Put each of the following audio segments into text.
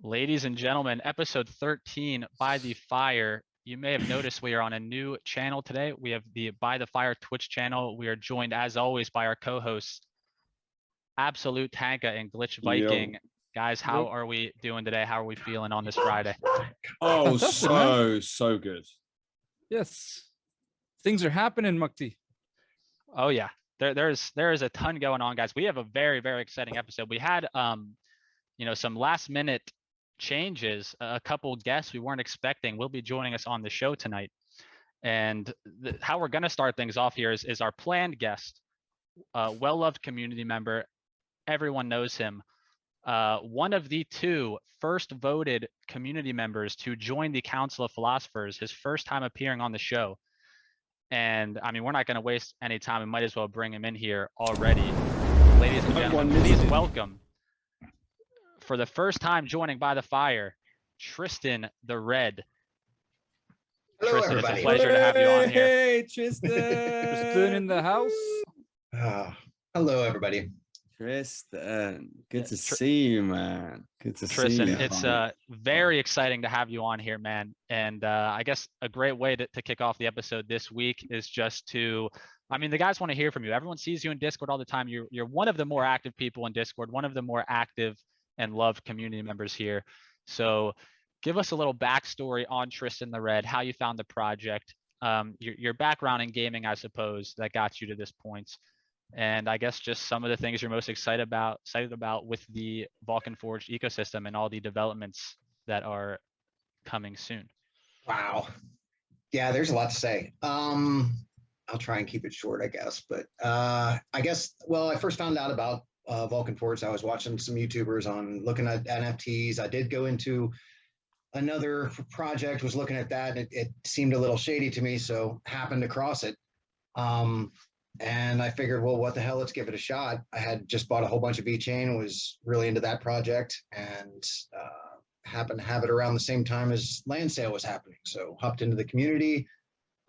Ladies and gentlemen, episode 13, By the Fire. You may have noticed we are on a new channel today. We have the By the Fire Twitch channel. We are joined, as always, by our co-hosts, AbsoluteTanka and GlitchedViking. Guys, how are we doing today? How are we feeling on this Friday? Oh, so good. Yes. Things are happening, Mukti. Oh, yeah. There is a ton going on, guys. We have a very, very exciting episode. We had some last minute changes. A couple guests we weren't expecting will be joining us on the show tonight. And how we're going to start things off here is our planned guest, well-loved community member. Everyone knows him. One of the two first voted community members to join the Council of Philosophers, his first time appearing on the show. And I mean, we're not going to waste any time. We might as well bring him in here already. Ladies and gentlemen, please welcome, for the first time joining By the Fire, TristenTheRed. Hello, Tristan, everybody. it's a pleasure to have you on here. Hey, Tristan. Tristan in the house. Hello, everybody. Tristan, good to see you, man. Good to Tristan, see you. it's very exciting to have you on here, man. And I guess a great way to kick off the episode this week is just to, I mean, the guys want to hear from you. Everyone sees you in Discord all the time. You're one of the more active people in Discord, one of the more active and loved community members here. So give us a little backstory on TristenTheRed, how you found the project, your background in gaming, I suppose, that got you to this point. And I guess just some of the things you're most excited about with the Vulcan Forged ecosystem and all the developments that are coming soon. Wow. Yeah, there's a lot to say. I'll try and keep it short, I guess. But I guess, well, I first found out about Vulcan Forged. I was watching some YouTubers on looking at NFTs. I did go into another project, was looking at that, and it seemed a little shady to me, so happened across it. And I figured, well, what the hell, let's give it a shot. I had just bought a whole bunch of VeChain, was really into that project, and happened to have it around the same time as land sale was happening. So hopped into the community,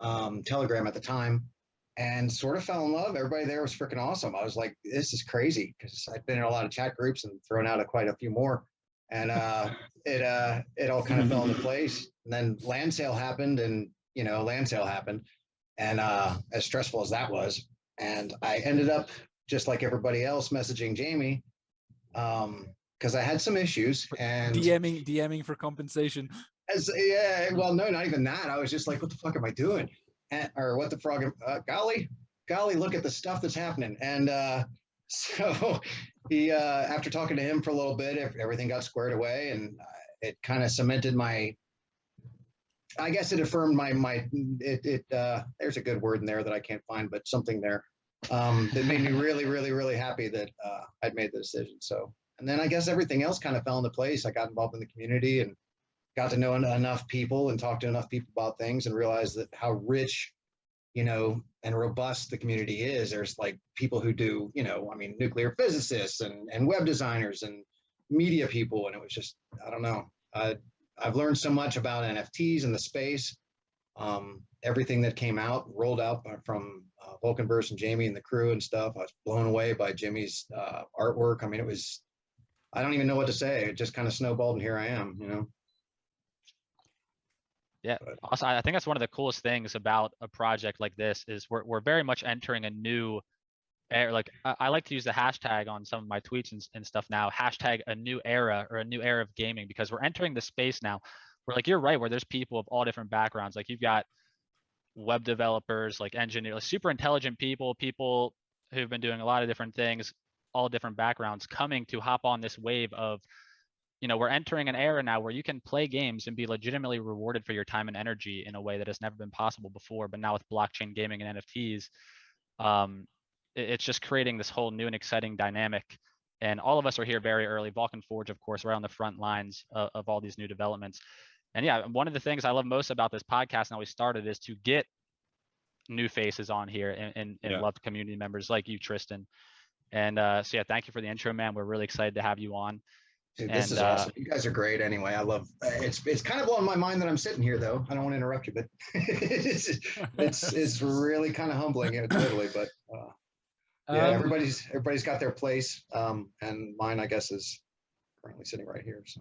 Telegram at the time, and sort of fell in love. Everybody there was freaking awesome. I was like, this is crazy, because I've been in a lot of chat groups and thrown out quite a few more. And it all kind of fell into place. And then land sale happened, and and as stressful as that was, and I ended up, just like everybody else, messaging Jamie, because I had some issues and DMing for compensation. Well, no, not even that. I was just like, what the fuck am I doing? Or what the frog? Golly, look at the stuff that's happening. And so he, after talking to him for a little bit, everything got squared away, and it kind of cemented my. I guess it affirmed there's a good word in there that I can't find, but something there that made me really, really, really happy that I'd made the decision. So, and then I guess everything else kind of fell into place. I got involved in the community and got to know enough people and talk to enough people about things, and realized that how rich, and robust the community is. There's like people who do, nuclear physicists and web designers and media people. And it was just, I don't know. I've learned so much about NFTs and the space. Everything that came out, rolled out from Vulcanverse and Jamie and the crew and stuff. I was blown away by Jimmy's artwork. I mean, I don't even know what to say. It just kind of snowballed, and here I am, Yeah, also, I think that's one of the coolest things about a project like this is we're very much entering a new era. Like I like to use the hashtag on some of my tweets and stuff now, hashtag a new era, or a new era of gaming, because we're entering the space now where, like, you're right, where there's people of all different backgrounds. Like you've got web developers, like engineers, like super intelligent people who've been doing a lot of different things, all different backgrounds, coming to hop on this wave of, we're entering an era now where you can play games and be legitimately rewarded for your time and energy in a way that has never been possible before. But now with blockchain gaming and NFTs, it's just creating this whole new and exciting dynamic. And all of us are here very early. Vulcan Forge, of course, we're on the front lines of all these new developments. And yeah, one of the things I love most about this podcast and how we started is to get new faces on here and loved community members like you, Tristan. And so yeah, thank you for the intro, man. We're really excited to have you on. Dude, this is awesome. You guys are great. Anyway, I love. It's kind of blowing my mind that I'm sitting here, though. I don't want to interrupt you, but it's really kind of humbling, totally. But yeah, everybody's got their place, and mine, I guess, is currently sitting right here. So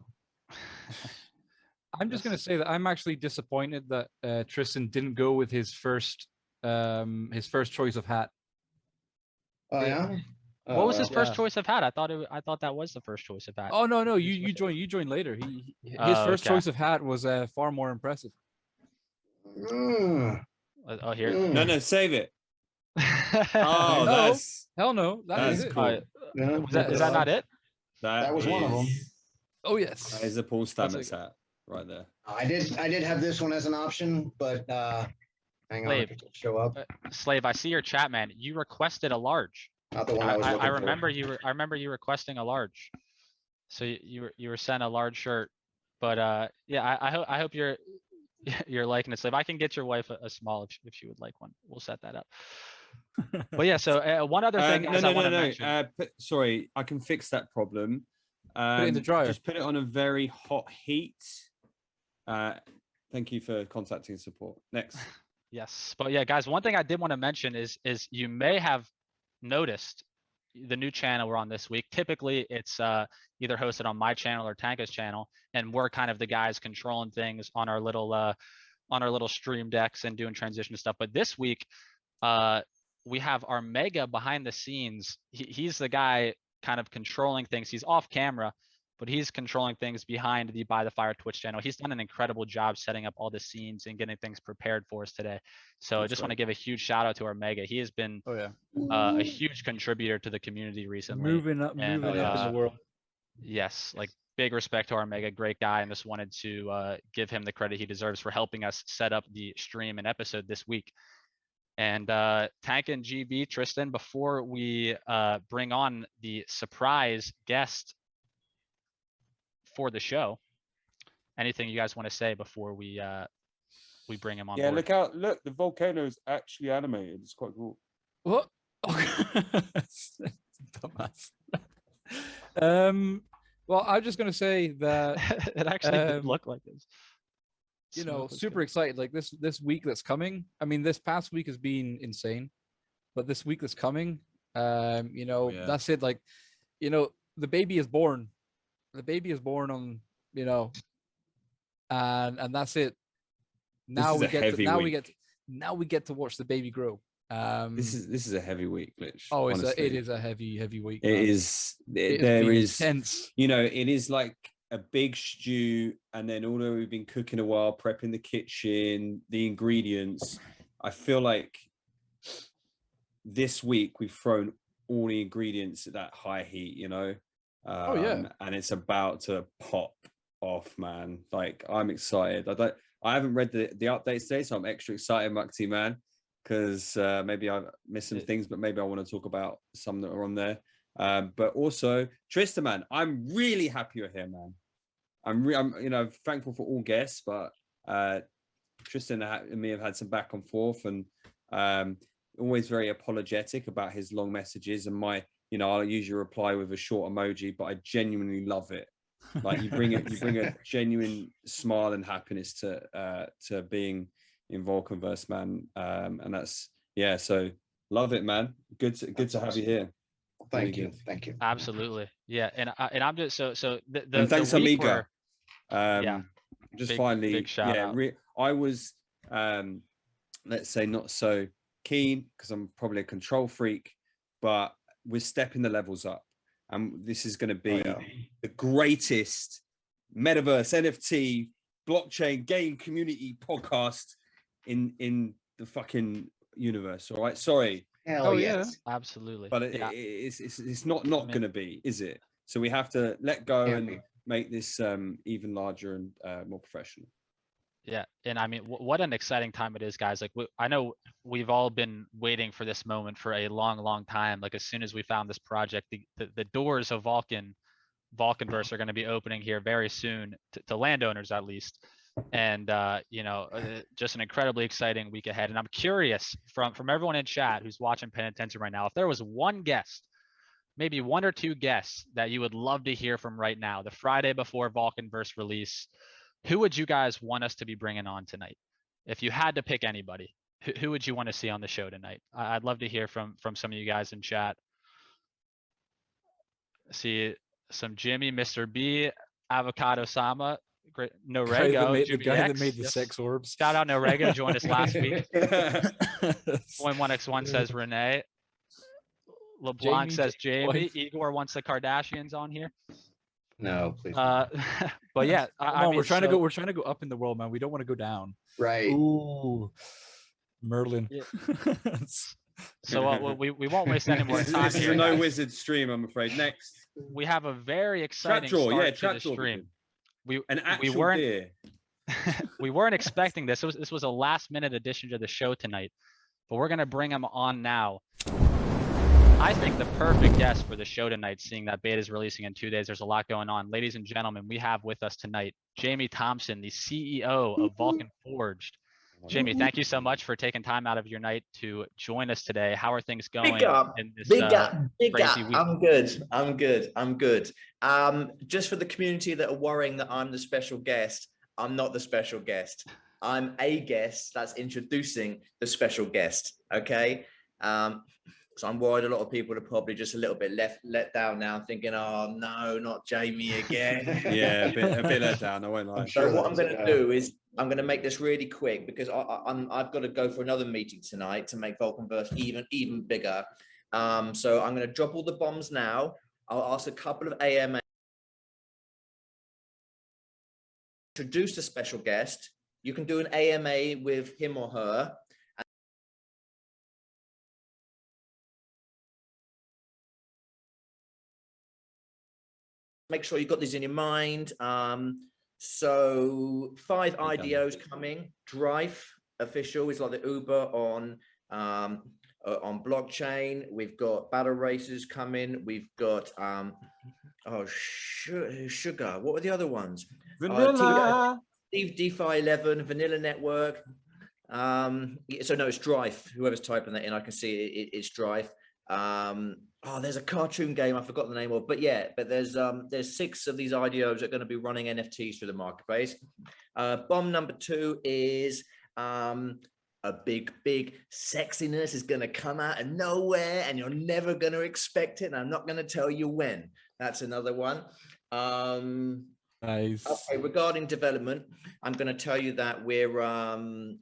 I'm just gonna say that I'm actually disappointed that Tristan didn't go with his first choice of hat. Oh yeah. What was his well. first Yeah. choice of hat? I thought that was the first choice of hat. Oh no, He's you with it. you joined later. His Oh, first okay. choice of hat was far more impressive. Mm, Oh, here. No, no, save it. Oh, No. that's Hell no, that's is it. cool. yeah, Is that not it? That was one of them. Oh yes. That is a Paul That's Stamets hat right there. I did have this one as an option, but hang on, Slave. it'll show up. Slave, I see your chat, man. You requested a large. Not the one I was looking I for. remember I remember you requesting a large. So you were sent a large shirt. But yeah, I hope you're liking it. Slave, I can get your wife a small if she would like one. We'll set that up. But yeah, so one other thing No, guys, no, I want no, to no. mention. Sorry, I can fix that problem. Put it in the dryer. Just put it on a very hot heat. Thank you for contacting support. Next. Yes, but yeah, guys, one thing I did want to mention is you may have noticed the new channel we're on this week. Typically, it's either hosted on my channel or Tanka's channel, and we're kind of the guys controlling things on our little stream decks and doing transition stuff. But this week, we have our Mega behind the scenes. He's the guy kind of controlling things. He's off camera, but he's controlling things behind the By the Fire Twitch channel. He's done an incredible job setting up all the scenes and getting things prepared for us today. So I just want to give a huge shout out to our Mega. He has been Oh yeah. a huge contributor to the community recently. Moving up And, in the world. Yes, like big respect to our Mega, great guy, and just wanted to give him the credit he deserves for helping us set up the stream and episode this week. And Tank and GB, Tristan, before we bring on the surprise guest for the show, anything you guys want to say before we bring him on Yeah, board? look out! Look, the volcano is actually animated. It's quite cool. What? Dumbass. Well, I'm just gonna say that It actually did look like this. you know, Smoke was super good. excited. Like this week that's coming. I mean, this past week has been insane, but this week that's coming, you know, yeah. that's it. Like, you know, the baby is born. The baby is born on, you know, and that's it. Now is we a get heavy to, week. now we get to watch the baby grow. This is a heavy week, Glitch. Oh, it honestly. is a heavy week. It man. is. It has There been is. intense. You know, it is like a big stew, and then although we've been cooking a while, prepping the kitchen, the ingredients, I feel like this week we've thrown all the ingredients at that high heat, you know. Oh, yeah. And it's about to pop off, man. Like, I'm excited. I haven't read the updates today, so I'm extra excited, Mukti, man, because maybe I've missed some things, but maybe I want to talk about some that are on there. But also Tristan, man, I'm really happy you're here, man. I'm you know, thankful for all guests, but Tristan and me have had some back and forth, and always very apologetic about his long messages, and my, you know, I'll usually reply with a short emoji, but I genuinely love it. Like, you bring a genuine smile and happiness to being in Vulcanverse, man. And that's, yeah, so love it, man. Good to have you here. Thank Really you. good. Thank you. Absolutely, yeah. And I'm just so the And thanks, the week Amiga. yeah, Just big- finally, big shout yeah, out. I was, let's say, not so keen because I'm probably a control freak, but we're stepping the levels up, and this is going to be the greatest metaverse NFT blockchain game community podcast in the fucking universe. All right, sorry, Hell yes. absolutely. but Yeah. it's not I mean- going to be, is it? So we have to let go Can't and be. make this even larger and more professional. Yeah, and I mean, what an exciting time it is, guys. Like, I know we've all been waiting for this moment for a long time. Like, as soon as we found this project, the doors of Vulcanverse are going to be opening here very soon to landowners, at least. And you know, just an incredibly exciting week ahead. And I'm curious from everyone in chat who's watching Paying Attention right now, if there was one guest, maybe one or two guests that you would love to hear from right now, the Friday before Vulcanverse release, who would you guys want us to be bringing on tonight? If you had to pick anybody, who would you want to see on the show tonight? I'd love to hear from some of you guys in chat. See some Jimmy, Mr. B, Avocado Sama, great The Norego, guy that made JimiX. the Yes. sex orbs. Shout out Norego, joined us last week. Yeah. Point 1x1 says Renee. LeBlanc Jamie, says Jamie's Jamie. wife. Igor wants the Kardashians on here. No, please. But yeah, Come I on, mean, we're trying to go. We're trying to go up in the world, man. We don't want to go down. Right. Ooh, Merlin. Yeah. So we won't waste any more time This is here. a no guys. wizard stream, I'm afraid. Next. We have a very exciting Trapjaw, yeah, start to the Trapjaw. stream. An actual weren't deer. we weren't expecting this. This was a last minute addition to the show tonight, but we're gonna bring him on now. I think the perfect guest for the show tonight, seeing that beta is releasing in 2 days. There's a lot going on. Ladies and gentlemen, we have with us tonight Jamie Thompson, the CEO of Vulcan Forged. Jamie, thank you so much for taking time out of your night to join us today. How are things going Big up, in this big up. crazy week? I'm good. Just for the community that are worrying that I'm the special guest, I'm not the special guest. I'm a guest that's introducing the special guest. Okay. So I'm worried a lot of people are probably just a little bit let down now, thinking, oh no, not Jamie again. Yeah, a bit let down, I won't lie. So what I'm going to do is I'm going to make this really quick because I've got to go for another meeting tonight to make Vulcanverse even bigger. So I'm going to drop all the bombs now. I'll ask a couple of AMA. Introduce a special guest. You can do an AMA with him or her. Make sure you've got these in your mind. So 5 IDOs coming. Drive official is like the Uber on blockchain. We've got battle races coming. We've got sugar. What were the other ones? Vanilla. DeFi 11, Vanilla Network. So no, it's Drive. Whoever's typing that in, I can see it's Drive. There's a cartoon game I forgot the name of, but there's 6 of these IDOs that are going to be running NFTs through the marketplace. Bomb number 2 is a big sexiness is going to come out of nowhere and you're never going to expect it, and I'm not going to tell you when. That's another one. Nice. Okay, regarding development, I'm going to tell you that we're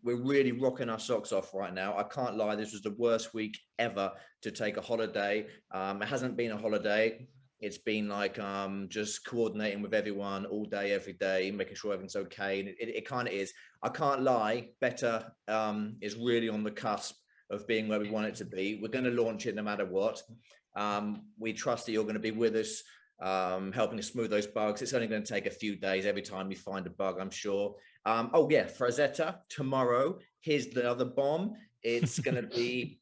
really rocking our socks off right now. I can't lie, this was the worst week ever to take a holiday. It hasn't been a holiday. It's been like just coordinating with everyone all day, every day, making sure everything's okay. And it kind of is. I can't lie. Beta is really on the cusp of being where we want it to be. We're going to launch it no matter what. We trust that you're going to be with us, helping to smooth those bugs. It's only going to take a few days every time you find a bug, I'm sure. Frazetta tomorrow. Here's the other bomb. It's going to be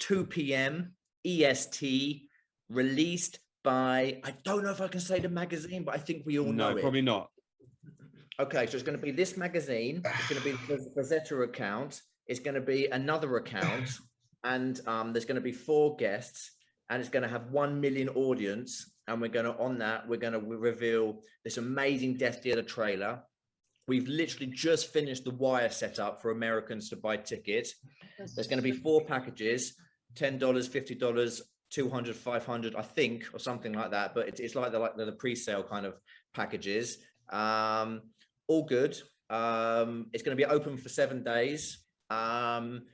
2 p.m. EST, released by, I don't know if I can say the magazine, but I think we all know it. No, probably not. Okay, so it's going to be this magazine. It's going to be the Frazetta account. It's going to be another account, and there's going to be 4 guests, and it's going to have 1 million audience. And we're going to reveal this amazing Death Dealer trailer. We've literally just finished the wire setup for Americans to buy tickets. There's going to be 4 packages, $10, $50, 200, 500, I think, or something like that. But it's like the pre-sale kind of packages. All good. It's going to be open for 7 days. I'm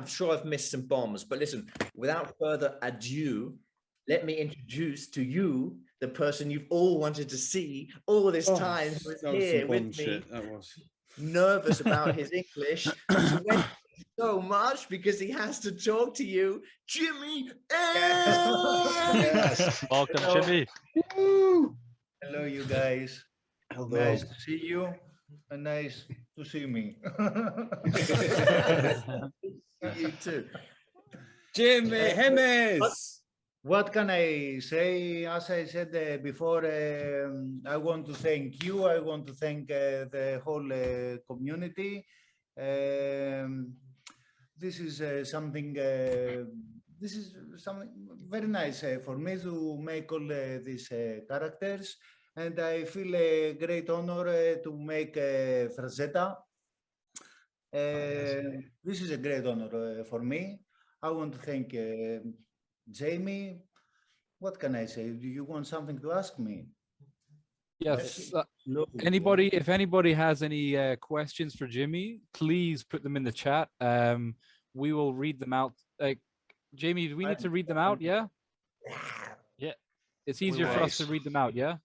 sure I've missed some bombs, but listen, without further ado, let me introduce to you the person you've all wanted to see all this time, who is here with me, nervous about his English, sweating so much because he has to talk to you, Jimmy. Yes. Welcome, Jimmy. Hello, you guys. Hello. Nice to see you and nice to see me. You too. Jimmy Hemes. What can I say? As I said before, I want to thank you. I want to thank the whole community. This is something very nice for me to make all these characters, and I feel a great honor to make Frazetta. This is a great honor for me. I want to thank Jamie. What can I say? Do you want something to ask me? Yes. Slowly, If anybody has any questions for Jimmy, please put them in the chat. We will read them out. Jamie, do we need to read them out? Yeah. Yeah. It's easier for us to read them out. Yeah.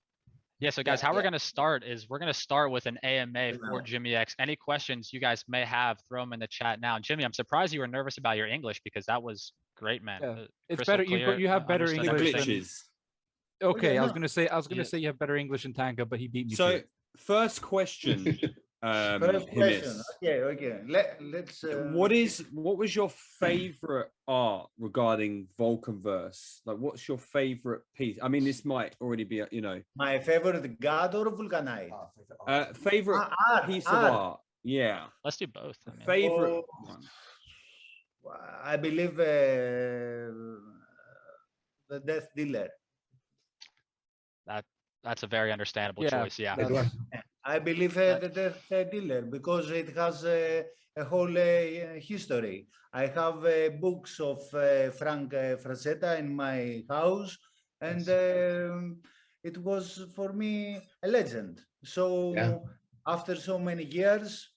Yeah, so guys, Yeah, how we're yeah. going to start is we're going to start with an AMA for Email. JimiX. Any questions you guys may have, throw them in the chat now. And Jimmy, I'm surprised you were nervous about your English because that was great, man. Yeah. It's Crystal better. clear, You have better understood The English everything. than. glitches. Okay, yeah, I was no. gonna say Yeah. you have better English than Tanka, but he beat me. So to it. first question, First question. Himis. Okay. Let's. What was your favorite art regarding Vulcanverse? Like, what's your favorite piece? I mean, this might already be, My favorite god or Vulcanite? favorite piece of art. Yeah, Let's do both. I mean. favorite Oh. one. I believe the Death Dealer. That's a very understandable Yeah, choice. Yeah. Good one. I believe the Death Dealer because it has a whole history. I have books of Frank Frazetta in my house, and it was for me a legend. So Yeah. after so many years,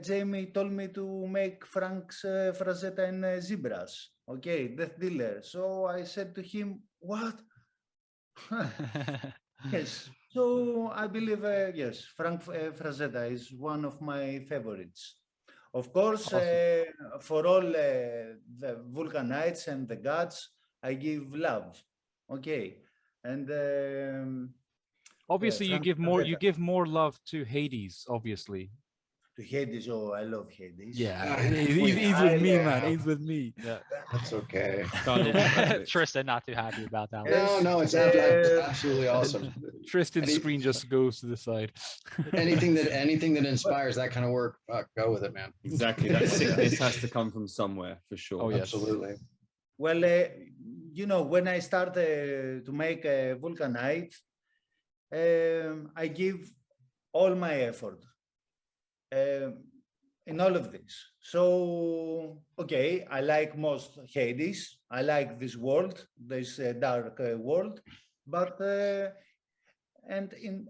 Jamie told me to make Frank's Frazetta in zebras. Okay, Death Dealer. So I said to him, "What?" Yes. So I believe, yes, Frank Frazetta is one of my favorites. Of course, for all the Vulcanites and the gods, I give love. Okay. And Obviously, Frank you Frazetta. give more love to Hades. Obviously. To Hades, oh, I love Hades. Yeah, he's he's with me, man. yeah. He's with me. Yeah. That's okay. Tristan not too happy about that one. Yes. No, it's absolutely awesome. Tristan's Any- screen just goes to the side. Anything that inspires that kind of work, go with it, man. Exactly. That sickness has to come from somewhere for sure. Oh, yes. Absolutely. Well, when I start to make a Vulcanite, I give all my effort in all of this. So, okay, I like most Hades. I like this world, this dark world, but and in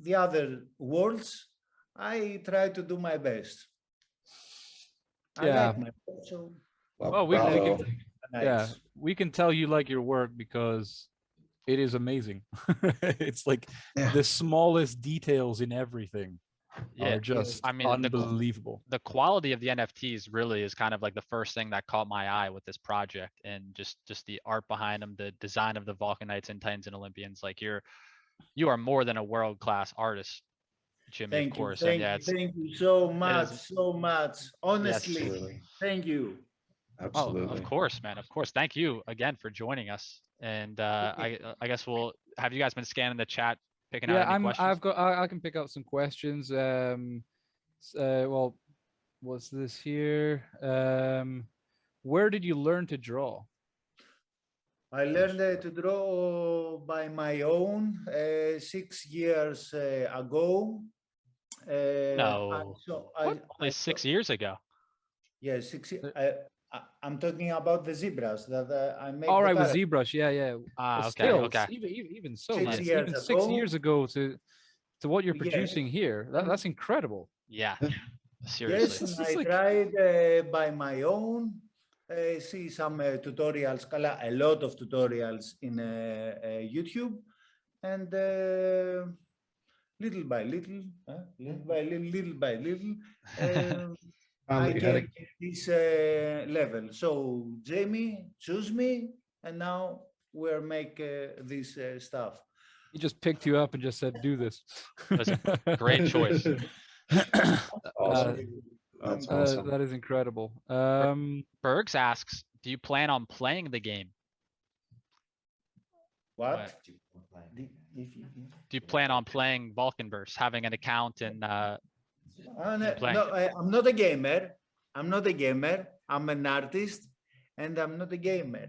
the other worlds, I try to do my best. I Yeah. like my work, so Well, we bravo. can, nice. yeah, we can tell you like your work because it is amazing. It's like Yeah. the smallest details in everything Yeah. are just I mean, unbelievable. the quality of the NFTs really is kind of like the first thing that caught my eye with this project, and just the art behind them, the design of the Vulcanites and Titans and Olympians. Like you are more than a world-class artist, Jimmy, Thank of you, course. And yeah, thank you so much, is- so much. Honestly, Absolutely. thank you. oh, Absolutely. of course, man. Of course. Thank you again for joining us. And I guess we'll have you guys been scanning the chat, picking out any questions? I can pick out some questions. Well, what's this here? Where did you learn to draw? I learned to draw by my own 6 years ago. No. Only 6 years ago. Yeah, 6 years. I'm talking about the zebras that I made. All right, with character. ZBrush, yeah. Ah, But okay, still, okay. even so, 6 man, years even 6 ago. years ago to what you're Yeah. producing here, that's incredible. Yeah. Yes, Seriously. and It's I like- tried by my own. See some tutorials, a lot of tutorials in YouTube, and little by little, little by little, I You had get this level. So Jamie choose me, and now we're make this stuff. He just picked you up and just said, "Do this." That's a great choice. Awesome. That's awesome. That is incredible. Bergs asks, do you plan on playing the game? What? Do you plan on playing Vulcanverse, having an account in No, playing? I'm not a gamer. I'm not a gamer. I'm an artist, and I'm not a gamer.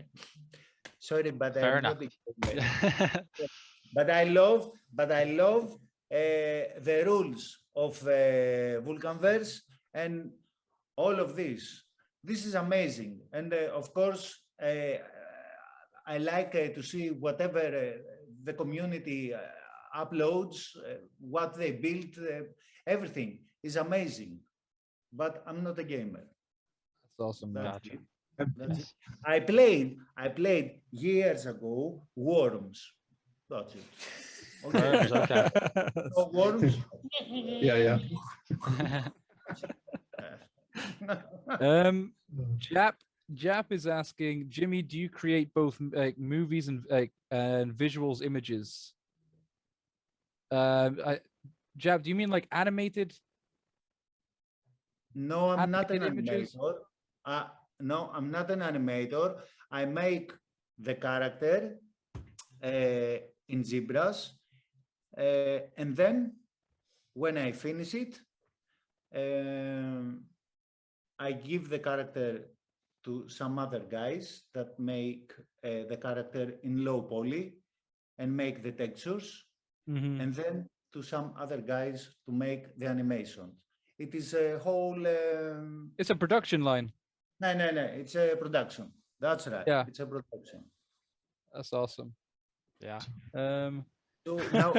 Sorry, but Fair I'm enough. not a gamer. But I love the rules of Vulcanverse and all of this. This is amazing, and of course, I like to see whatever the community uploads, what they built, everything is amazing. But I'm not a gamer. That's awesome. Man. That's Gotcha. it. That's it. I played years ago Worms. That's it. Worms, okay. No Worms. Yeah. Jap is asking, Jimmy, do you create both like movies and and visuals images? Jap, do you mean like animated? No, I'm not an Animated images? animator. No, I'm not an animator. I make the character in ZBrush, and then when I finish it, I give the character to some other guys that make the character in low poly and make the textures, and then to some other guys to make the animation. It is a whole. It's a production line. No. It's a production. That's right. Yeah. It's a production. That's awesome. Yeah. So now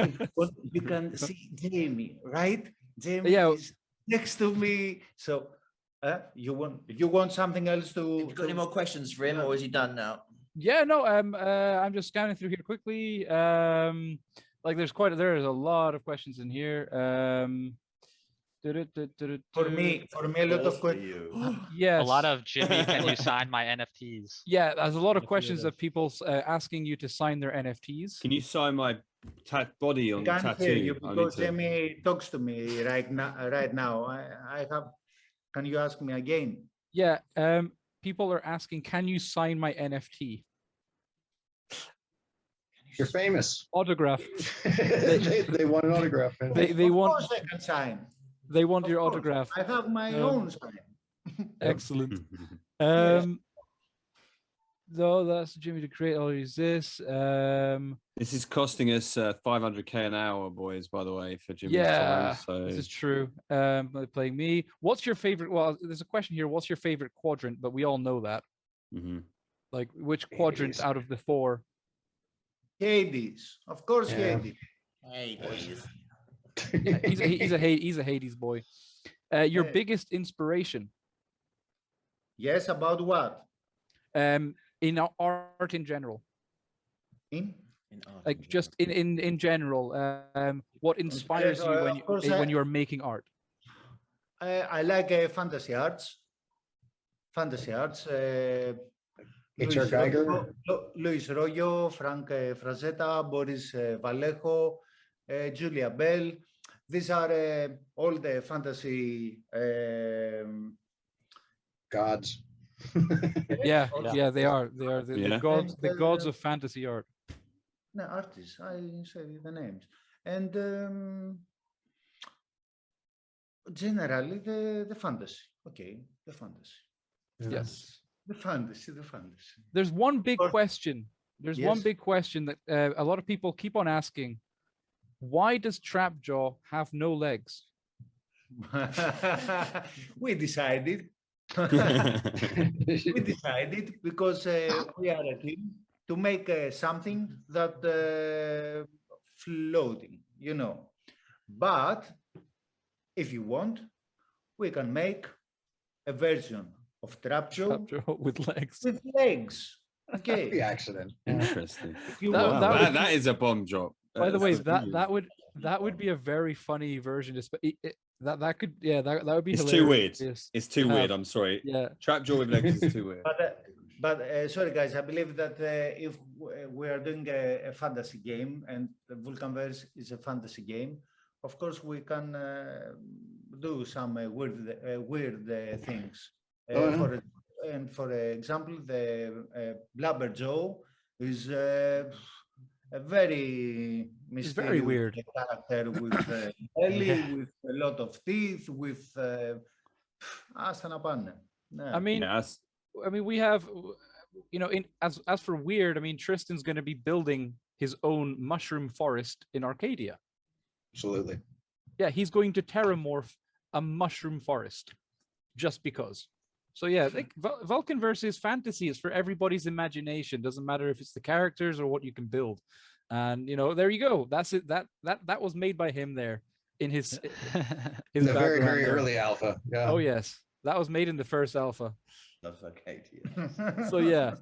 you can see Jamie, right? Jamie Yeah. is next to me. So you want something else to? Have you got any more questions for him, or is he done now? Yeah, no, I'm just scanning through here quickly. Like there's a lot of questions in here. For me, a lot of questions. Yes. A lot of Jimmy, can you sign my NFTs? Yeah, there's a lot of If questions you- of people asking you to sign their NFTs. Can you sign my body I on the can't tattoo? hear you I need because to- Jamie talks to me right now. I have. Can you ask me again? Yeah, people are asking, can you sign my NFT? You're famous. Autograph. they want an autograph. Man. They Of want course I can sign. they want Of your course. autograph. I have my own sign. Excellent. Yes. Though that's Jimmy to create all of this. This is costing us 500k an hour, boys. By the way, for Jimmy's Yeah, time. So this is true. They're playing me. What's your favorite? Well, there's a question here. What's your favorite quadrant? But we all know that. Mhm. Like, which quadrant out of the four? Hades, of course, Yeah. Hades. Hey, boys. He's a Hades boy. Your Yeah. biggest inspiration Yes, about what? in art in general, In? like just in general, what inspires you when of course, when you are making art? I like fantasy arts. Fantasy arts. H.R. Geiger. Luis Royo, Frank Frazetta, Boris Vallejo, Julia Bell. These are all the fantasy. Gods. Yeah, Yeah. they are the Yeah. gods, the And, gods of fantasy art. No, artists. I say the names. And generally the fantasy. Okay, the fantasy. Yes. The fantasy. There's one big course. question. There's one Yes. big question that a lot of people keep on asking. Why does Trapjaw have no legs? We decided. We decided because we are a team to make something that floating, you know. But if you want, we can make a version of Trapjaw Trapjaw with legs. with legs. The Okay. accident. Interesting. If you That- want, Wow, would- that is a bomb drop. By the way, That's brilliant. that would be a very funny version. That could that would be It's too weird. hilarious. It's too to weird. have. I'm sorry. Yeah. Trapjaw with legs is too weird. but sorry guys, I believe that if we are doing a fantasy game and the Vulcanverse is a fantasy game, of course we can do some weird things. For example, the Blabberjaw is a very mysterious very weird. character with belly, with a lot of teeth, with Asta να πάνε. Ναι. I mean, Yes. we have, as for weird, I mean, Tristan's going to be building his own mushroom forest in Arcadia. Absolutely. Yeah, he's going to terramorph a mushroom forest just because. So yeah, like Vulcan versus fantasy is for everybody's imagination. Doesn't matter if it's the characters or what you can build. And there you go. That's it. That was made by him there in his In the very, background very there. early alpha. Yeah. Oh yes, that was made in the first alpha. That's okay. So yeah.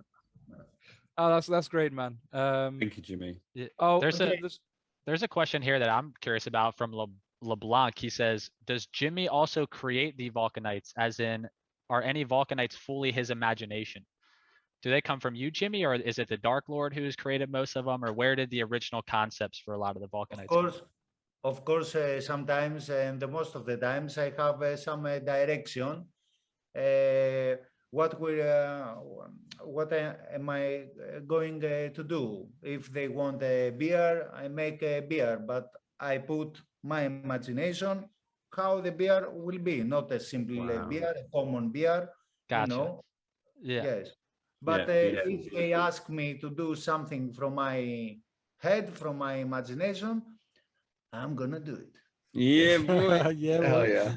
Oh, that's great, man. Thank you, Jimmy. Oh, There's a question here that I'm curious about from LeBlanc. He says, does Jimmy also create the Vulcanites, as in, are any Vulcanites fully his imagination? Do they come from you, Jimmy, or is it the Dark Lord who's created most of them, or where did the original concepts for a lot of the Vulcanites come from? Of course, sometimes, and the most of the times, I have some direction. What am I going to do? If they want a beer, I make a beer, but I put my imagination how the beer will be, not a simple beer, a common beer. Gotcha. Yeah. Yes. But if they ask me to do something from my head, from my imagination, I'm gonna do it. Yeah, boy. Yeah, Hell yeah.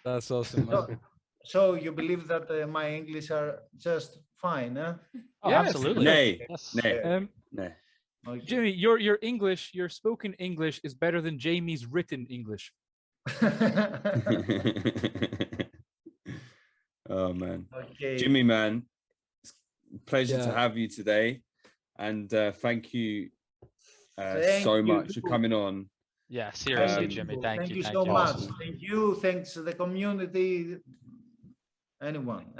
That's awesome, man. So you believe that my English are just fine, huh? Oh, Yes. absolutely. Nay. Yes. Nay. Okay. Jimmy, your English, your spoken English is better than Jamie's written English. Oh man. Okay. Jimmy, man, it's a pleasure to Yeah. have you today, and thank you Thank so you. much for coming on. Yeah, seriously, Um, Jimmy. Thank you. so much. Awesome. Thank you. Thanks to the community. Everyone.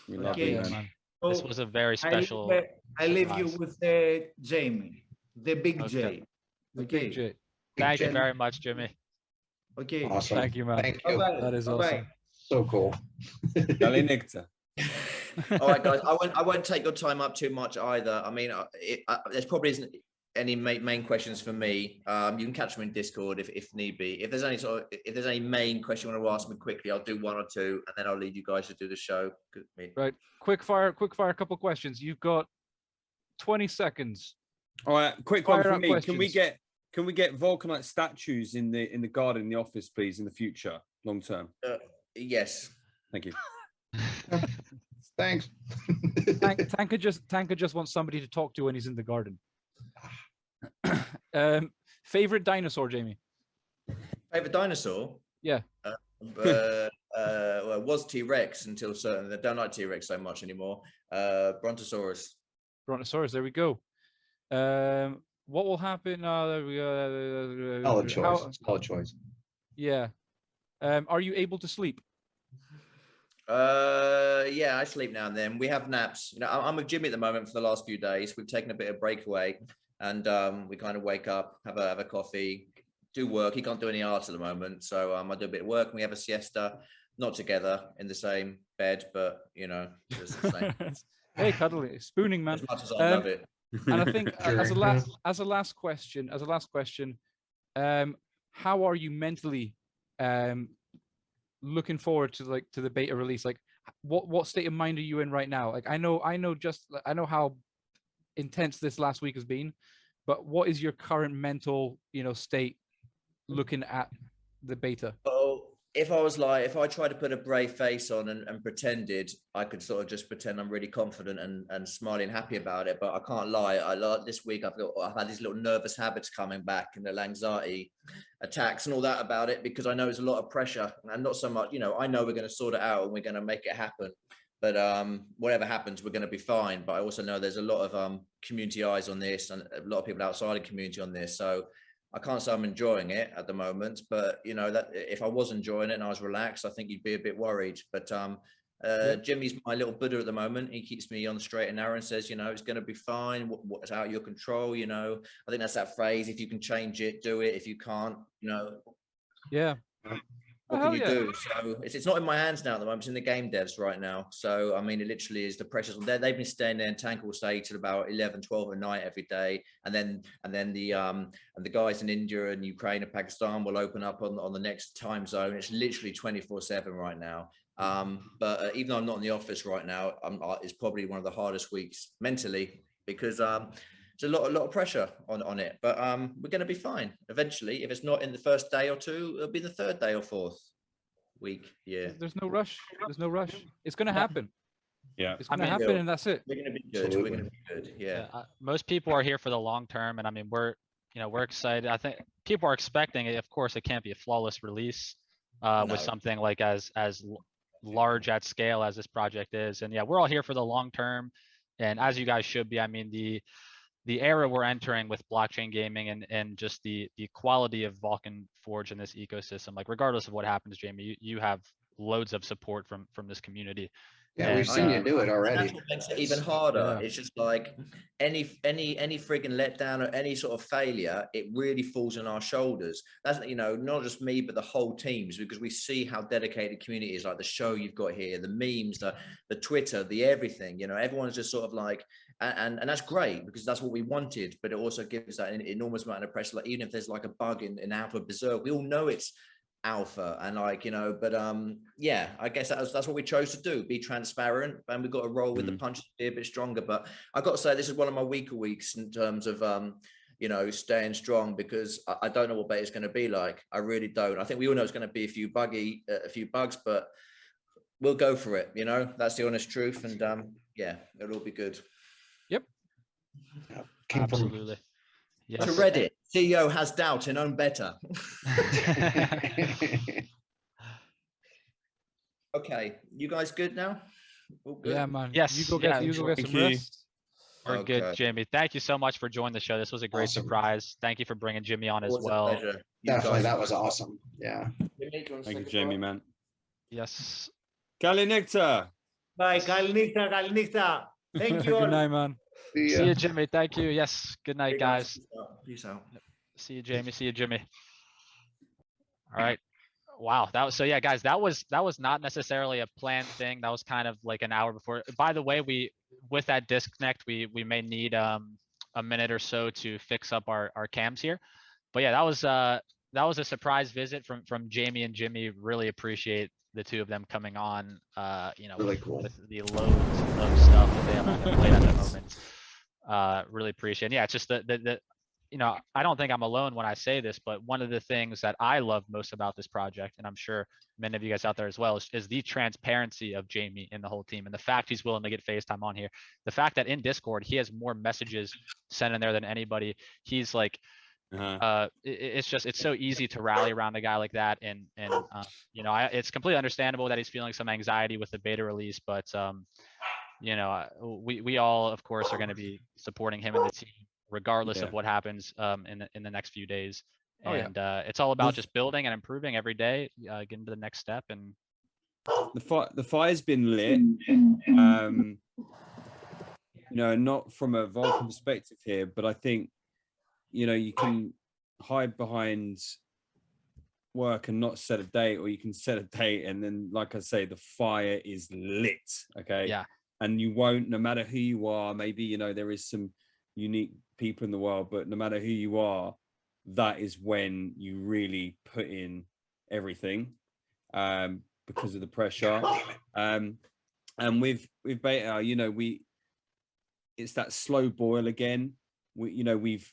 We love Okay. you, Yeah, man. man. This So was a very special. I leave you surprise. with Jamie, the big Okay. J. The Okay. big J. Thank you Jen. very much, Jimmy. Okay. Awesome. Thank you, man. Thank you. Bye-bye. That is Bye-bye. awesome. So cool. Dale Nectar. All right, guys. I won't take your time up too much either. I mean, there's probably isn't any main questions for me. You can catch me in Discord if need be. If there's any main question you want to ask me quickly, I'll do one or two, and then I'll leave you guys to do the show. Right. Quick fire, a couple questions. You've got 20 seconds. All right, quick Fire one from up me. questions. Can we get Vulcanite statues in the garden in the office, please, in the future, long term? Yes. Thank you. Thanks. Tanka just wants somebody to talk to when he's in the garden. Favorite dinosaur, Jamie? Favorite dinosaur? Yeah. Well, it was T-Rex until certain. They don't like T-Rex so much anymore. Brontosaurus. Brontosaurus. There we go. What will happen? There we go. Solid choice. Solid choice. Yeah. Are you able to sleep? Yeah, I sleep now and then. We have naps. You know, I'm with Jimmy at the moment for the last few days. We've taken a bit of breakaway, and we kind of wake up, have a coffee, do work. He can't do any art at the moment, so I do a bit of work, and we have a siesta. Not together in the same bed, but just the same. Hey, cuddly, spooning, man. As much as I love it. And I think Sure. as a last question, how are you mentally looking forward to the beta release? Like, what state of mind are you in right now? Like, I know how intense this last week has been, but what is your current mental state looking at the beta? Well, if I tried to put a brave face on and pretended, I could sort of just pretend I'm really confident and smiling, happy about it. But I can't lie. This week I've had these little nervous habits coming back and little anxiety attacks and all that about it, because I know it's a lot of pressure, and not so much, I know we're going to sort it out and we're going to make it happen. But whatever happens, we're going to be fine. But I also know there's a lot of community eyes on this, and a lot of people outside the community on this. So I can't say I'm enjoying it at the moment, but that if I was enjoying it and I was relaxed, I think you'd be a bit worried. But Jimmy's my little Buddha at the moment. He keeps me on the straight and narrow and says, it's going to be fine. What's out of your control? I think that's that phrase. If you can change it, do it. If you can't, Yeah. what can you do? So it's not in my hands now at the moment. It's in the game devs right now. So, I mean, it literally is the pressures on there. They've been staying there, and Tanka will stay till about 11, 12 at night every day. And then the guys in India and Ukraine and Pakistan will open up on the next time zone. It's literally 24/7 right now. But even though I'm not in the office right now, it's probably one of the hardest weeks mentally, because there's a lot of pressure on it, but we're going to be fine eventually. If it's not in the first day or two, it'll be the third day or fourth week. Yeah. There's no rush. It's going to happen. Yeah. It's going I to mean, happen, and that's it. We're going to be good. We're going to be good. Yeah. Most people are here for the long term, and I mean, we're excited. I think people are expecting it. Of course, it can't be a flawless release No. with something like as large at scale as this project is. And yeah, we're all here for the long term, and as you guys should be. I mean, the era we're entering with blockchain gaming and just the quality of Vulcan Forge in this ecosystem, like regardless of what happens, Jamie, you have loads of support from this community. Yeah, we've And, seen you do it And already. that's what makes it even harder. Yeah. It's just like any frigging letdown or any sort of failure, it really falls on our shoulders. That's, you know, not just me, but the whole teams, because we see how dedicated community is, like the show you've got here, the memes, the Twitter, the everything, you know, everyone's just sort of like, and that's great because that's what we wanted, but it also gives that an enormous amount of pressure. Like even if there's like a bug in Alpha Berserk, we all know it's alpha, and like, you know, but yeah, I guess that's what we chose to do, be transparent, and we've got to roll with the punches, be a bit stronger. But I got to say, this is one of my weaker weeks in terms of you know, staying strong, because I don't know what beta is going to be like. I really don't. I think we all know it's going to be a few bugs, but we'll go for it, you know. That's the honest truth. And yeah, it'll all be good. Yep. absolutely. Yes. To Reddit, CEO has doubt in own better. Okay, you guys good now? All good? Yeah, man. Yes, You go yeah, get some thank you. rest. We're good, Okay. Jamie. Thank you so much for joining the show. This was a great Awesome. surprise. Thank you for bringing Jimmy on as Always a well. pleasure. You Definitely, guys- that was awesome. Yeah. Thank you, Jamie, man. Yes. Kali Nectar. Bye. Kalnita, Kalnita. Thank you Good all. night, man. See you, Jimmy. Thank you. Yes. Good night, Hey, guys. Peace out. Peace out. See you, Jamie. See you, Jimmy. All right. Wow. That was so. Yeah, guys. That was not necessarily a planned thing. That was kind of like an hour before. By the way, with that disconnect, we may need a minute or so to fix up our cams here. But yeah, that was a surprise visit from Jamie and Jimmy. Really appreciate the two of them coming on. You know, Really cool. with the loads of stuff that they have on their plate at the moment. Really appreciate it. Yeah, it's just the you know, I don't think I'm alone when I say this, but one of the things that I love most about this project, and I'm sure many of you guys out there as well, is the transparency of Jamie and the whole team, and the fact he's willing to get FaceTime on here. The fact that in Discord he has more messages sent in there than anybody. He's like, it's so easy to rally around a guy like that, and you know, it's completely understandable that he's feeling some anxiety with the beta release, but you know, we all of course are going to be supporting him and the team regardless of what happens in the next few days. And it's all about just building and improving every day, getting to the next step. And the fire's been lit. You know, not from a Vulcan perspective here, but I think, you know, you can hide behind work and not set a date, or you can set a date and then, like I say, the fire is lit. Okay. yeah, And you won't, no matter who you are, maybe, you know, there is some unique people in the world, but no matter who you are, that is when you really put in everything, because of the pressure. And with beta, you know, it's that slow boil again. You know, we've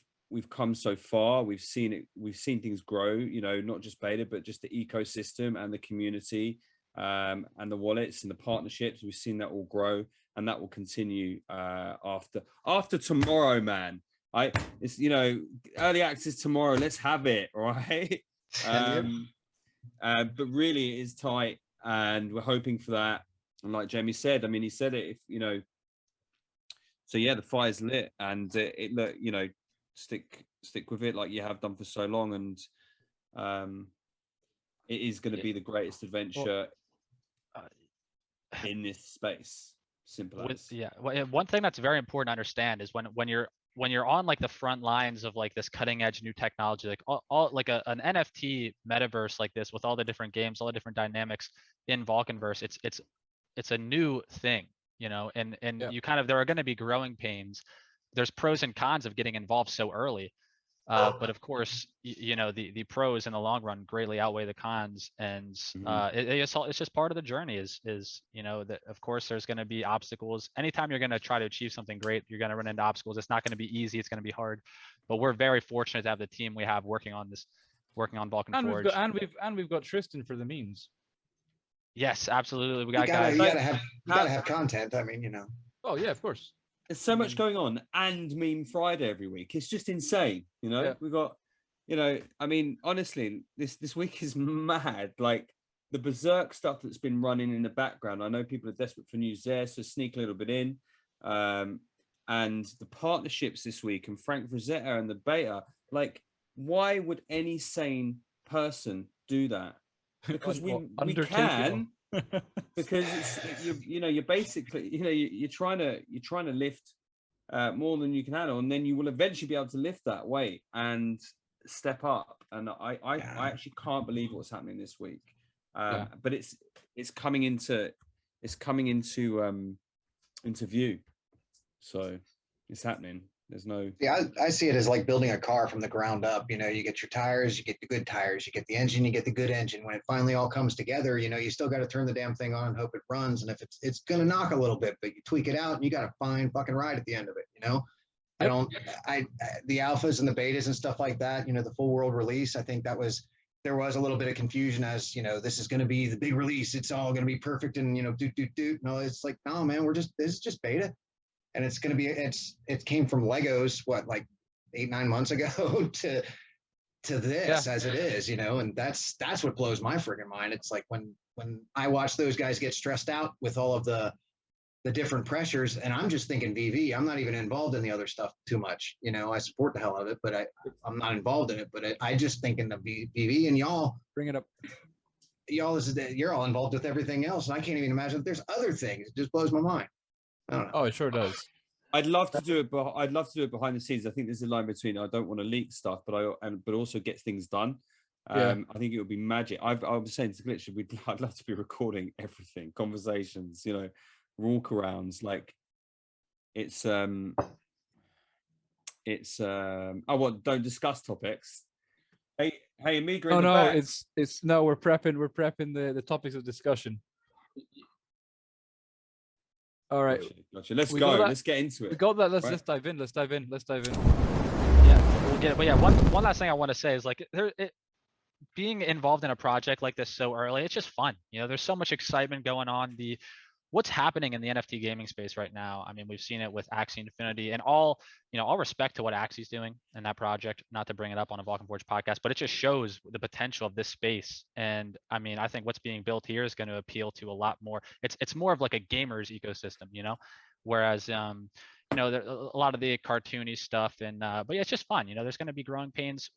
come so far, we've seen things grow, you know, not just beta, but just the ecosystem and the community, and the wallets and the partnerships. We've seen that all grow, and that will continue after tomorrow, man. It's, you know, early access tomorrow. Let's have it, all right? But really, it is tight, and we're hoping for that. And like Jamie said, I mean, he said it. If you know, so yeah, the fire's lit, and it look, you know, stick with it like you have done for so long, and it is going to be the greatest adventure in this space. Simple as. yeah. One thing that's very important to understand is when you're on like the front lines of like this cutting edge new technology, like all like an NFT metaverse like this with all the different games, all the different dynamics in Vulcanverse, it's a new thing, you know, and you kind of, there are going to be growing pains. There's pros and cons of getting involved so early. But of course, you know, the pros in the long run greatly outweigh the cons, and it's just part of the journey. Is you know, that of course there's going to be obstacles. Anytime you're going to try to achieve something great, you're going to run into obstacles. It's not going to be easy. It's going to be hard. But we're very fortunate to have the team we have working on Vulcan Forge. And we've got Tristan for the memes. Yes, absolutely. We You got gotta, guys. you gotta have content. I mean, Oh yeah, of course. There's so much going on, and Meme Friday every week. It's just insane. Yeah. We've got, I mean, honestly, this week is mad. Like the berserk stuff that's been running in the background. I know people are desperate for news there, so sneak a little bit in. And the partnerships this week, and Frank Frazetta and the beta. Like, why would any sane person do that? Because we can. Because you're basically you're trying to lift more than you can handle, and then you will eventually be able to lift that weight and step up. And I actually can't believe what's happening this week. But it's coming into view, so it's happening. There's no. Yeah, I see it as like building a car from the ground up. You get your tires, you get the good tires, you get the engine, you get the good engine. When it finally all comes together, you still got to turn the damn thing on and hope it runs. And if it's going to knock a little bit, but you tweak it out and you got a fine fucking ride at the end of it. The alphas and the betas and stuff like that, the full world release, I think there was a little bit of confusion as, this is going to be the big release. It's all going to be perfect. And, No, it's like, no, man, this is just beta. And it's going to be, it came from Legos, like 8-9 months ago to this as it is, and that's what blows my friggin' mind. It's like when I watch those guys get stressed out with all of the different pressures, and I'm just thinking VV, I'm not even involved in the other stuff too much. I support the hell out of it, but I'm not involved in it. But I just thinking of VV and y'all. Bring it up. You're all involved with everything else. And I can't even imagine that there's other things. It just blows my mind. I don't know. Oh, it sure does. I'd love to do it, but I'd love to do it behind the scenes. I think there's a line between I don't want to leak stuff, but also get things done. I think it would be magic. I was saying to Glitch, I'd love to be recording everything, conversations, walkarounds. Like don't discuss topics. Hey, Amiga. Oh no, it's no. We're prepping the topics of discussion. All right, gotcha. Let's go. Let's get into it. We got that. Let's dive in. Yeah, we'll get it. But yeah, one last thing I want to say is like being involved in a project like this so early, it's just fun. There's so much excitement going on. What's happening in the NFT gaming space right now. I mean, we've seen it with Axie Infinity, and all respect to what Axie's doing in that project, not to bring it up on a Vulcan Forged podcast, but it just shows the potential of this space. And I mean, I think what's being built here is going to appeal to a lot more. It's more of like a gamer's ecosystem, whereas, a lot of the cartoony stuff but yeah, it's just fun. There's going to be growing pains.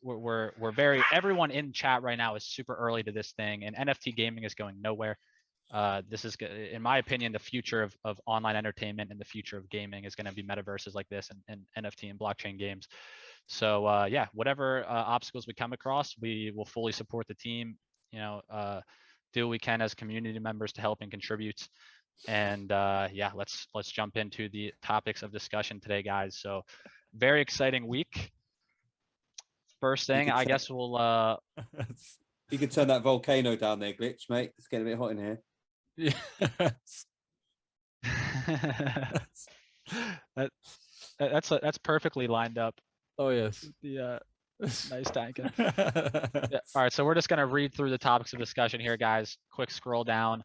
Everyone in chat right now is super early to this thing, and NFT gaming is going nowhere. This is, in my opinion, the future of online entertainment, and the future of gaming is going to be metaverses like this and NFT and blockchain games. So yeah, whatever obstacles we come across, we will fully support the team. Do what we can as community members to help and contribute. And yeah, let's jump into the topics of discussion today, guys. So very exciting week. First thing, I guess we'll. You could turn that volcano down there, Glitch, mate. It's getting a bit hot in here. Yes. That's perfectly lined up. Oh yes. The nice Tanka. Yeah. All right, so we're just gonna read through the topics of discussion here, guys. Quick scroll down.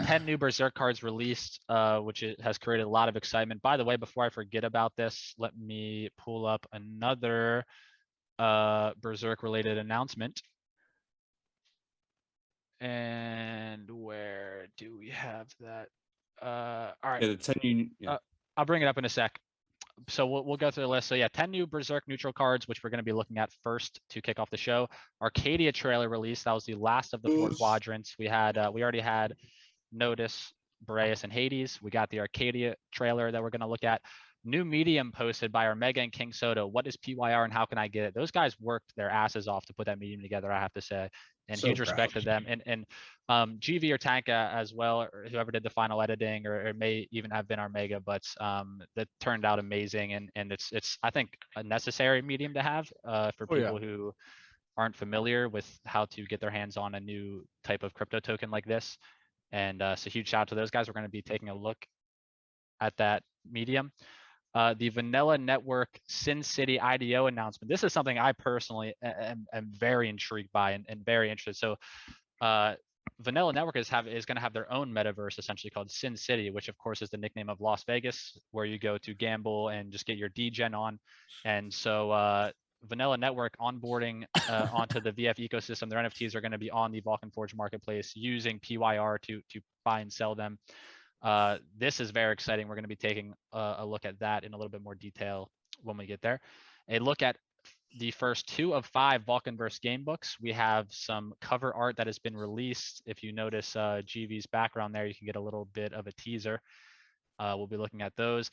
10 new Berserk cards released, which has created a lot of excitement. By the way, before I forget about this, let me pull up another Berserk related announcement. And where do we have that? All right. Yeah, the 10 new. Yeah. I'll bring it up in a sec. So we'll go through the list. So yeah, 10 new Berserk neutral cards, which we're going to be looking at first to kick off the show. Arcadia trailer release. That was the last of the 4 quadrants. We already had Notice, Boreas, and Hades. We got the Arcadia trailer that we're going to look at. New medium posted by Omega and King Soda. What is PYR and how can I get it? Those guys worked their asses off to put that medium together, I have to say. And so huge respect to them. And GV or Tanka as well, or whoever did the final editing, or it may even have been Omega, but that turned out amazing. And it's I think a necessary medium to have for people who aren't familiar with how to get their hands on a new type of crypto token like this. And so huge shout out to those guys. We're going to be taking a look at that medium. The Vanilla Network Sin City IDO announcement. This is something I personally am very intrigued by and very interested. So Vanilla Network is going to have their own metaverse essentially called Sin City, which of course is the nickname of Las Vegas, where you go to gamble and just get your degen on. And so Vanilla Network onboarding onto the VF ecosystem. Their NFTs are going to be on the Vulcan Forged marketplace using PYR to buy and sell them. This is very exciting. We're going to be taking a look at that in a little bit more detail when we get there. A look at the first 2 of 5 Vulcanverse game books. We have some cover art that has been released. If you notice GV's background there, you can get a little bit of a teaser. We'll be looking at those.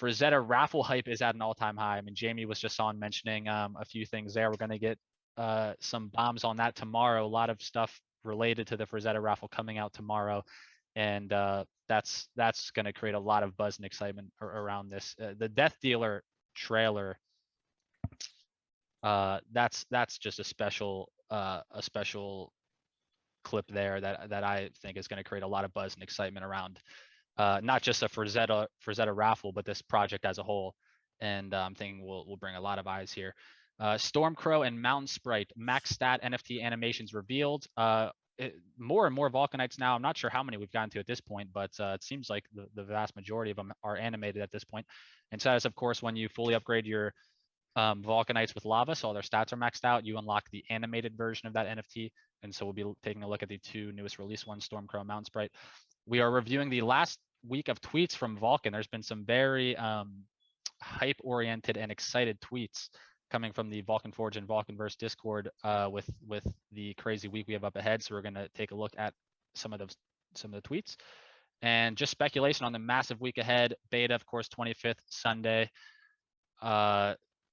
Frazetta raffle hype is at an all-time high. I mean, Jamie was just on mentioning a few things there. We're going to get some bombs on that tomorrow. A lot of stuff related to the Frazetta raffle coming out tomorrow. And that's going to create a lot of buzz and excitement around this. The Death Dealer trailer, that's just a special clip there that I think is going to create a lot of buzz and excitement around not just a Frazetta raffle, but this project as a whole. And I'm thinking we'll bring a lot of eyes here. Stormcrow and Mountain Sprite max stat NFT animations revealed. More and more Vulcanites now. I'm not sure how many we've gotten to at this point, but it seems like the vast majority of them are animated at this point. And so that is, of course, when you fully upgrade your Vulcanites with lava, so all their stats are maxed out, you unlock the animated version of that NFT. And so we'll be taking a look at the 2 newest release ones, Stormcrow and Mountain Sprite. We are reviewing the last week of tweets from Vulcan. There's been some very hype-oriented and excited tweets coming from the Vulcan Forge and Vulcanverse Discord with the crazy week we have up ahead. So we're going to take a look at some of the tweets and just speculation on the massive week ahead. Beta, of course, 25th Sunday.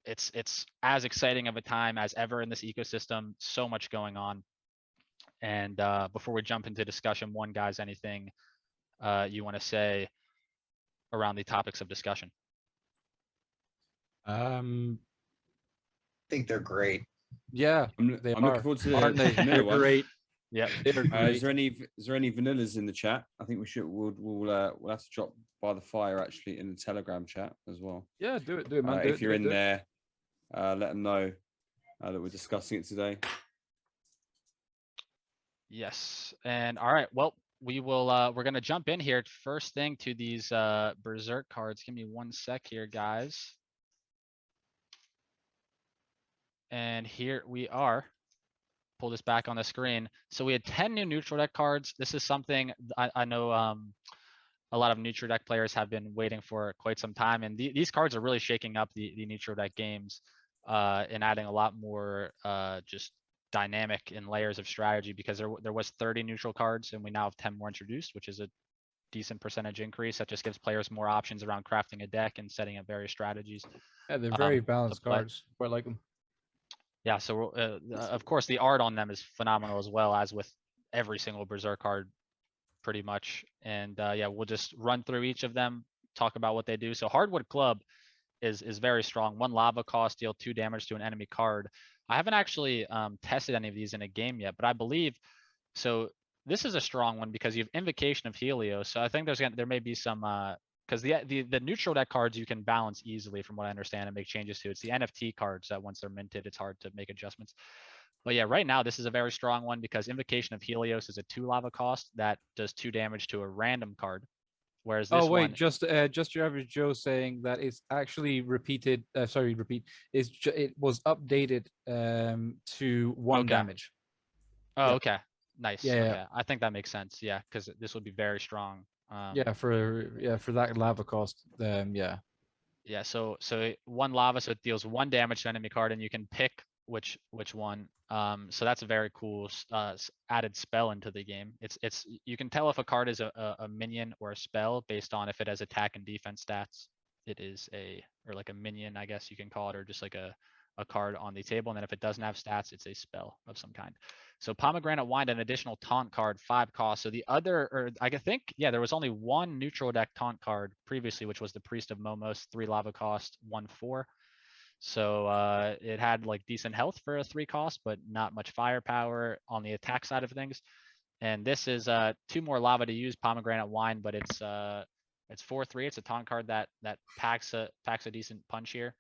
It's as exciting of a time as ever in this ecosystem. So much going on. And before we jump into discussion, guys, anything you want to say around the topics of discussion? I think they're great. Yeah, I'm they looking are. forward to Aren't they? the vanilla one. Great. Yeah. They're Is great. there any vanillas in the chat? I think we'll have to drop by the fire actually in the Telegram chat as well. Yeah, do it, man. If you're in there, let them know that we're discussing it today. Yes. And all right. Well, we're going to jump in here first thing to these Berserk cards. Give me 1 sec here, guys. And here we are. Pull this back on the screen. So we had 10 new neutral deck cards. This is something I know a lot of neutral deck players have been waiting for quite some time. And these cards are really shaking up the neutral deck games and adding a lot more just dynamic in layers of strategy, because there was 30 neutral cards and we now have 10 more introduced, which is a decent percentage increase. That just gives players more options around crafting a deck and setting up various strategies. Yeah, they're very balanced play. cards. I like them. Yeah, so of course the art on them is phenomenal as well, as with every single Berserk card pretty much. And yeah, we'll just run through each of them, talk about what they do. So Hardwood Club is very strong. 1 lava cost, deal 2 damage to an enemy card. I haven't actually tested any of these in a game yet, but I believe so. This is a strong one because you have Invocation of Helios. So I think there may be some because the neutral deck cards you can balance easily from what I understand and make changes to. It's the NFT cards that once they're minted, it's hard to make adjustments. But yeah, right now this is a very strong one because Invocation of Helios is a 2 lava cost that does 2 damage to a random card. Whereas this one, just your average Joe saying that it's actually repeated. It was updated to 1 Okay. damage. Oh, Yeah. okay, nice. Yeah, Okay. yeah. I think that makes sense. Yeah, because this would be very strong. For that lava cost. Yeah. Yeah, so 1 lava, so it deals 1 damage to an enemy card, and you can pick which one. So that's a very cool added spell into the game. It's you can tell if a card is a minion or a spell based on if it has attack and defense stats. It is like a minion, I guess you can call it, or just like a card on the table. And then if it doesn't have stats, it's a spell of some kind. So Pomegranate Wine, an additional taunt card, 5 cost. So the other, or I think, yeah, there was only 1 neutral deck taunt card previously, which was the Priest of Momos, 3 lava cost, 1/4. So it had like decent health for a 3 cost, but not much firepower on the attack side of things. And this is 2 more lava to use, Pomegranate Wine, but it's 4/3. It's a taunt card that packs a decent punch here,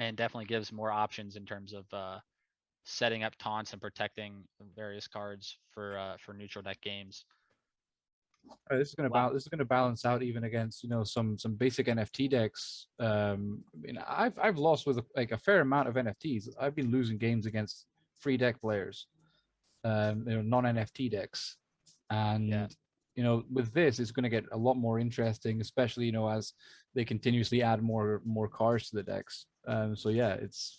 and definitely gives more options in terms of setting up taunts and protecting various cards for neutral deck games. This is going to Wow. this is going to balance out even against some basic NFT decks. I mean, I've lost with like a fair amount of NFTs. I've been losing games against free deck players, non-NFT decks, and with this, it's going to get a lot more interesting, especially as they continuously add more cards to the decks. So yeah, it's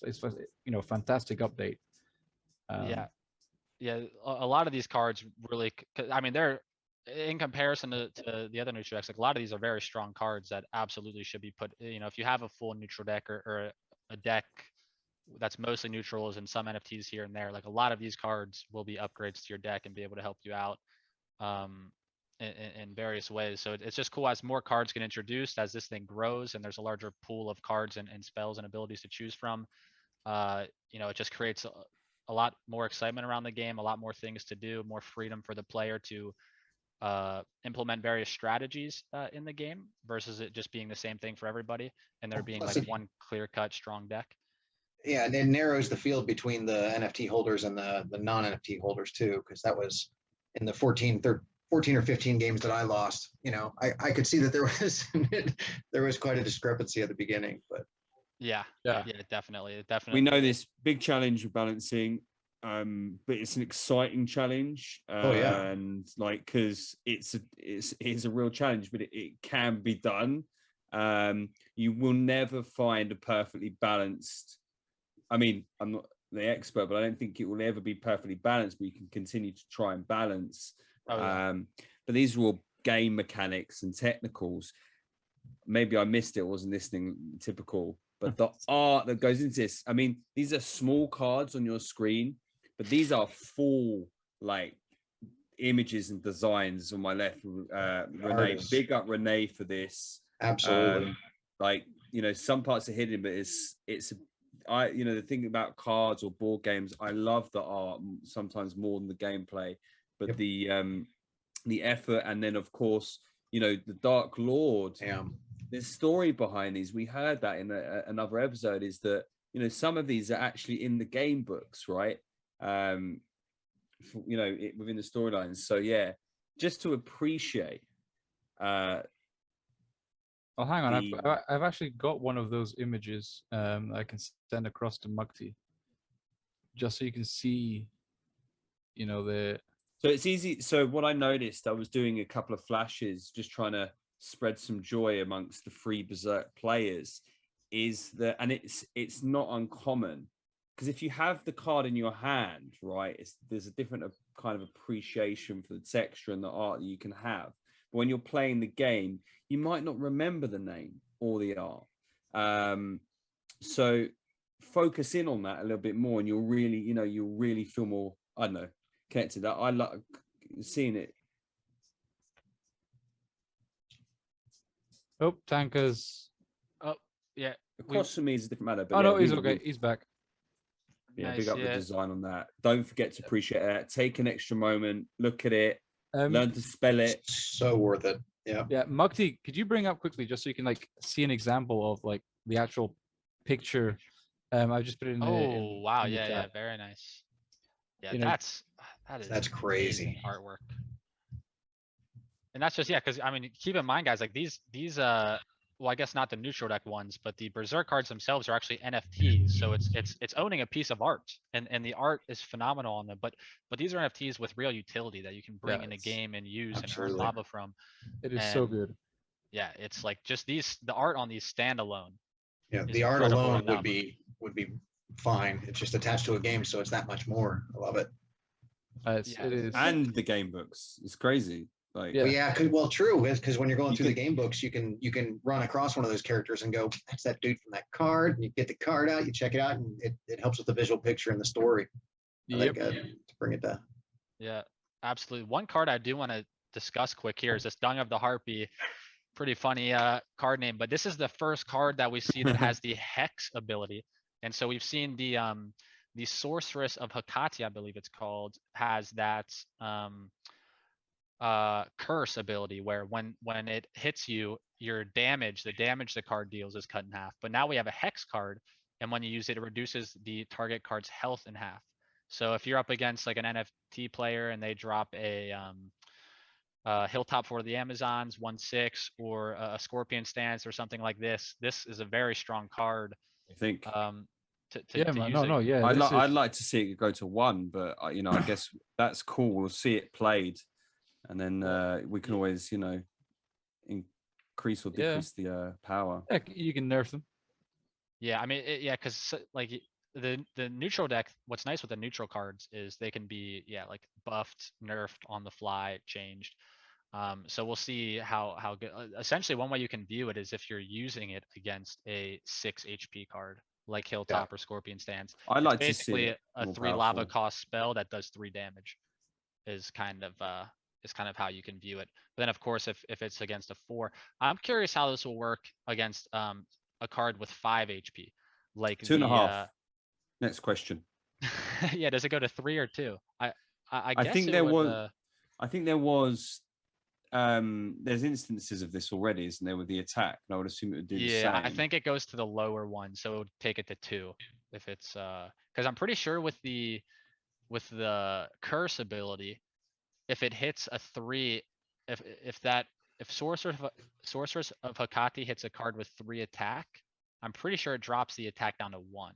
fantastic update. Yeah, a lot of these cards really, I mean, they're in comparison to the other neutral decks, like a lot of these are very strong cards that absolutely should be put, if you have a full neutral deck or a deck that's mostly neutrals and some NFTs here and there, like a lot of these cards will be upgrades to your deck and be able to help you out in various ways. So it's just cool as more cards get introduced, as this thing grows and there's a larger pool of cards and spells and abilities to choose from. It just creates a lot more excitement around the game, a lot more things to do, more freedom for the player to implement various strategies in the game versus it just being the same thing for everybody and there being like one clear-cut strong deck. Yeah, and it narrows the field between the NFT holders and the non-NFT holders too, because that was in the 14 or 15 games that I lost. I could see that there was quite a discrepancy at the beginning, but Yeah, definitely. We know this big challenge of balancing, but it's an exciting challenge. And because it's a real challenge, but it can be done. You will never find a perfectly balanced. I mean, I'm not the expert, but I don't think it will ever be perfectly balanced, but you can continue to try and balance. But these are all game mechanics and technicals. Maybe I missed it, wasn't listening, typical. But the art that goes into this, I mean, these are small cards on your screen, but these are full images and designs on my left. Renee, big up Renee for this. Absolutely. Some parts are hidden, but the thing about cards or board games, I love the art sometimes more than the gameplay, but the effort, and then of course, the Dark Lord. Yeah. The story behind these, we heard that in another episode, is that some of these are actually in the game books, right? Within the storylines. So yeah, just to appreciate. Hang on, I've actually got one of those images I can send across to Mukti, just so you can see, the. So it's easy. So what I noticed, I was doing a couple of flashes, just trying to spread some joy amongst the free Berserk players, is that, and it's not uncommon, because if you have the card in your hand, right, there's a different kind of appreciation for the texture and the art that you can have. But when you're playing the game, you might not remember the name or the art. So focus in on that a little bit more, and you'll really feel more, I don't know, connected. I like seeing it. Oh, Tanka's. Oh, yeah. Across from me is a different matter. But no, he's okay. He's back. Yeah, big up the design on that. Don't forget to appreciate that. Take an extra moment, look at it, learn to spell it. So worth it. Yeah. Yeah, Mukti, could you bring up quickly just so you can see an example of the actual picture? I've just put it in. Wow! In the Yeah, chat. very nice. Yeah, that's crazy artwork. And that's just because I mean, keep in mind, guys, like these well, I guess not the neutral deck ones, but the Berserk cards themselves are actually NFTs. So it's owning a piece of art, and the art is phenomenal on them. But these are NFTs with real utility that you can bring in a game and use and earn lava from. It is so good. Yeah, it's like just the art on these standalone. Yeah, the art alone would be fine. It's just attached to a game, so it's that much more. I love it. It is. And the game books. It's crazy. True, because when you're going through the game books, you can run across one of those characters and go, that's that dude from that card. And you get the card out, you check it out, and it helps with the visual picture and the story. To bring it down. Yeah, absolutely. One card I do want to discuss quick here is this Dung of the Harpy. Pretty funny card name, but this is the first card that we see that has the Hex ability. And so we've seen the Sorceress of Hecate, I believe it's called, has that curse ability where when it hits you, the damage the card deals is cut in half. But now we have a Hex card, and when you use it, it reduces the target card's health in half. So if you're up against like an NFT player and they drop a Hilltop for the Amazons 1/6 or a Scorpion Stance or something like this, this is a very strong card. I think. To Yeah, to man. use it. Yeah. I'd like to see it go to 1, but you know, I guess that's cool. We'll see it played, and then we can always, you know, increase or decrease the power. Yeah, you can nerf them. Yeah, I mean, yeah, because like the neutral deck, what's nice with the neutral cards is they can be like buffed, nerfed on the fly, changed. So we'll see how good. Essentially, one way you can view it is if you're using it against a 6 HP card like Hilltop or Scorpion Stance. I'd It's like to see basically it a more 3 lava powerful. cost spell that does 3 damage. Is kind of how you can view it. But then of course if it's against a 4, I'm curious how this will work against a card with 5 HP. Like 2.5. Next question. yeah, does it go to 3 or 2? I guess think it there would, was. I think there was. There's instances of this already, isn't there, with the attack? And I would assume it would do the same. I think it goes to the lower one, so it would take it to 2 if it's because I'm pretty sure with the curse ability, if it hits a 3, if Sorceress of Hekati hits a card with 3 attack, I'm pretty sure it drops the attack down to 1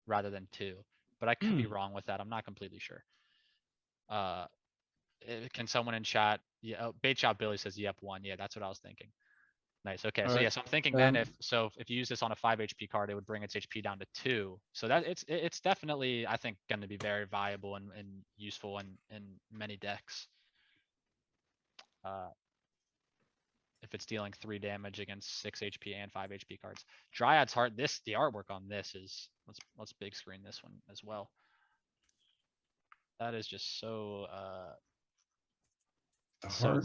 rather than 2. But I could be wrong with that. I'm not completely sure. Can someone in chat? Yeah, oh, Bait Shop Billy says yep 1. Yeah, that's what I was thinking. Nice. Okay, so Alright. so I'm thinking then if you use this on a 5 HP card, it would bring its HP down to 2. So that it's definitely, I think, going to be very viable and useful in many decks. If it's dealing 3 damage against 6 HP and 5 HP cards. Dryad's Heart, the artwork on this is, let's big screen this one as well. That is just so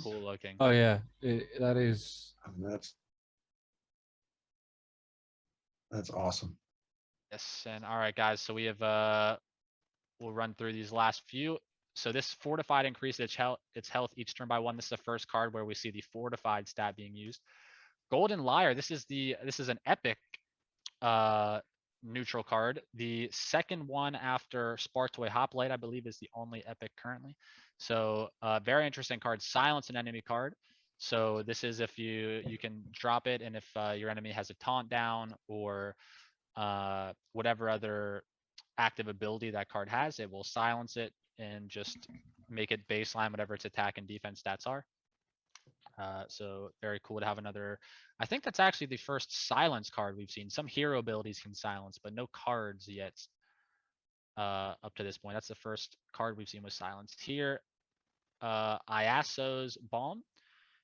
cool looking. Oh yeah, that is. That's awesome. Yes, and all right, guys. So we have we'll run through these last few. So this fortified increases its health each turn by 1. This is the first card where we see the fortified stat being used. Golden Lyre. This is an epic neutral card. The second one after Spartoy Hoplite, I believe, is the only epic currently. So very interesting card. Silence an enemy card. So this is if you can drop it, and if your enemy has a taunt down or whatever other active ability that card has, it will silence it and just make it baseline whatever its attack and defense stats are. So very cool to have another. I think that's actually the first silence card we've seen. Some hero abilities can silence, but no cards yet up to this point. That's the first card we've seen with silence. Here, Iaso's Balm.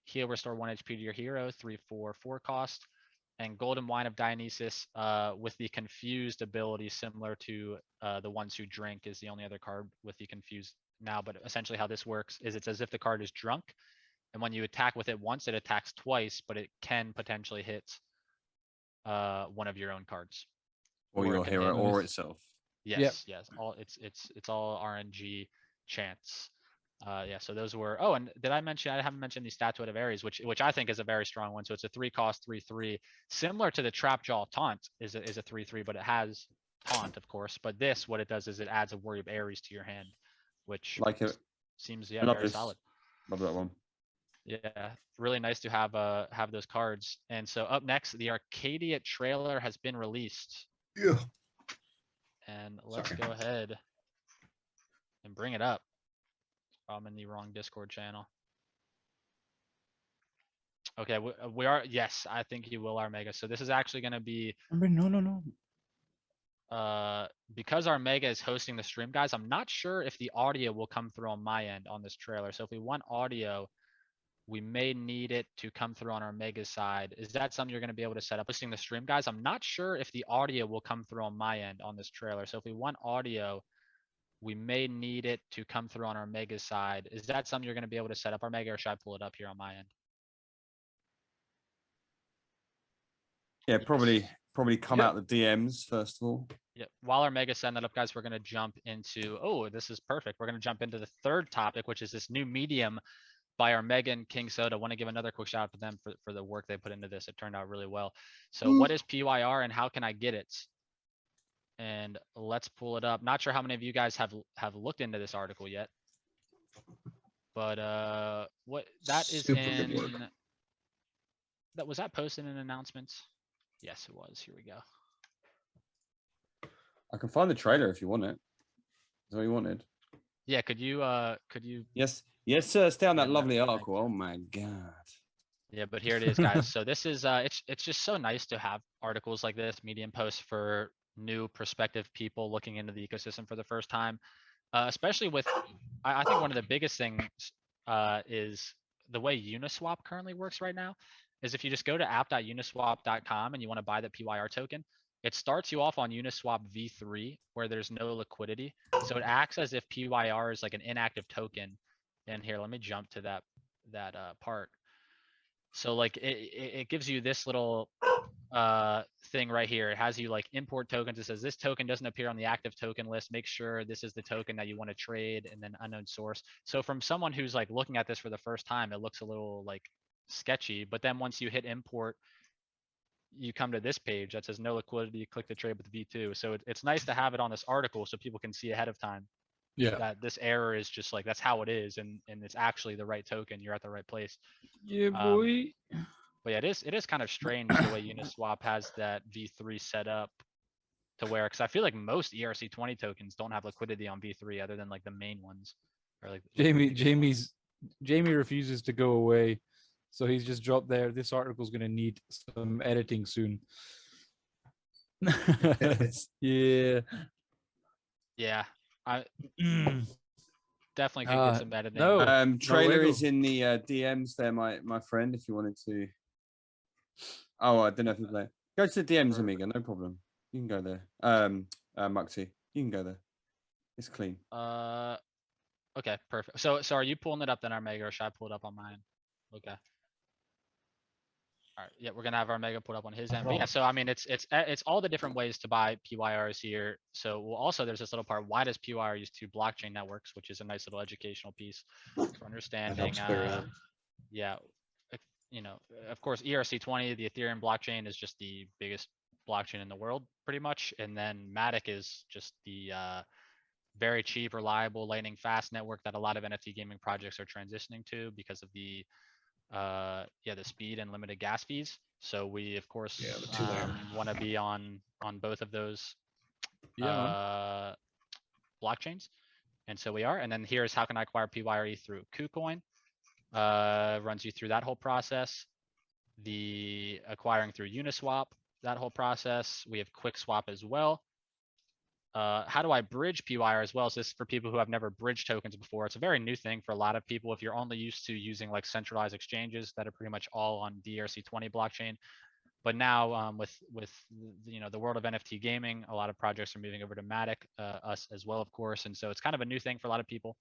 Heal, restore 1 HP to your hero, 3/4 cost. And Golden Wine of Dionysus with the Confused ability, similar to the Ones Who Drink, is the only other card with the Confused now. But essentially how this works is it's as if the card is drunk. And when you attack with it once, it attacks twice, but it can potentially hit one of your own cards. Or your hero or itself. Yes, yes. All it's all RNG chance. Yeah, so those were. Oh, and did I mention? I haven't mentioned the Statuette of Ares, which I think is a very strong one. So it's a 3 cost 3/3, similar to the Trapjaw Taunt is a 3/3, but it has taunt, of course. But this, what it does is it adds a Worry of Ares to your hand, which like it seems very solid. Love that one. Yeah, really nice to have those cards. And so up next, the Arcadia trailer has been released. Yeah. And let's go ahead and bring it up. I'm in the wrong Discord channel. Okay, we are. Yes, I think you will, Armega. So this is actually going to be. No. Because Armega is hosting the stream, guys. I'm not sure if the audio will come through on my end on this trailer. So if we want audio, we may need it to come through on Armega's side. Is that something you're going to be able to set up hosting the stream, guys? I'm not sure if the audio will come through on my end on this trailer. So if we want audio, we may need it to come through on Armega's side. Is that something you're going to be able to set up, Armega, or should I pull it up here on my end? Yeah, probably come out the DMs first of all. Yeah. While Armega setting that up, guys, we're going to jump into. Oh, this is perfect. We're going to jump into the third topic, which is this new medium by Armega and King Soda. I want to give another quick shout out to them for the work they put into this. It turned out really well. So what is PYR and how can I get it? And let's pull it up. Not sure how many of you guys have looked into this article yet. But what that is Super good work. in that was that posted in announcements? Yes, it was. Here we go. I can find the trailer if you want it. Is that what you wanted? Yeah, could you Yes, sir. Stay on that Yeah, lovely thank article. Oh my god. Yeah, but here it is, guys. So this is it's just so nice to have articles like this, Medium posts for new prospective people looking into the ecosystem for the first time. Especially with I think one of the biggest things is the way Uniswap currently works right now is if you just go to app.uniswap.com and you want to buy the PYR token, it starts you off on Uniswap v3 where there's no liquidity. So it acts as if PYR is like an inactive token. And here, let me jump to that part. So like it gives you this little thing right here. It has you like import tokens. It says this token doesn't appear on the active token list. Make sure this is the token that you want to trade, and then unknown source. So from someone who's like looking at this for the first time, it looks a little like sketchy. But then once you hit import, you come to this page that says no liquidity, click to trade with V2. So it's nice to have it on this article so people can see ahead of time Yeah. that this error is just like, that's how it is. And it's actually the right token. You're at the right place. Yeah, boy. But yeah, it is kind of strange the way Uniswap has that V3 set up to where, because I feel like most ERC20 tokens don't have liquidity on V3 other than like the main ones. Or like Jamie refuses to go away, so he's just dropped there. This article's going to need some editing soon. Yeah. Yeah, I definitely could get some editing. No. Trailer wiggle. is in the DMs there, my friend, if you wanted to. Oh, I don't know if you play. Go to the DMs, Amiga, no problem. You can go there. Mukti, you can go there. It's clean. Okay, perfect. So are you pulling it up then, Armega, or should I pull it up on mine? Okay. All right. Yeah, we're gonna have Armega put up on his end. But yeah, so I mean, it's all the different ways to buy PYRs here. So also there's this little part. Why does PYR use 2 blockchain networks, which is a nice little educational piece for understanding. Yeah, you know, of course, ERC20, the Ethereum blockchain, is just the biggest blockchain in the world, pretty much. And then Matic is just the very cheap, reliable, lightning fast network that a lot of NFT gaming projects are transitioning to because of the the speed and limited gas fees. So we of course want to be on both of those blockchains, and so we are. And then here's how can I acquire PYRE through KuCoin. Runs you through that whole process. The acquiring through Uniswap, that whole process. We have QuickSwap as well. How do I bridge PYR as well? So this is for people who have never bridged tokens before. It's a very new thing for a lot of people. If you're only used to using like centralized exchanges that are pretty much all on the ERC20 blockchain, but now with the world of NFT gaming, a lot of projects are moving over to Matic, us as well, of course. And so it's kind of a new thing for a lot of people,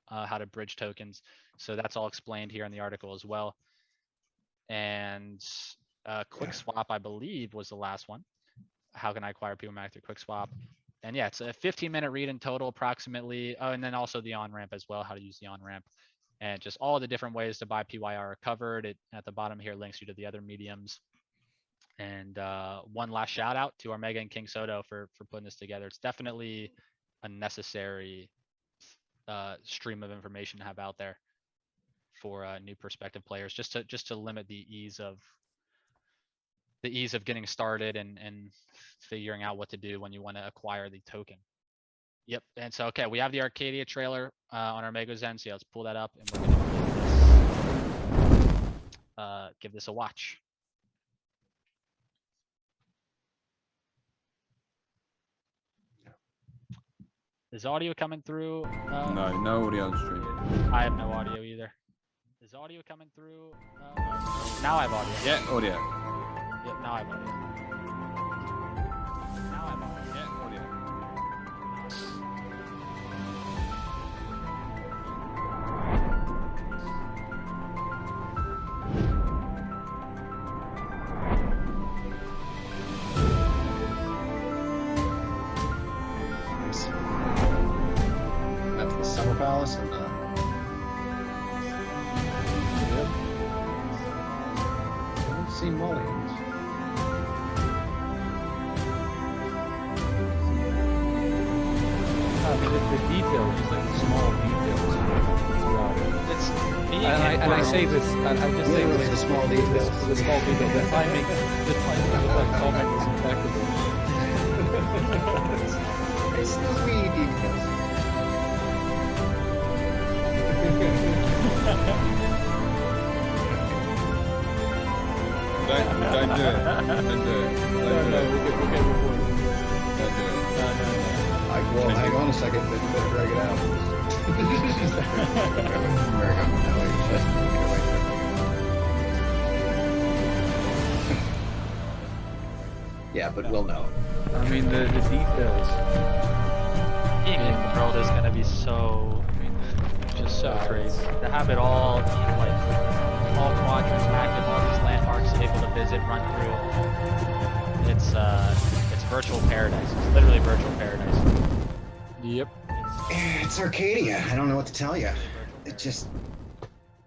how to bridge tokens. So that's all explained here in the article as well. And QuickSwap, I believe, was the last one. How can I acquire PYR through QuickSwap? And yeah, it's a 15-minute read in total approximately. Oh, and then also the on-ramp as well, how to use the on-ramp. And just all the different ways to buy PYR are covered. It at the bottom here links you to the other mediums. And one last shout out to Armega and King Soto for putting this together. It's definitely a necessary stream of information to have out there for new prospective players, just to limit the ease of getting started and figuring out what to do when you want to acquire the token. Yep. And so, okay, we have the Arcadia trailer on our Mega's end. So yeah, let's pull that up and we're gonna give this a watch. Is audio coming through? No audio on stream. I have no audio either. Is audio coming through? Now I have audio. Yeah, audio. Yep, now I have audio. Now I have audio. Yeah, audio. That's the Summer Palace and I've seen mullions. the details, just like the small details. It's me And I say this, and I just say Literally this, the small details. the small details. The timing of that comment is impeccable. It's those wee details. Don't do it. Don't do it. Don't do it. We'll get the point. Don't do it. Well, hang on a second. Better drag it out. Yeah, but we'll know. I mean, the details. Being in the world is gonna be so, just so crazy. To have it all, like all quadrants active, all these landmarks able to visit, run through. It's virtual paradise. It's literally virtual paradise. Yep. It's Arcadia. I don't know what to tell you. It just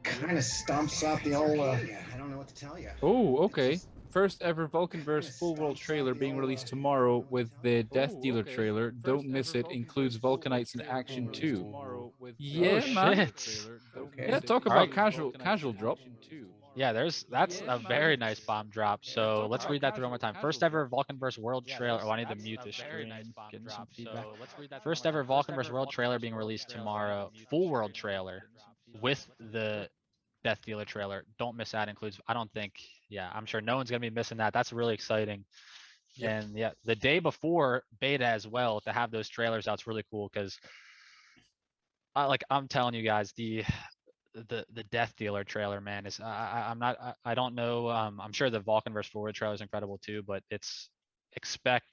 kind of stomps out the whole. I don't know what to tell you. Oh, okay. First ever Vulcanverse full world trailer being released tomorrow with the Death Dealer trailer. Don't miss it. Includes Vulcanites in action too. Yeah, Oh, man. shit. Okay. Yeah, talk All about right. casual drop. Yeah, that's a very nice bomb drop. So let's read that through one more time. First ever Vulcanverse World Trailer. Oh, I need to mute this screen. Getting some feedback. First ever Vulcanverse World Trailer being released tomorrow. Full world trailer with the Death Dealer trailer. Don't miss that. Includes, I don't think, yeah, I'm sure no one's gonna be missing that. That's really exciting. And yeah, the day before beta as well, to have those trailers out, it's really cool because I'm telling you guys, the Death Dealer trailer, man, is I don't know. I'm sure the Vulcanverse forward trailer is incredible too, but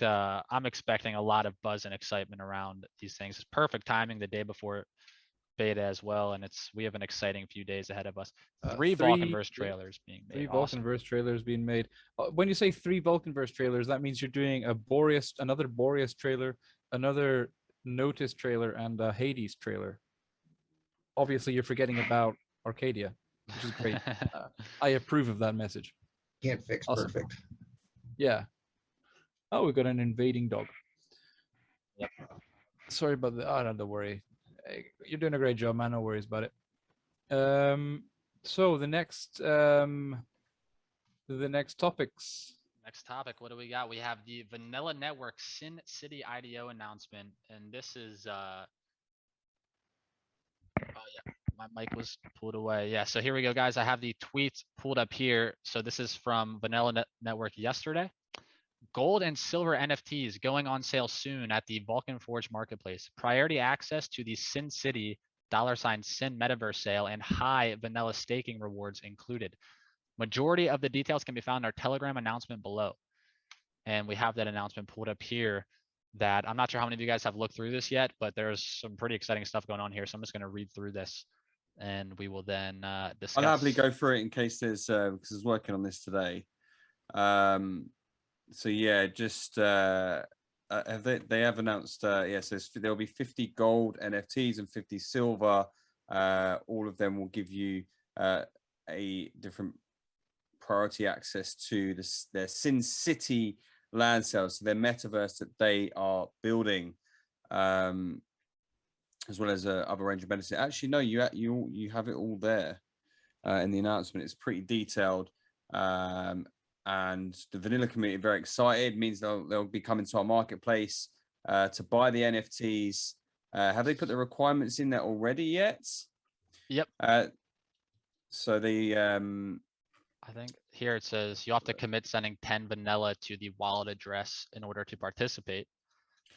I'm expecting a lot of buzz and excitement around these things. It's perfect timing the day before beta as well, and we have an exciting few days ahead of us. Three Vulcanverse trailers being made. Three Awesome. Vulcanverse trailers being made. When you say three Vulcanverse trailers, that means you're doing another Boreas trailer, another Notice trailer, and a Hades trailer. Obviously, you're forgetting about Arcadia, which is great. I approve of that message. Can't fix Awesome. perfect. Yeah. Oh, we got an invading dog. Yep. Sorry about the. Oh, don't worry. You're doing a great job, man. No worries about it. So the next topics. Next topic, what do we got? We have the Vanilla Network Sin City IDO announcement, and this is oh yeah, my mic was pulled away. Yeah, so here we go, guys. I have the tweets pulled up here. So this is from Vanilla Network yesterday. Gold and silver NFTs going on sale soon at the Vulcan Forged Marketplace. Priority access to the Sin City $Sin Metaverse sale and high vanilla staking rewards included. Majority of the details can be found in our Telegram announcement below. And we have that announcement pulled up here that I'm not sure how many of you guys have looked through this yet, but there's some pretty exciting stuff going on here. So I'm just going to read through this and we will then discuss. I'll happily go through it in case there's, because I was working on this today. So yeah, just they have announced yes, there'll be 50 gold NFTs and 50 silver. All of them will give you a different priority access to their Sin City land sales, so their metaverse that they are building, as well as other range of benefits. Actually, no, you have it all there in the announcement. It's pretty detailed. And the vanilla community are very excited. It means they'll be coming to our marketplace to buy the NFTs. Have they put the requirements in there already yet? Yep. So the I think here it says you have to commit sending 10 vanilla to the wallet address in order to participate.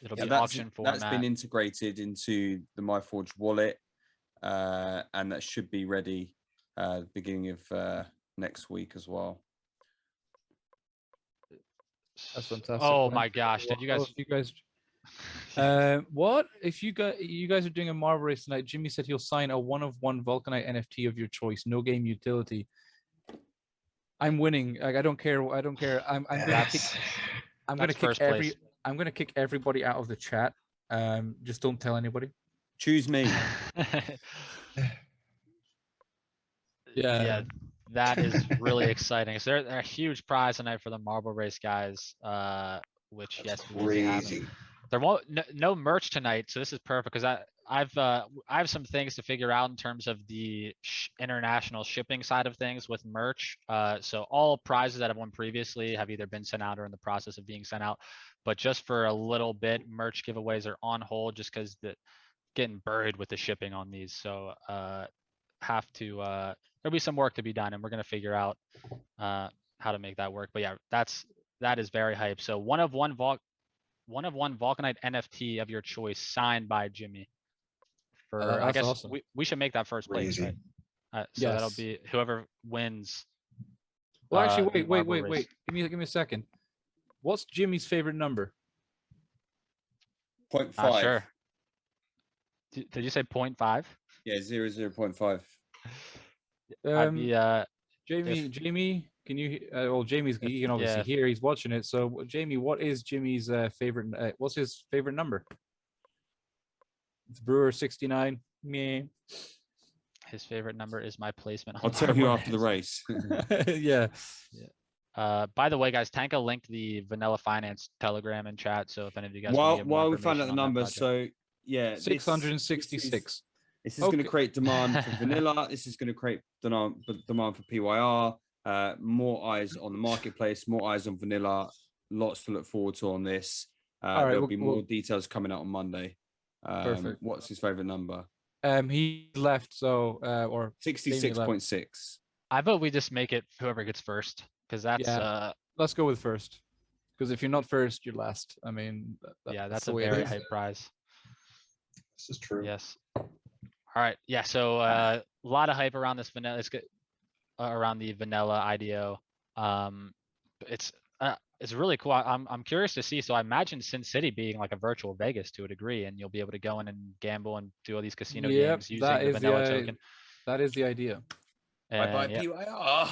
It'll be auction format. That's been integrated into the MyForge wallet, and that should be ready beginning of next week as well. That's fantastic. Oh my gosh! Did you guys? What if you guys are doing a Marvel race tonight? Jimmy said he'll sign a 1-of-1 Vulcanite NFT of your choice, no game utility. I'm winning. Like I don't care. I'm gonna kick everybody out of the chat. Just don't tell anybody. Choose me. Yeah, that is really exciting. So they're a huge prize tonight for the Marble Race guys, which yes, we will be having. There won't no merch tonight, so this is perfect because I have some things to figure out in terms of the international shipping side of things with merch. So all prizes that I've won previously have either been sent out or in the process of being sent out. But just for a little bit, merch giveaways are on hold just because the getting buried with the shipping on these. So have to there'll be some work to be done, and we're gonna figure out how to make that work. But yeah, that is very hype. So one of one Vulcanite NFT of your choice signed by Jimmy. For I That's guess awesome. we should make that first place, Crazy. right? So that'll Yes. be whoever wins. Well, actually, the wait. marble race. Give me a second. What's Jimmy's favorite number? 0.5. Not sure. Did you say 0.5? Yeah, 0.5. I'd be Jamie, can you? Well, Jamie's he can obviously yeah. hear. He's watching it. So, Jamie, what is Jimmy's favorite? What's his favorite number? It's Brewer 69. Me. His favorite number is my placement. I'll on tell you marble after the race. race. Yeah. By the way, guys, Tanka linked the Vanilla Finance Telegram in chat. So if any of you guys While we find out the numbers, so yeah, 666. This is going to Okay. create demand for vanilla. This is going to create demand for PYR. More eyes on the marketplace, more eyes on vanilla. Lots to look forward to on this. All right, There'll be more details coming out on Monday. Perfect. What's his favorite number? He left, so or 66.6. I vote we just make it whoever gets first, because that's Yeah. Let's go with first. Because if you're not first, you're last. I mean, that's the a way it very is. high prize. This is true. Yes. All right. Yeah. So a lot of hype around this vanilla. It's good around the vanilla IDO. It's really cool. I'm curious to see. So I imagine Sin City being like a virtual Vegas to a degree, and you'll be able to go in and gamble and do all these casino games using the vanilla token. That is the idea. Bye-bye, And, PYR.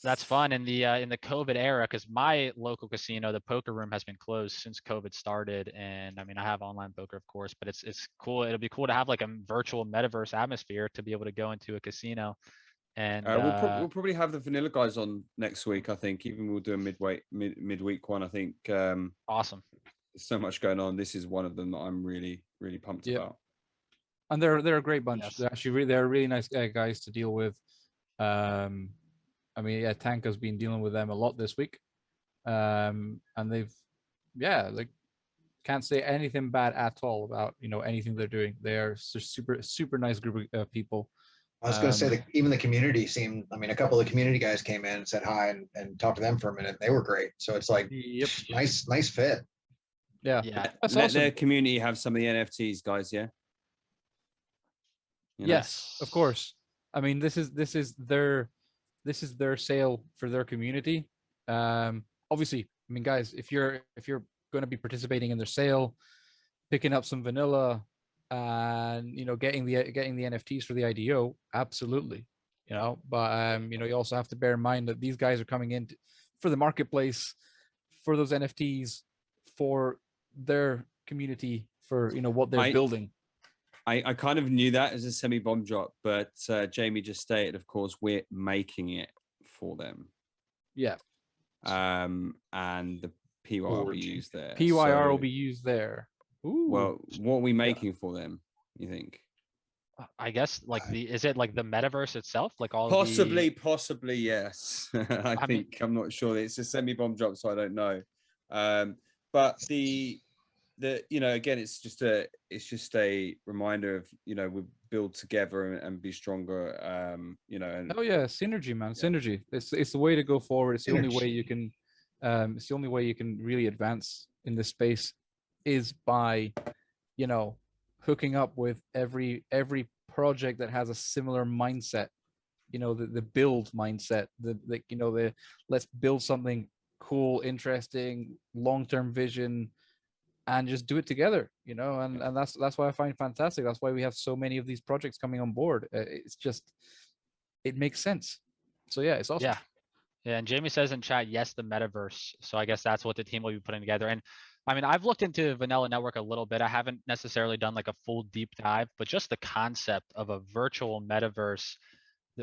that's fun in the COVID era, because my local casino, the poker room, has been closed since COVID started. And I mean, I have online poker, of course, but it's cool. It'll be cool to have like a virtual metaverse atmosphere to be able to go into a casino. And we'll probably have the vanilla guys on next week. I think even we'll do a midweek one. I think awesome. There's so much going on. This is one of them that I'm really pumped about. And they're a great bunch. Yes. They're actually they're really nice guys to deal with. I mean, yeah, Tanka's been dealing with them a lot this week. And they've, like, can't say anything bad at all about, anything they're doing. They are super nice group of people. I was going to say that even the community seemed, I mean, a couple of the community guys came in and said hi and talked to them for a minute. They were great. So it's like, nice fit. Yeah. That's Let awesome. their community have some of the NFTs, guys. Yeah. Yes, of course. I mean, this is their sale for their community. Obviously, I mean, guys, if you're going to be participating in their sale, picking up some vanilla, and getting the NFTs for the IDO, absolutely. But you also have to bear in mind that these guys are coming in for the marketplace, for those NFTs, for their community, for what they're building. I kind of knew that as a semi-bomb drop, but Jamie just stated, of course, we're making it for them. Yeah. And the PYR will be used there. PYR will be used there. Ooh. Well, what are we making for them, you think? I guess is it like the metaverse itself? Like all possibly, yes. I'm not sure. It's a semi-bomb drop, so I don't know. But the again, it's just a reminder of we build together and be stronger. And synergy, man. Synergy. It's the way to go forward. It's the only way you can. It's the only way you can really advance in this space, is by, hooking up with every project that has a similar mindset. The build mindset. The let's build something cool, interesting, long-term vision, and just do it together, and that's why I find fantastic. That's why we have so many of these projects coming on board. It's just, it makes sense. So yeah, it's awesome. Yeah, and Jamie says in chat, yes, the metaverse. So I guess that's what the team will be putting together. And I mean, I've looked into Vanilla Network a little bit. I haven't necessarily done like a full deep dive, but just the concept of a virtual metaverse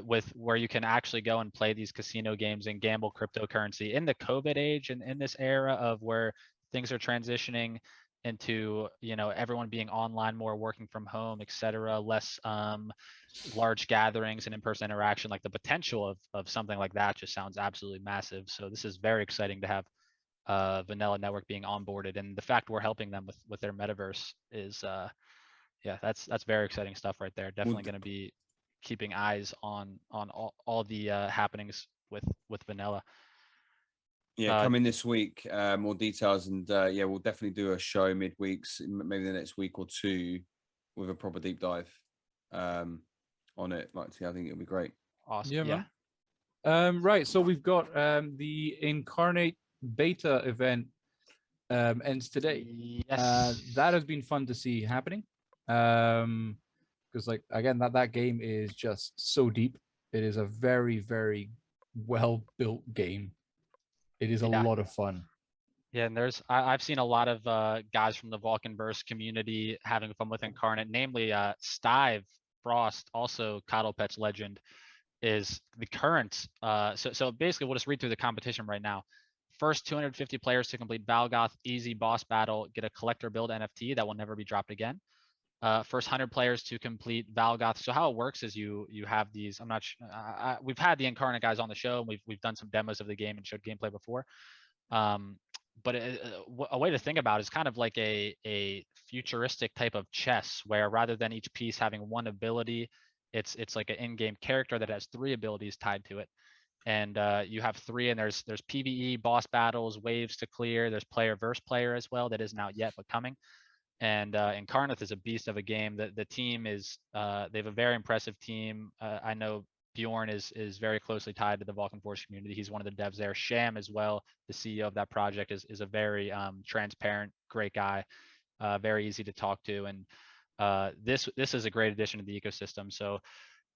with where you can actually go and play these casino games and gamble cryptocurrency in the COVID age and in this era of where things are transitioning into, you know, everyone being online more, working from home, etc., less large gatherings and in-person interaction. Like the potential of something like that just sounds absolutely massive. So this is very exciting to have Vanilla Network being onboarded, and the fact we're helping them with their metaverse is yeah, that's very exciting stuff right there. Definitely going to be keeping eyes on all the happenings with Vanilla. Yeah, coming this week, more details, and yeah, we'll definitely do a show midweeks, maybe the next week or two, with a proper deep dive on it. I think it'll be great. Awesome. Yeah, man. Right, so we've got the Incarnate beta event ends today. Yes. That has been fun to see happening. Because like again, that game is just so deep. It is a very, very well built game. It is a lot of fun. Yeah, and I've seen a lot of guys from the Vulcan community having fun with Incarnate, namely Stive Frost, also Coddlepet's legend, is the current. So basically, we'll just read through the competition right now. First 250 players to complete Valgoth easy boss battle get a collector build NFT that will never be dropped again. First 100 players to complete Valgoth. So how it works is you have these. I'm not sure. We've had the Incarnate guys on the show, and we've done some demos of the game and showed gameplay before. But a way to think about it is kind of like a futuristic type of chess, where rather than each piece having one ability, it's like an in-game character that has 3 abilities tied to it. And you have 3, and there's PvE, boss battles, waves to clear. There's player versus player as well that isn't out yet but coming. And Incarnate is a beast of a game. The team is they have a very impressive team. I know Bjorn is very closely tied to the Vulcan Forged community. He's one of the devs there. Sham as well, the CEO of that project, is a very transparent, great guy, very easy to talk to. And this is a great addition to the ecosystem. So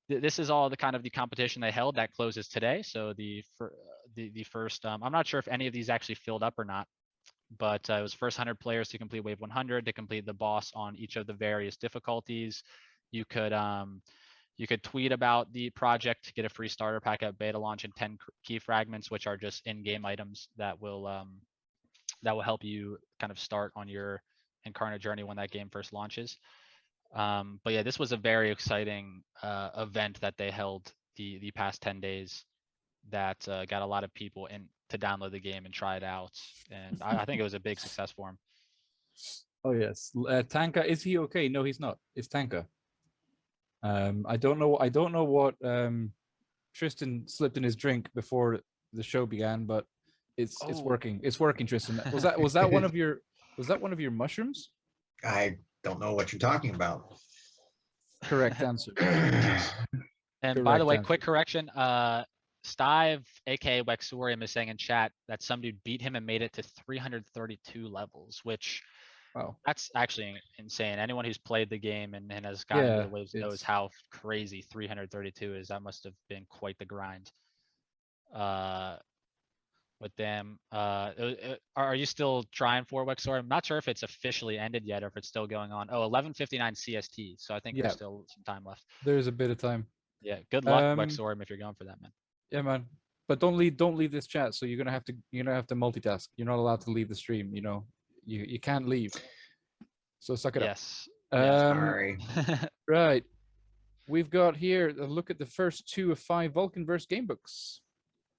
this is all the kind of the competition they held that closes today. So the first, I'm not sure if any of these actually filled up or not, but it was first 100 players to complete wave 100 to complete the boss on each of the various difficulties. You could tweet about the project to get a free starter pack at beta launch and 10 key fragments, which are just in-game items that will help you kind of start on your Incarnate journey when that game first launches. But yeah, this was a very exciting event that they held the past 10 days that got a lot of people in to download the game and try it out. And I think it was a big success for him. Oh yes, Tanka, is he okay? No, he's not. It's Tanka. I don't know what Tristan slipped in his drink before the show began, but it's working. It's working, Tristan. Was that one of your mushrooms? I don't know what you're talking about. Correct answer. And by the way, quick correction, Stive, aka Wexorium, is saying in chat that some dude beat him and made it to 332 levels, which that's actually insane. Anyone who's played the game and has gotten into the waves knows how crazy 332 is. That must have been quite the grind. With them, are you still trying for Wexorium? I'm not sure if it's officially ended yet or if it's still going on. Oh, 11:59 CST. So I think there's still some time left. There's a bit of time. Yeah, good luck, Wexorium, if you're going for that, man. Yeah, man. But don't leave this chat. So you're gonna have to multitask. You're not allowed to leave the stream. You know, you can't leave. So suck it up. Yes. Sorry. Right. We've got here a look at the first 2 of 5 Vulcanverse gamebooks.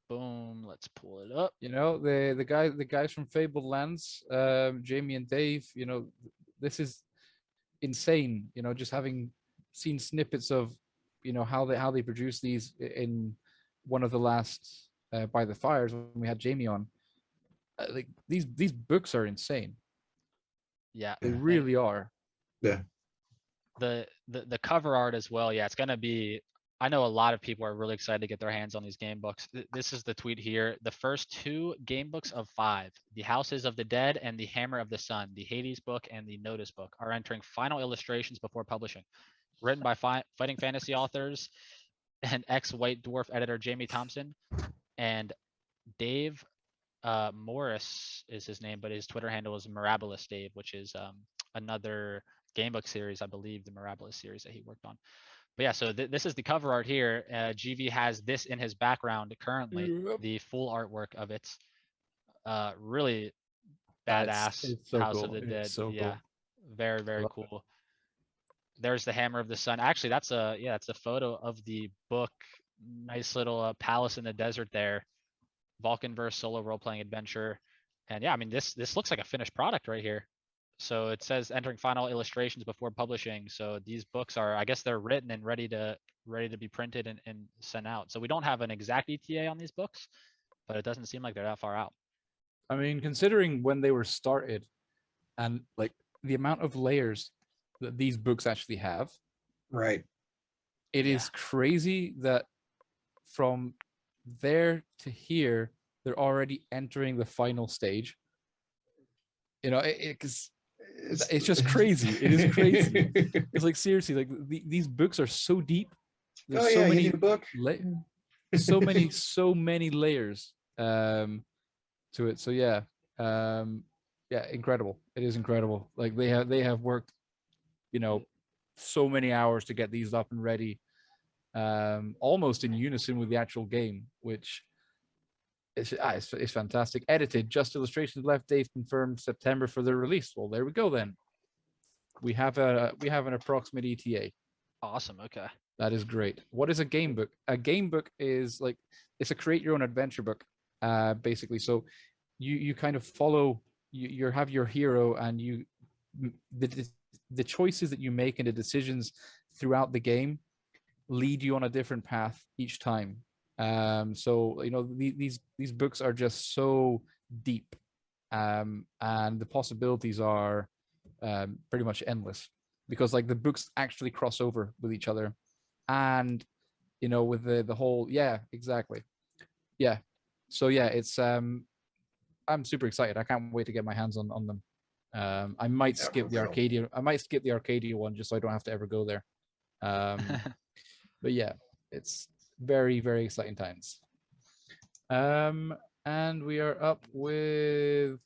Boom. Let's pull it up. You know, the guys from Fabled Lands, Jamie and Dave. You know, this is insane. You know, just having seen snippets of, you know, how they produce these in one of the last By the Fires when we had Jamie on. Like these books are insane. Yeah, they really are. Yeah. The cover art as well. Yeah, it's gonna be. I know a lot of people are really excited to get their hands on these game books. This is the tweet here. The first 2 game books of 5, the Houses of the Dead and the Hammer of the Sun, the Hades book and the Notice book, are entering final illustrations before publishing. Written by fighting fantasy authors and ex-White Dwarf editor Jamie Thompson, and Dave Morris is his name, but his Twitter handle is Mirabilis Dave, which is another gamebook series, I believe, the Mirabilis series that he worked on. But yeah, so this is the cover art here. GV has this in his background currently, the full artwork of it. Really badass it's so House cool. of the Dead. It's so Yeah, cool. very very love cool. There's the Hammer of the Sun. Actually, that's a photo of the book. Nice little palace in the desert there. Vulcan verse solo role playing adventure. And yeah, I mean this looks like a finished product right here. So it says entering final illustrations before publishing. So these books are, I guess they're written and ready to be printed and sent out. So we don't have an exact ETA on these books, but it doesn't seem like they're that far out. I mean, considering when they were started and like the amount of layers that these books actually have, Right. it Yeah. is crazy that from there to here, they're already entering the final stage. You know, it's just crazy. It is crazy. It's like seriously, like these books are so deep. There's Oh so yeah, you many need a book. so many layers to it. So yeah, yeah, incredible. It is incredible. Like they have worked, you know, so many hours to get these up and ready, almost in unison with the actual game, which it's fantastic. Edited, just illustrations left, date confirmed September for the release. Well, there we go then. We have an approximate ETA. Awesome. Okay. That is great. What is a game book? A game book is like, it's a create your own adventure book, basically. So you kind of follow, you have your hero, and the choices that you make and the decisions throughout the game lead you on a different path each time. So you know, these books are just so deep, and the possibilities are pretty much endless, because like the books actually cross over with each other, and you know, with the whole, yeah, exactly, yeah. So yeah, it's I'm super excited. I can't wait to get my hands on them. I might skip the Arcadia. I might skip the Arcadia one just so I don't have to ever go there. But yeah, it's very, very exciting times. And we are up with,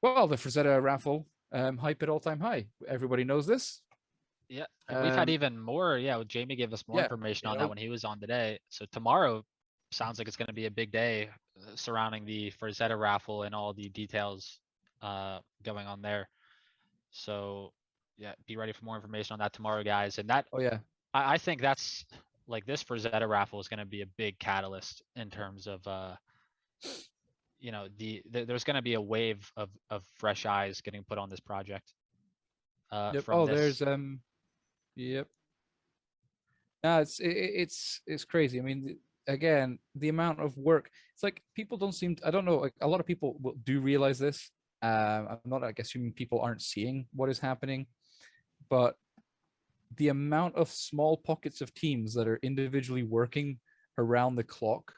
well, the Frazetta raffle, hype at all-time high. Everybody knows this. Yeah, and we've had even more. Yeah, Jamie gave us more yeah, information you on know, that when he was on today. So tomorrow sounds like it's going to be a big day surrounding the Frazetta raffle and all the details going on there. So yeah, be ready for more information on that tomorrow, guys. And that, oh yeah, I think that's like, this Frazetta raffle is going to be a big catalyst in terms of you know, there's going to be a wave of fresh eyes getting put on this project. yep. From Oh, this. there's yep. No, it's crazy. I mean, again, the amount of work. It's like people don't seem. I don't know. Like a lot of people do realize this. I'm not, like, assuming people aren't seeing what is happening, but the amount of small pockets of teams that are individually working around the clock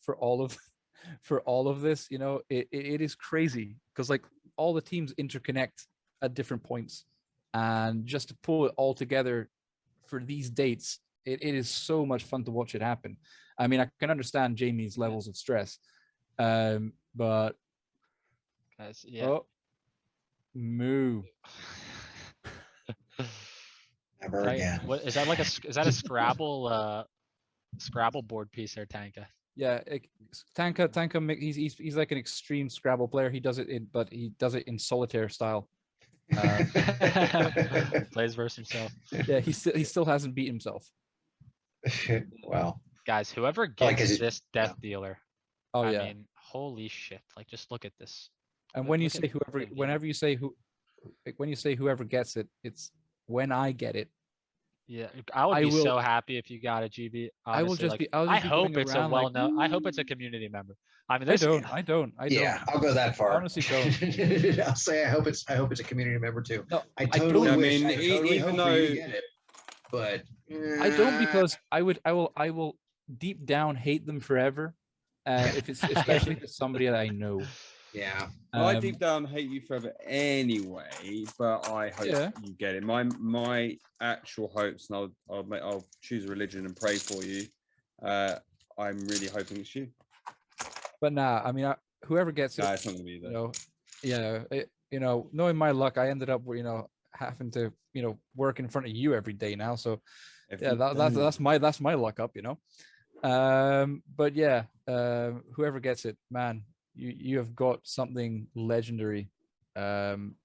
for all of this, you know, it is crazy, because like all the teams interconnect at different points, and just to pull it all together for these dates, it is so much fun to watch it happen. I mean, I can understand Jamie's levels of stress, but Guys, yeah. oh, moo. Never again. What is that, like is that a Scrabble Scrabble board piece there, Tanka? Yeah, Tanka, he's like an extreme Scrabble player. He does it in solitaire style. Plays versus himself. Yeah, he still hasn't beat himself. Wow. Guys, whoever Like, gets is it- this Death Dealer, Oh I yeah. mean, holy shit! Like, just look at this. And Look- when you look at say whoever, the game. whenever you say who, like when you say whoever gets it, it's when I get it. Yeah, I would I be will- so happy if you got a GB. Honestly, I will just like, be. I'll I just be hope going it's a around like, well-known. I hope it's a community member. I mean, I this. don't. I don't. Yeah, I'll go that far. honestly don't. I'll say I hope it's a community member too. No, I don't. totally I wish. mean, I totally even hope for you to though- get it, but I don't, because I will deep down hate them forever, if it's especially if it's somebody that I know. yeah. I deep down hate you forever anyway, but I hope Yeah. you get it. My actual hopes, and I'll choose a religion and pray for you. I'm really hoping it's you. But nah, I mean, whoever gets it, Nah, it's not gonna be you there. know, yeah, you know, knowing my luck, I ended up, you know, having to, you know, work in front of you every day now. So yeah, that's my luck up, you know. But yeah, whoever gets it, man, you have got something legendary, and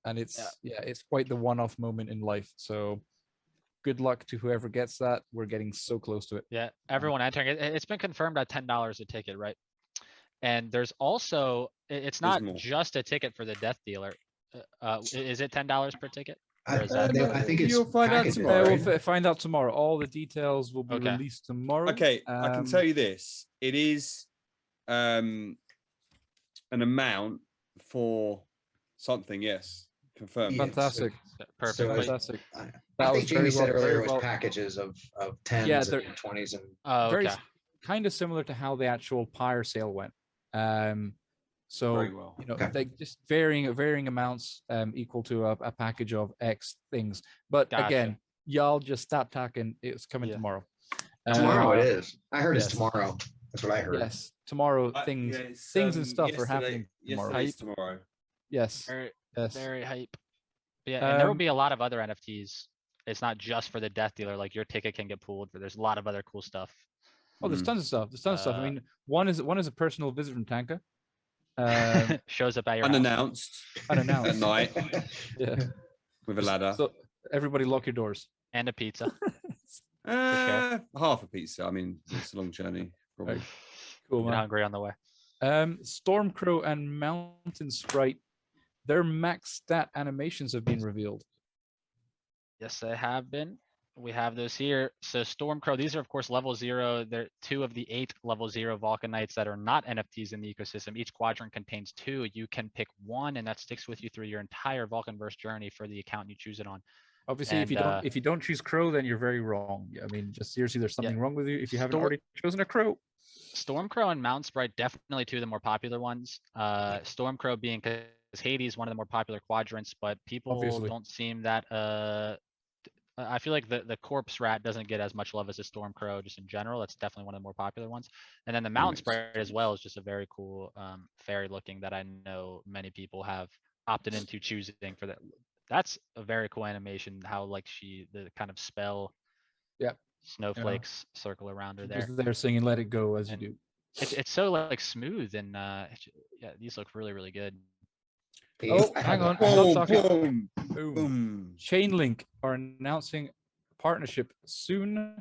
it's it's quite the one-off moment in life. So good luck to whoever gets that. We're getting so close to it. Yeah, everyone entering it. It's been confirmed at $10 a ticket, right? And there's also, it's not more. just a ticket for the Death Dealer. Is it $10 per ticket? I, Or is that- I think it's You'll find out packages, tomorrow. We'll right? find out tomorrow. All the details will be Okay. released tomorrow. Okay, I can tell you this. It is an amount for something, yes. Confirmed. Yeah. Fantastic. Perfect. So But- Fantastic. I That think was Jamie very said well- earlier very it was well- packages of 10s Yeah, and they're- 20s and Oh, Very okay. kind of similar to how the actual Pyre sale went. So Very well. you know, Okay. they just varying amounts equal to a package of X things. But Gotcha. again, y'all just stop talking. It's coming Yeah. tomorrow. tomorrow Uh, it is. I heard yes. it's tomorrow. That's what I heard. Yes, tomorrow things and stuff are happening tomorrow. Yesterday's tomorrow. Yes, Very, yes. very hype. Yeah, and there will Um, be a lot of other NFTs. It's not just for the Death Dealer. Like your ticket can get pulled, but there's a lot of other cool stuff. Oh, there's Mm. tons of stuff. There's tons of stuff. I Uh, mean, one is a personal visit from Tanka. Shows up at your house. Unannounced at Unannounced. night Yeah. with a ladder. So everybody lock your doors. And a pizza. Half a pizza. I mean, it's a long journey. Probably. Right. Cool, Get man. hungry on the way. Stormcrow and Mountain Sprite, their max stat animations have been revealed. Yes, they have been. We have those here. So Stormcrow, these are of course level 0. They're 2 of the 8 level 0 Vulcanites that are not NFTs in the ecosystem. Each quadrant contains 2. You can pick one and that sticks with you through your entire Vulcanverse journey for the account you choose it on. Obviously, if And, you don't choose Crow, then you're very wrong. I mean, just seriously, there's something wrong with you if you haven't Stor- already chosen a Crow. Stormcrow and Mountain Sprite, definitely 2 of the more popular ones. Stormcrow being because Hades, one of the more popular quadrants, but people Obviously. don't seem that I feel like the corpse rat doesn't get as much love as the Stormcrow just in general. That's definitely one of the more popular ones. And then the Mountain Sprite as well is just a very cool fairy looking that I know many people have opted into choosing for that. That's a very cool animation, how like the kind of spell Yep. snowflakes circle around her there. Just there singing "Let It Go" as you And do. It's so like smooth and yeah, these look really, really good. Oh, I hang have- on. Stop talking. Boom, Boom. boom. Chainlink are announcing a partnership soon.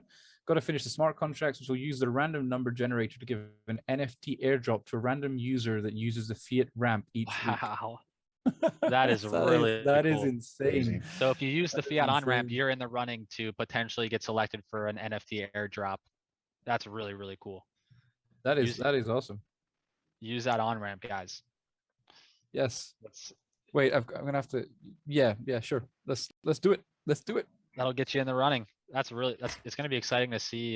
Got to finish the smart contracts, which will use the random number generator to give an NFT airdrop to a random user that uses the fiat ramp each week. Wow. That is really that is cool. insane. Crazy. So if you use the That is fiat on ramp, insane. you're in the running to potentially get selected for an NFT airdrop. That's really, really cool. That Use- is awesome. Use that on ramp, guys. Yes. That's, Wait, I'm gonna have to. Yeah, sure. Let's do it. Let's do it. that'll get you in the running. It's gonna be exciting to see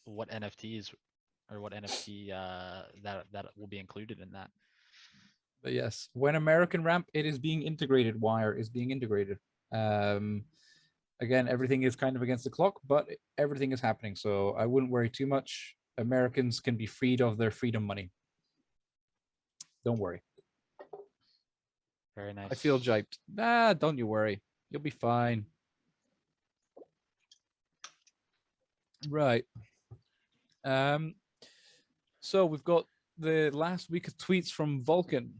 what NFTs or what NFT that will be included in that. But yes, when American Ramp, it is being integrated. Wire is being integrated. Again, everything is kind of against the clock, but everything is happening. So I wouldn't worry too much. Americans can be freed of their freedom money. Don't worry. Very nice. I feel jiped. Nah, don't you worry. You'll be fine. Right. So we've got the last week of tweets from Vulcan.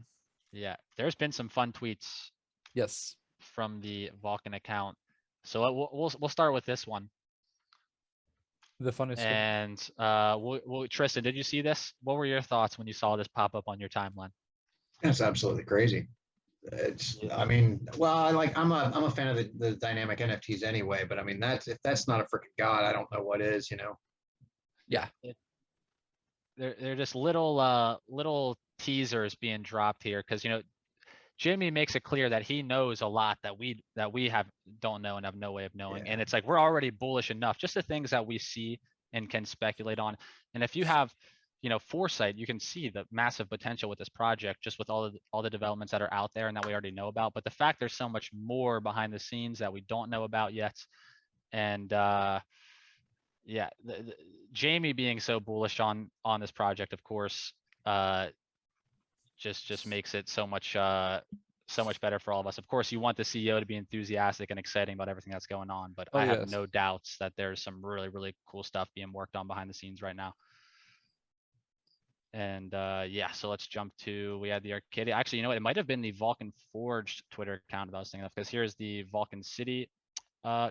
Yeah, there's been some fun tweets Yes. from the Vulcan account. So we'll start with this one. The funnest one. And Tristan, did you see this? What were your thoughts when you saw this pop up on your timeline? It's absolutely crazy. I mean, well, I'm a fan of the dynamic NFTs anyway, but I mean, if that's not a freaking god, I don't know what is, you know. Yeah. They're just little teasers being dropped here because Jimmy makes it clear that he knows a lot that we don't know and have no way of knowing. Yeah. And it's like we're already bullish enough, just the things that we see and can speculate on. And if you have foresight, you can see the massive potential with this project just with all the developments that are out there and that we already know about. But the fact there's so much more behind the scenes that we don't know about yet. And yeah, Jamie being so bullish on this project, of course, just makes it so much better for all of us. Of course, you want the CEO to be enthusiastic and exciting about everything that's going on, but Oh, I have yes. no doubts that there's some really, really cool stuff being worked on behind the scenes right now. And yeah, so let's jump to, we had the arcade. Actually, you know what? It might have been the Vulcan Forged Twitter account that I was thinking of, because here's the Vulcan City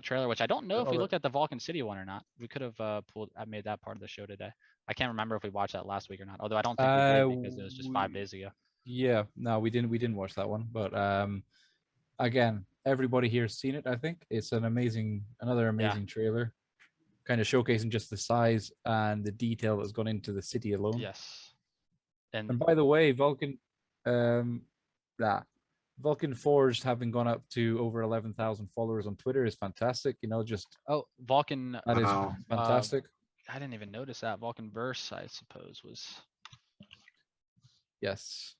trailer, which I don't know if we looked at the Vulcan City one or not. We could have I made that part of the show today. I can't remember if we watched that last week or not. Although I don't think we did, because it was just 5 days ago. Yeah, no, we didn't watch that one. But again, everybody here's seen it. I think it's another amazing trailer, kind of showcasing just the size and the detail that's gone into the city alone. Yes. And by the way, Vulcan Forged having gone up to over 11,000 followers on Twitter is fantastic. You know, just Vulcan, that is Wow. fantastic. I didn't even notice that. Vulcan Verse, I suppose, was. Yes.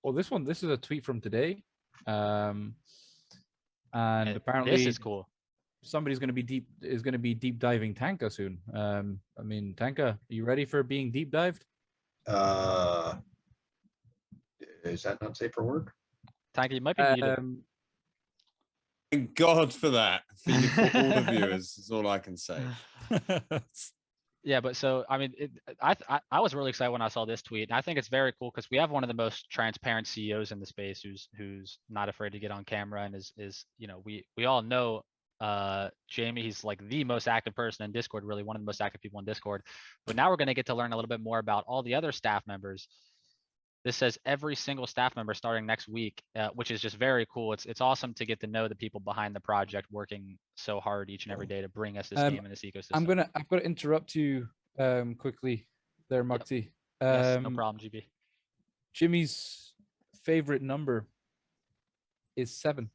Well, this is a tweet from today. And apparently this is cool. Somebody's going to be deep diving Tanka soon. I mean, Tanka, are you ready for being deep dived? Is that not safe for work? Tanka, you might be muted. Thank God for that. For all the viewers, is all I can say. Yeah, but so I mean, I was really excited when I saw this tweet, and I think it's very cool because we have one of the most transparent CEOs in the space, who's not afraid to get on camera, and is you know, we all know Jamie. He's like the most active person in Discord, really one of the most active people in Discord. But now we're going to get to learn a little bit more about all the other staff members. This says every single staff member starting next week, which is just very cool. It's awesome to get to know the people behind the project working so hard each and every day to bring us this game and this ecosystem. I've got to interrupt you quickly there, Mukti. Yes, no problem, GB. Jimmy's favorite number is 7.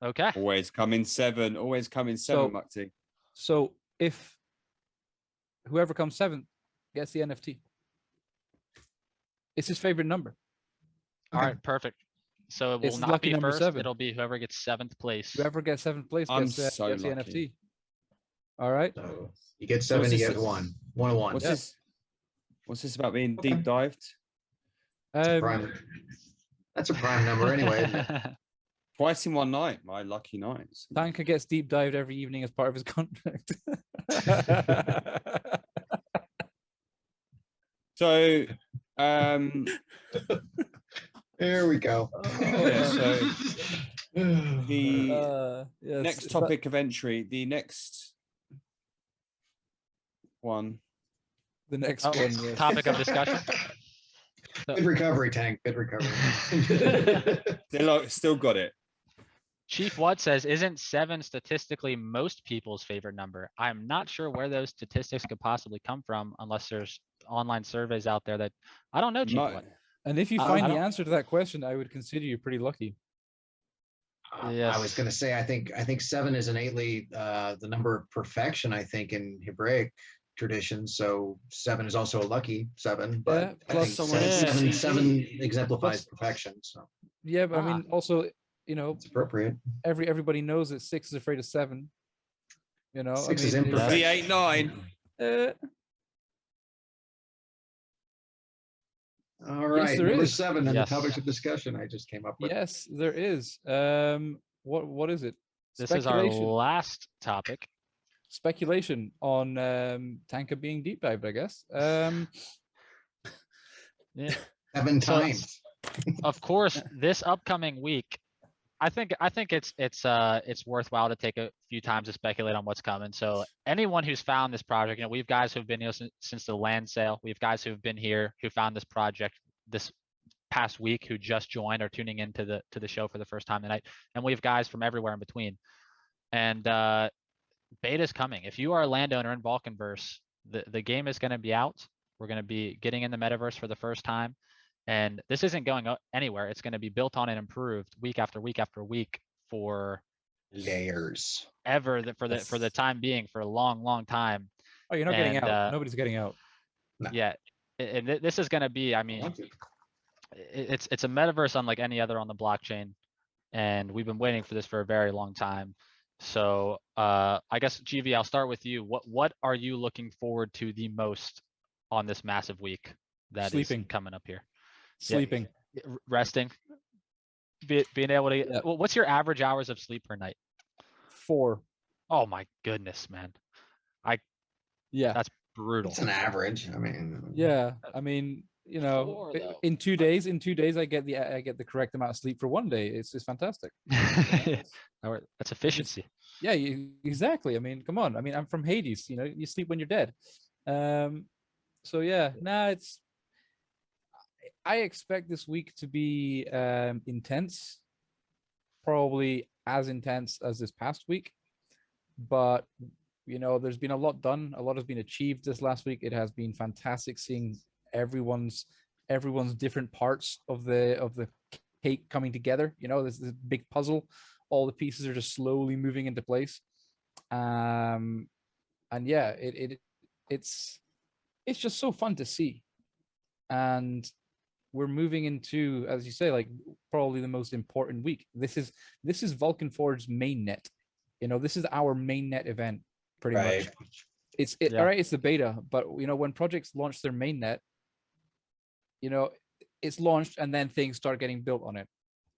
Okay. Always come in 7. Always come in 7, Mukti. So if whoever comes 7th gets the NFT. It's his favorite number. All right, perfect. So it will not be first. 7. It'll be whoever gets 7th place. Whoever gets 7th place gets the NFT. All right. So you get 7, you get 1. 1 1. What's this about being deep dived? That's a prime number anyway. Isn't it? Twice in one night, my lucky nights. Tanka gets deep dived every evening as part of his contract. So, there we go. Yeah, so the yes, next topic of entry, the next one. The next one. Yes. Topic of discussion. Good recovery, Tank. Good recovery. Still got it. Chief What says, isn't 7 statistically most people's favorite number? I'm not sure where those statistics could possibly come from unless there's online surveys out there that I don't know, Chief What. And if you find the answer to that question, I would consider you pretty lucky. Yes. I was going to say, I think 7 is innately the number of perfection, I think, in Hebraic tradition. So 7 is also a lucky 7, but I think 7 exemplifies perfection. So yeah, but I mean, also, you know, it's appropriate. Everybody knows that 6 is afraid of 7. You know, 6 is imperfect. The 8 9. All right, yes, there number is. 7 and the topics of discussion I just came up with. Yes, there is. What is it? This is our last topic. Speculation on Tanka being deep dived, I guess. Yeah. 7 times. Of course, this upcoming week, I think it's worthwhile to take a few times to speculate on what's coming. So anyone who's found this project, you know, we have guys who've been here since the land sale. We have guys who've been here who found this project this past week who just joined or tuning into the show for the first time tonight, and we have guys from everywhere in between. And beta's coming. If you are a landowner in Vulcanverse, the game is going to be out. We're going to be getting in the metaverse for the first time. And this isn't going anywhere. It's going to be built on and improved week after week after week for layers for the time being, for a long time. Oh, you're not getting out. Nobody's getting out. No. Yeah, and this is going to be. I mean, it's a metaverse unlike any other on the blockchain, and we've been waiting for this for a very long time. So I guess GV, I'll start with you. What are you looking forward to the most on this massive week that is coming up here? Sleeping, resting, being able to. Yeah. Well, what's your average hours of sleep per night? 4. Oh my goodness, man! Yeah, that's brutal. It's an average. I mean, Yeah, I mean, you know, Four, though. in 2 days, I get the correct amount of sleep for 1 day. It's fantastic. That's efficiency. Yeah, exactly. I mean, come on. I mean, I'm from Hades. You know, you sleep when you're dead. So yeah, I expect this week to be intense, probably as intense as this past week. But you know, there's been a lot done. A lot has been achieved this last week. It has been fantastic seeing everyone's different parts of the cake coming together. You know, this big puzzle. All the pieces are just slowly moving into place. And yeah, it's just so fun to see. And we're moving into, as you say, like probably the most important week. This is Vulcan Forged's mainnet. You know, this is our mainnet event, pretty much. All right, it's the beta, but you know, when projects launch their mainnet, you know, it's launched and then things start getting built on it.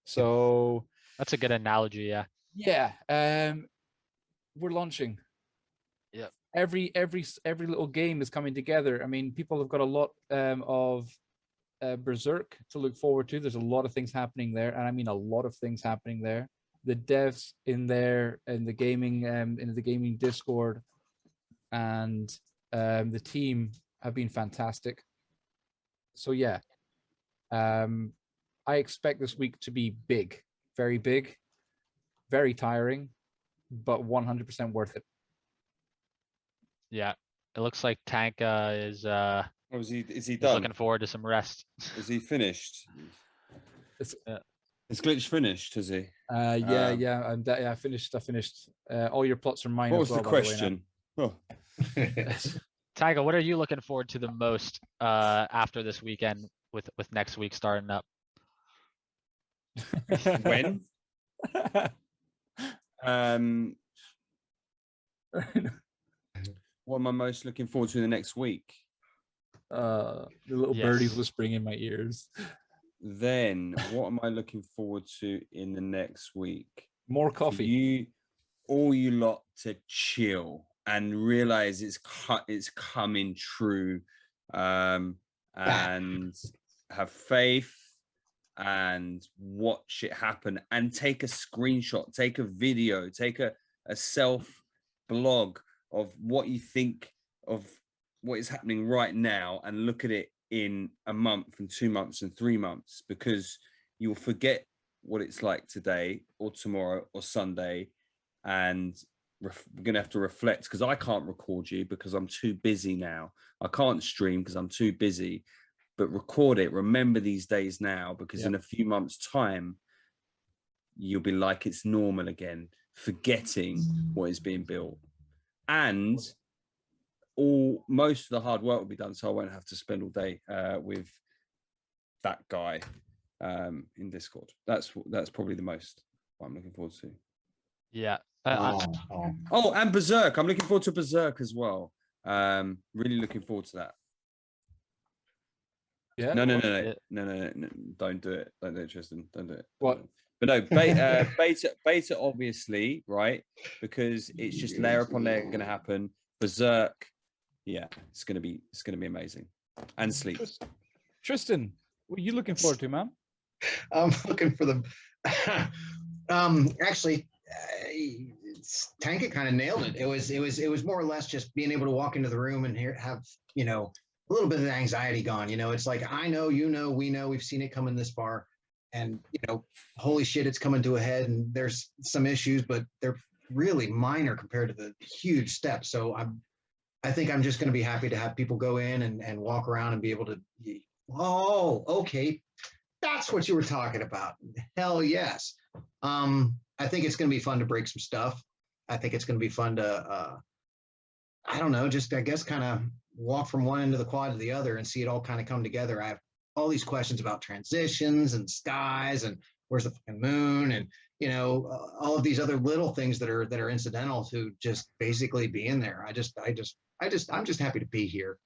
So That's a good analogy. Yeah. yeah, we're launching. Yeah. Every little game is coming together. I mean, people have got a lot of Berserk to look forward to. There's a lot of things happening there, and I mean a lot of things happening there. The devs in there, in the gaming Discord, and the team have been fantastic. So yeah, I expect this week to be big, very tiring, but 100% worth it. Yeah. It looks like Tanka is is he he's done? looking forward to some rest. Is he finished? It's, Is Glitch finished? Is he? I finished. All your plots are mine. What as was well, the by the way, question? Oh, Tanka, what are you looking forward to the most after this weekend with next week starting up? when? What am I most looking forward to in the next week? The little Yes. birdies whispering in my ears. Then, what am I looking forward to in the next week? More For coffee. all you lot to chill and realize it's coming true, and have faith and watch it happen, and take a screenshot, take a video, take a self blog of what you think of what is happening right now, and look at it in a month and 2 months and 3 months, because you'll forget what it's like today or tomorrow or Sunday, and we're gonna have to reflect, because I can't record you because I'm too busy now. I can't stream because I'm too busy, but record it. Remember these days now, because in a few months' time, you'll be like it's normal again, forgetting what is being built. And most of the hard work will be done, so I won't have to spend all day with that guy in Discord. That's probably the most what I'm looking forward to. Yeah. Oh, and Berserk. I'm looking forward to Berserk as well. Really looking forward to that. Yeah. No. Don't do it. Don't do it, Tristan. Don't do it. What? But no, beta, obviously, right? Because it's just layer upon layer going to happen. Berserk, yeah, it's gonna be amazing. And sleep. Tristan, what are you looking forward to, man? I'm looking for the. Actually, Tanka kind of nailed it. It was more or less just being able to walk into the room and have a little bit of the anxiety gone. It's like, I know, we know, we've seen it coming this far, and holy shit, it's coming to a head, and there's some issues, but they're really minor compared to the huge steps. So I think I'm just going to be happy to have people go in and walk around and be able to, oh, okay, that's what you were talking about. Hell yes. I think it's going to be fun to break some stuff. I think it's going to be fun to, I don't know, just I guess kind of walk from one end of the quad to the other and see it all kind of come together. I have all these questions about transitions and skies and where's the fucking moon and all of these other little things that are incidental to just basically being there. I'm just happy to be here.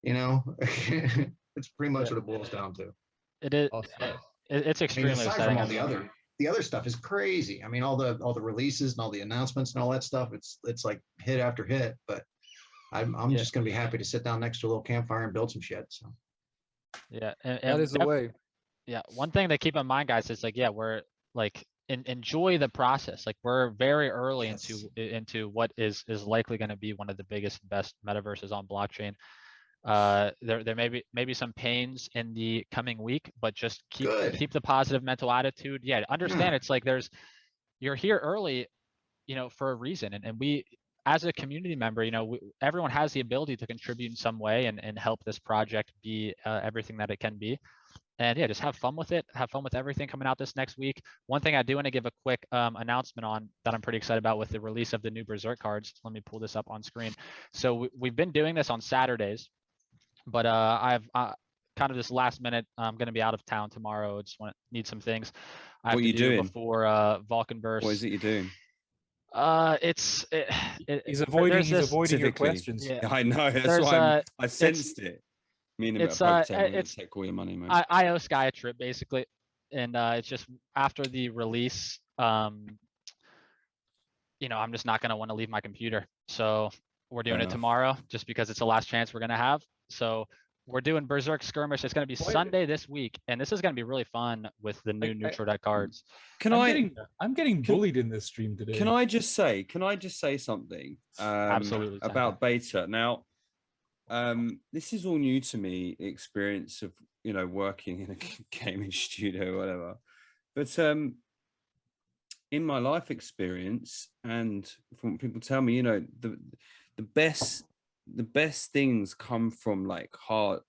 It's pretty much what it boils down to. It is. It's extremely aside exciting. from all the other stuff is crazy. I mean, all the releases and all the announcements and all that stuff. It's like hit after hit. But I'm just gonna be happy to sit down next to a little campfire and build some shit. So Yeah, That is the way. Yeah, one thing to keep in mind, guys, is like, yeah, we're like enjoy the process. Like we're very early into what is likely going to be one of the biggest, best metaverses on blockchain. There may be some pains in the coming week, but just keep the positive mental attitude. Yeah, understand it's like you're here early, for a reason, and we, as a community member, everyone has the ability to contribute in some way and help this project be everything that it can be. And yeah, just have fun with it. Have fun with everything coming out this next week. One thing I do want to give a quick announcement on that I'm pretty excited about with the release of the new Berserk cards. Let me pull this up on screen. So we've been doing this on Saturdays, but I've kind of this last minute. I'm going to be out of town tomorrow. I just need some things I have What are to you do doing? before Vulcan Burst. What is it you're doing? He's avoiding your Typically. questions. Yeah. I know. That's There's, why I sensed it. Me and him at a poker table, I'm gonna take all your money, man. I owe Sky a trip basically, and it's just after the release. I'm just not gonna want to leave my computer, so we're doing Fair it enough. tomorrow, just because it's the last chance we're gonna have. So we're doing Berserk Skirmish. It's gonna be Sunday this week, and this is gonna be really fun with the new neutral deck cards. I'm getting bullied in this stream today. Can I just say something? Absolutely, about beta. Now, this is all new to me, experience of working in a gaming studio or whatever. But in my life experience, and from what people tell me, the best things come from like hard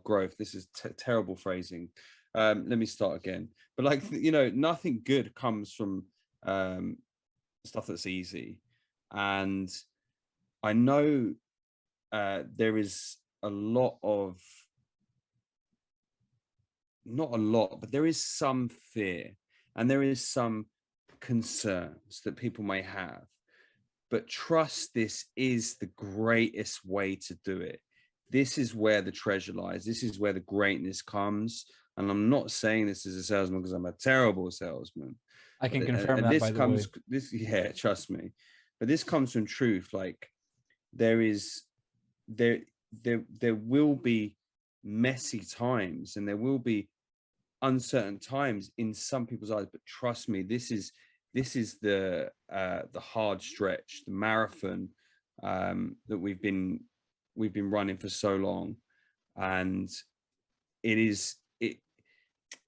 growth. This is terrible phrasing. Let me start again. But like nothing good comes from stuff that's easy. And I know there is not a lot, but there is some fear and there is some concerns that people may have. But trust, this is the greatest way to do it. This is where the treasure lies. This is where the greatness comes. And I'm not saying this as a salesman because I'm a terrible salesman. I can confirm that, by the way. Yeah, trust me. But this comes from truth. Like there will be messy times and there will be uncertain times in some people's eyes, but trust me, this is the hard stretch, the marathon that we've been running for so long. And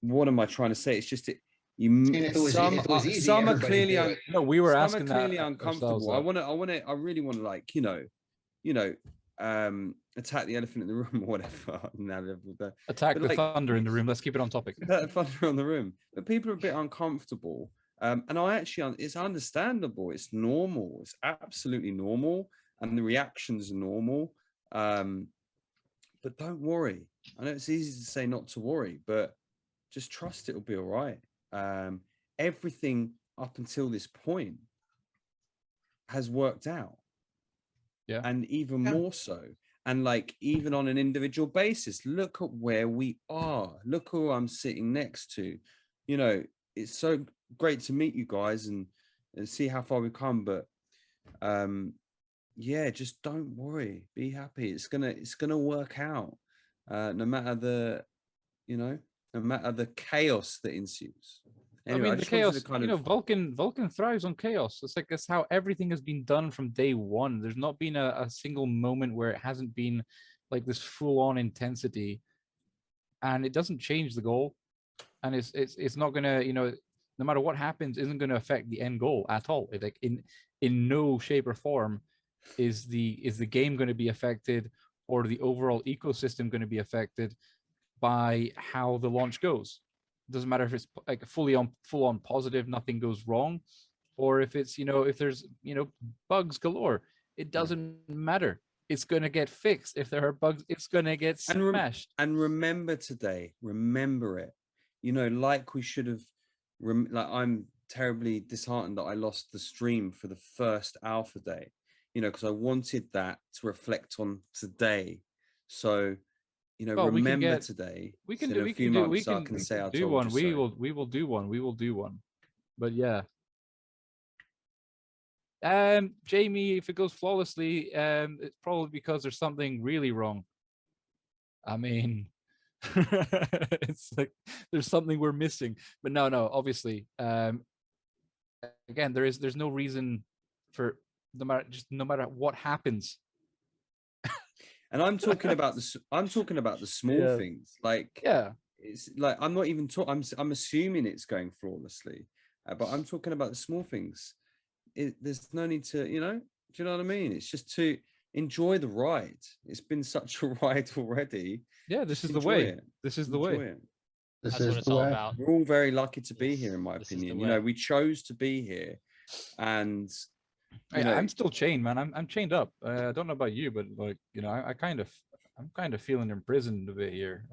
what am I trying to say? It's just some are clearly we were asking clearly that uncomfortable. I really want to like attack the elephant in the room or whatever. Attack the thunder in the room. Let's keep it on topic. Thunder on the room. But people are a bit uncomfortable. And it's understandable. It's normal. It's absolutely normal. And the reactions are normal. But don't worry. I know it's easy to say not to worry, but just trust it'll be all right. Everything up until this point has worked out. Yeah. And even more so. And like, even on an individual basis, look at where we are. Look who I'm sitting next to. It's so great to meet you guys and see how far we've come. But yeah, just don't worry. Be happy. It's gonna work out. No matter the chaos that ensues. Anyway, I mean, the chaos, Vulcan thrives on chaos. It's like that's how everything has been done from day one. There's not been a single moment where it hasn't been like this full-on intensity, and it doesn't change the goal. And it's not gonna, no matter what happens, isn't gonna affect the end goal at all. Like in no shape or form is the game going to be affected or the overall ecosystem going to be affected by how the launch goes. Doesn't matter if it's like full on positive, nothing goes wrong, or if it's if there's bugs galore. It doesn't matter. It's gonna get fixed. If there are bugs, it's gonna get smashed. And remember today, remember it. Like we should have. Like I'm terribly disheartened that I lost the stream for the first alpha day. Because I wanted that to reflect on today. So. Remember today. We can do one. We will do one. But yeah, Jamie, if it goes flawlessly, it's probably because there's something really wrong. I mean, it's like there's something we're missing. But no, obviously, again, there's no reason for no matter what happens. And I'm talking about the small things. Like, Yeah, it's like I'm not even talking. I'm assuming it's going flawlessly, but I'm talking about the small things. There's no need to, do you know what I mean? It's just to enjoy the ride. It's been such a ride already. yeah. This Just is the way. it. This is the Enjoy way. it. This That's what is it's the all way. about. We're all very lucky to be Yes, here, in my this is the opinion. way. We chose to be here, and I'm still chained, man. I'm chained up. I don't know about you, but like, I'm kind of feeling imprisoned a bit here.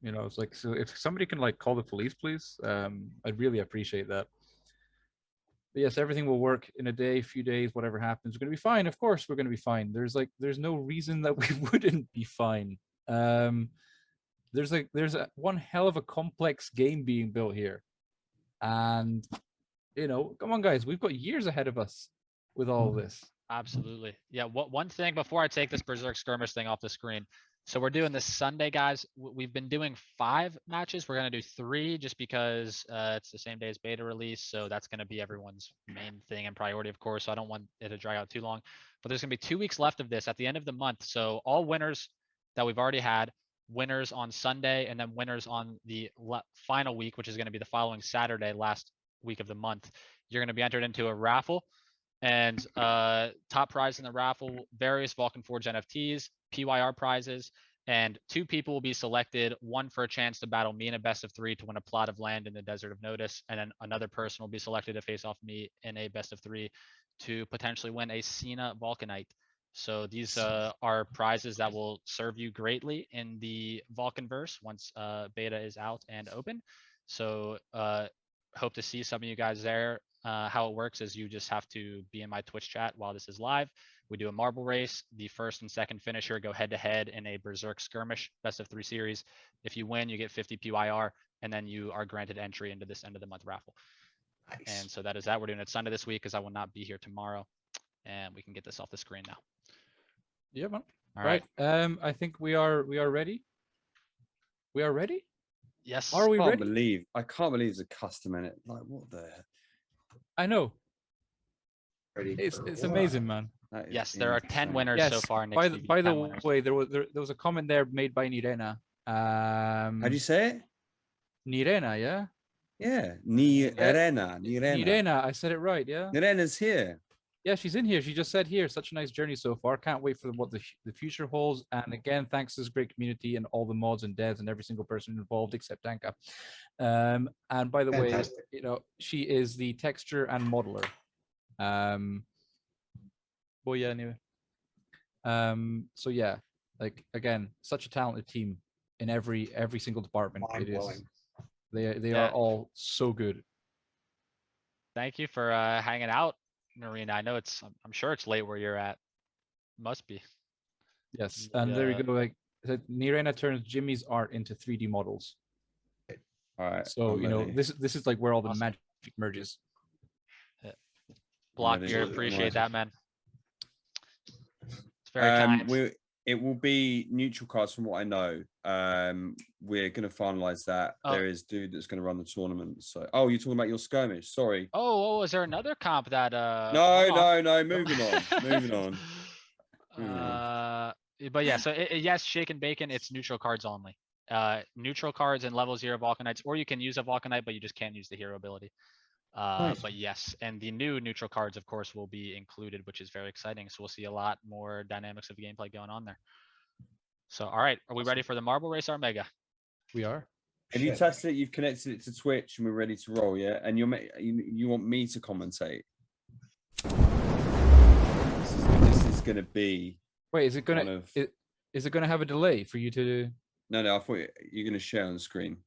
It's like, so if somebody can like call the police, please, I'd really appreciate that. But yes, everything will work in a day, few days, whatever happens, we're gonna be fine. Of course, we're gonna be fine. There's no reason that we wouldn't be fine. There's one hell of a complex game being built here, and come on, guys, we've got years ahead of us with all of this. Absolutely. Yeah. One thing before I take this Berserk skirmish thing off the screen. So we're doing this Sunday, guys. We've been doing 5 matches. We're gonna do 3 just because it's the same day as beta release. So that's gonna be everyone's main thing and priority, of course. So I don't want it to drag out too long. But there's gonna be 2 weeks left of this at the end of the month. So all winners that we've already had, winners on Sunday, and then winners on the final week, which is gonna be the following Saturday, last week of the month. You're gonna be entered into a raffle. And top prize in the raffle, various Vulcan Forged NFTs, PYR prizes, and 2 people will be selected, one for a chance to battle me in a best of 3 to win a plot of land in the Desert of Notice, and then another person will be selected to face off me in a best of 3 to potentially win a Cena Vulcanite. So these are prizes that will serve you greatly in the Vulcanverse once beta is out and open. So hope to see some of you guys there. How it works is you just have to be in my Twitch chat while this is live. We do a marble race. The first and second finisher go head to head in a Berserk skirmish, best of 3 series. If you win, you get 50 PYR, and then you are granted entry into this end of the month raffle. Nice. And so that is that. We're doing it Sunday this week because I will not be here tomorrow, and we can get this off the screen now. Yeah, man. All right. I think we are ready. We are ready. Yes. Are we ready? I can't believe there's a custom in it. Like, what the? I know. Ready It's for what? amazing, man. Yes, there are 10 insane. winners Yes. so far. By Nick's the 10 winners. way, there was a comment there made by Nirena. How do you say it? Nirena, yeah. Yeah, Nirena. Nirena, I said it right, yeah. Nirena's here. Yeah, she's in here. She just said here, such a nice journey so far. Can't wait for what the future holds. And again, thanks to this great community and all the mods and devs and every single person involved except Tanka. And by the Fantastic. way, she is the texture and modeler. Well, yeah, anyway. So yeah, like again, such a talented team in every single department. It is. Mind-blowing. They Yeah. are all so good. Thank you for hanging out, Marina. I know I'm sure it's late where you're at. Must be. Yes, and there we Yeah. go. Like Nirena turns Jimmy's art into 3D models. All right. So I'm ready. this is like where all the Awesome. magic merges. Block, ready. you I'm appreciate ready. that, man. It's very kind. It will be neutral cards from what I know. We're going to finalize that. Oh. There is dude that's going to run the tournament. So, oh, you're talking about your skirmish. Sorry. Oh, is there another comp that No. Moving on. Moving on. But yeah, so yes, Shake and Bacon, it's neutral cards only. Neutral cards and level 0 Vulcanites, or you can use a Vulcanite, but you just can't use the hero ability. Nice. But yes, and the new neutral cards, of course, will be included, which is very exciting. So we'll see a lot more dynamics of gameplay going on there. So, all right, are we ready for the Marble Race Omega? We are. Have you Shit. tested it? You've connected it to Twitch, and we're ready to roll. Yeah, and you want me to commentate? This is going to be. Wait, is it kind gonna of- is it gonna have a delay for you to? No, I thought you're going to share on the screen.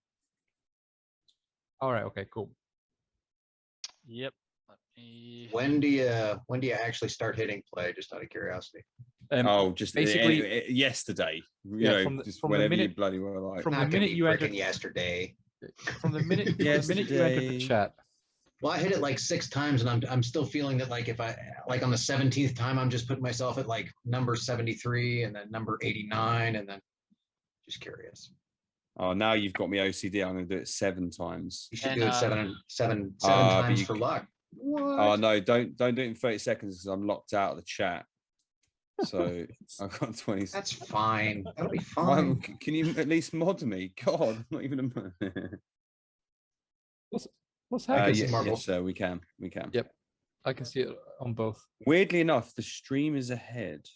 All right. Okay. Cool. Yep. Let me... When do you actually start hitting play? Just out of curiosity. Oh, just basically- yesterday. You Yeah, know, from the- just from the whenever you minute- bloody well like. from Not the gonna minute be you freaking entered yesterday. from the minute you entered the Yesterday. chat. Well, I hit it like 6 times, and I'm still feeling that like if I like on the 17th time, I'm just putting myself at like number 73 and then number 89, and then just curious. Oh, now you've got me OCD. I'm going to do it 7 times. You should And, do it seven but times you for luck. What? Oh no, don't do it in 30 seconds because I'm locked out of the chat. So I've got 20. That's fine. That'll be Why- fine. Can you at least mod me? God, not even a. What's I can happening? see Marvel. Yes, sir, we can. We can. Yep. I can see it on both. Weirdly enough, the stream is ahead.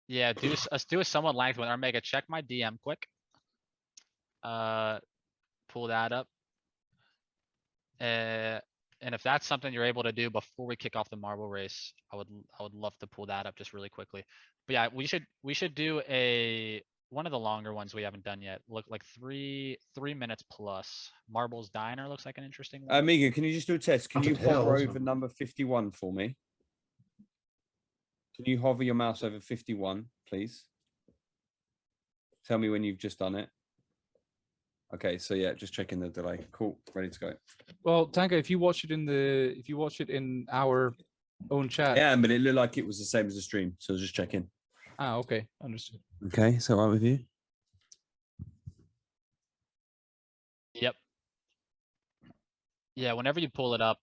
Yeah, let's do a somewhat length one. Or Mega, check my DM quick. Pull that up. And if that's something you're able to do before we kick off the marble race, I would love to pull that up just really quickly. But yeah, we should do one of the longer ones we haven't done yet. Look like 3 minutes plus. Marbles Diner looks like an interesting one. Amiga, can you just do a test? Can you Haunted hover Hills. over number 51 for me? Can you hover your mouse over 51, please? Tell me when you've just done it. Okay, so yeah, just checking the delay. Cool, ready to go. Well, Tanka, if you watch it in our own chat. Yeah, but it looked like it was the same as the stream, so just checking. Ah, okay, understood. Okay, so all right with you? Yep. Yeah, whenever you pull it up,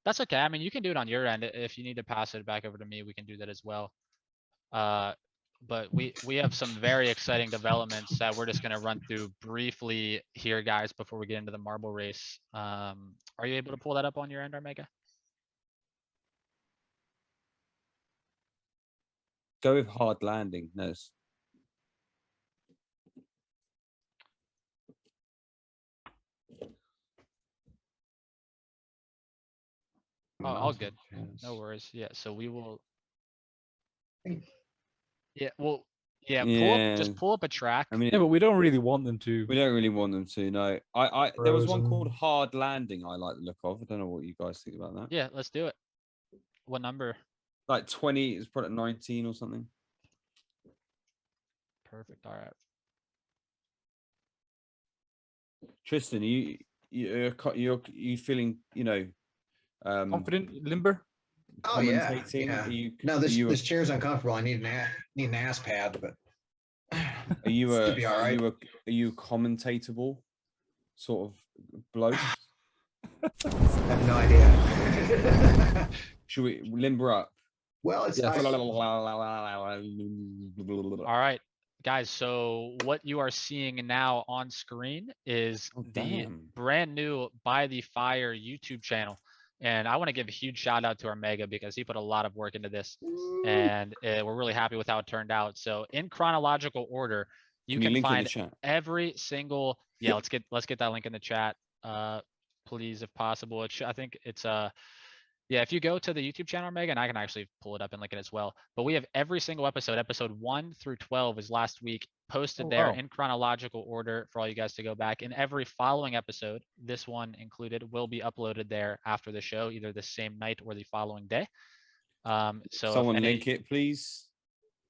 that's okay. I mean, you can do it on your end. If you need to pass it back over to me, we can do that as well. But we have some very exciting developments that we're just gonna run through briefly here, guys, before we get into the marble race. Are you able to pull that up on your end, Omega? Go with hard landing. No. Oh, all good. No worries. Yeah, so we will. Yeah, well, yeah, just pull up a track. I mean, Yeah, but we don't really want them to. we don't really want them to. No, there was one Frozen. called Hard Landing. I like the look of. I don't know what you guys think about that. Yeah, let's do it. What number? Like 20 is probably 19 or something. Perfect. All right. Tristan, you feeling, Confident, limber. Oh yeah. commentating? Yeah. Are you, No, are you, this chair's uncomfortable. I need an ass pad, but are you should be all right. are you commentatable sort of bloke? I have no idea. Should we limber up? Well, it's Yes. All right, guys. So what you are seeing now on screen is Oh, the damn. brand new By the Fire YouTube channel. And I want to give a huge shout out to our Mega because he put a lot of work into this, and we're really happy with how it turned out. So in chronological order, you can link in the find chat? every single. Yeah, let's get that link in the chat, please, if possible. I think it's yeah, if you go to the YouTube channel, Megan, I can actually pull it up and link it as well. But we have every single episode 1 through 12 was last week, posted there wow. in chronological order for all you guys to go back. And every following episode, this one included, will be uploaded there after the show, either the same night or the following day. So Someone link it, please.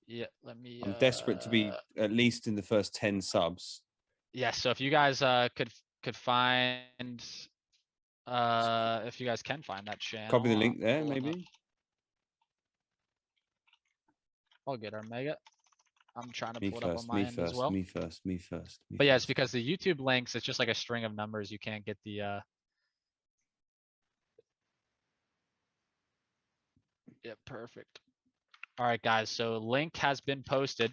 Yeah, let me. I'm desperate to be at least in the first 10 subs. Yeah, so if you guys could find. If you guys can find that channel. Copy the link there, pull it up. maybe. I'll get our Mega. I'm trying to Me pull it up on first, my me end as first, well. me first, me first. But yeah, it's because the YouTube links, it's just like a string of numbers. You can't get the yeah, perfect. All right, guys. So link has been posted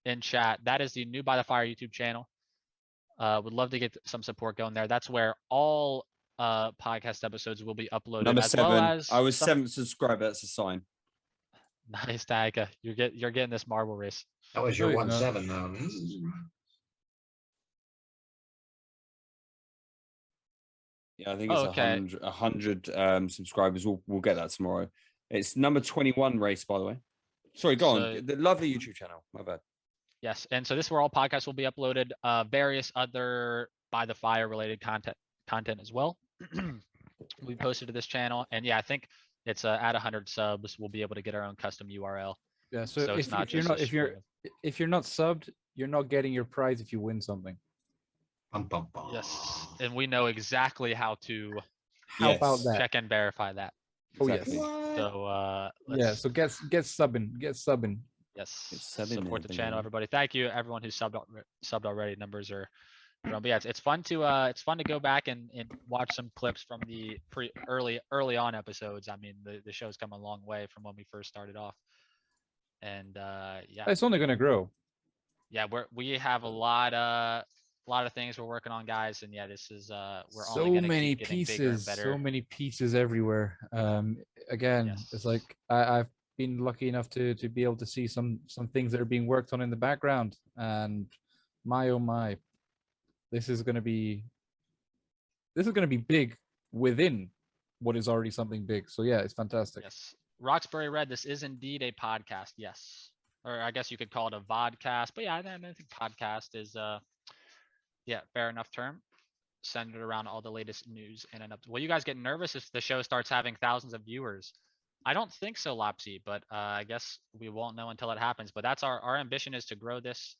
in chat. That is the new By the Fire YouTube channel. Would love to get some support going there. That's where all podcast episodes will be uploaded. Number as 7. Well as I was some... 7th subscriber. That's a sign. Nice, Tanka. You're getting this marble race. That was your Nice, 1-7 though. Yeah, I think it's okay. 100 subscribers. We'll get that tomorrow. It's number 21 race, by the way. Sorry, go on. The lovely YouTube channel. My bad. Yes, and so this is where all podcasts will be uploaded. Various other By the Fire related content as well. We posted to this channel, and yeah, I think it's at 100 subs, we'll be able to get our own custom URL Yeah. So, So it's not if you're just not a string of- if you're not subbed, you're not getting your prize if you win something. Bum, bum, bum. Yes, and we know exactly how to How about Yes. that? check and verify that. Oh yes. Exactly. So Yeah. let's So get subbing. Get subbing. yes It's seven support the there, channel, baby. everybody. Thank you everyone who subbed already. Numbers are growing. But yeah, it's fun to go back and watch some clips from the early on episodes. I mean, the show's come a long way from when we first started off. And yeah, It's only gonna grow. yeah, we have a lot of things we're working on, guys, and yeah, this is we're So only gonna many keep getting bigger and pieces. better. So many pieces everywhere. Again, Yes. it's like I've been lucky enough to be able to see some things that are being worked on in the background, and my oh my, this is gonna be big within what is already something big. So yeah, it's fantastic. Yes, Roxbury Red, this is indeed a podcast. Yes, or I guess you could call it a vodcast, but yeah, I think podcast is yeah, fair enough term. Centered around all the latest news and up. Will you guys get nervous if the show starts having thousands of viewers? I don't think so, Lopsy, but I guess we won't know until it happens. But that's our ambition, is to grow this.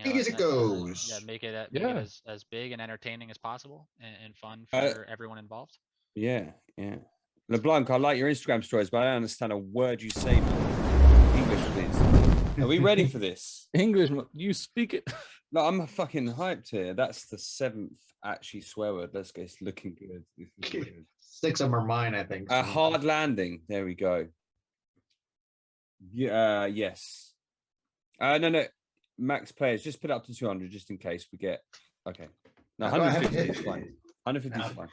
Big as it goes. Yeah, make it Yeah. as big and entertaining as possible and fun Uh, for everyone involved. Yeah, yeah. LeBlanc, I like your Instagram stories, but I don't understand a word you say, man. English, please. Are we ready for this? English, you speak it. No, I'm fucking hyped here. That's the 7th actually swear word. Let's go. It's looking good. This is good. 6 of them are mine, I think. A hard landing. There we go. Yeah. Yes. No. Max players. Just put it up to 200, just in case we get. Okay. No, Do I have to 150 is hit- fine. 150 is No. fine.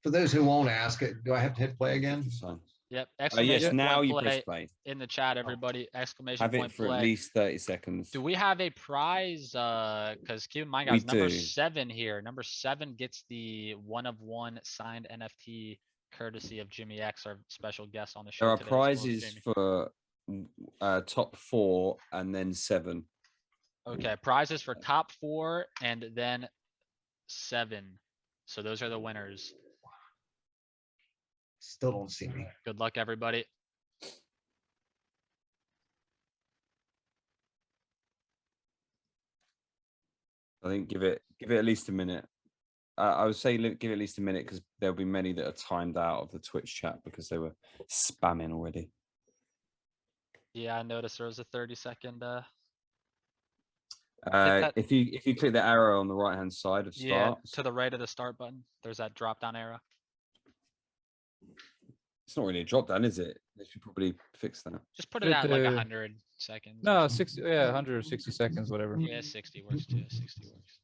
For those who won't ask it, do I have to hit play again? It's fine. Yep. Yes. Exclamation Now point you play press play. in the chat, everybody. Exclamation Have point it for play. at least 30 seconds. Do we have a prize? Because keep in mind, We guys, number do. 7 here. Number 7 gets the 1-of-1 signed NFT courtesy of JimiX, our special guest on the show. There are today as well, prizes Jamie. for top 4 and then 7. Okay, prizes for top 4 and then 7. So those are the winners. Still don't see me. Good luck, everybody. I think give it at least a minute. I would say give it at least a minute, because there'll be many that are timed out of the Twitch chat because they were spamming already. Yeah, I noticed there was a 30-second. If you click the arrow on the right hand side of Yeah, start, to the right of the start button. There's that drop down arrow. it's not really a drop down, is it? They should probably fix that. Just put it It, at like uh, 100 seconds. or No, something. 60. Yeah, 160 seconds, whatever. Yeah, 60 works too. 60 works.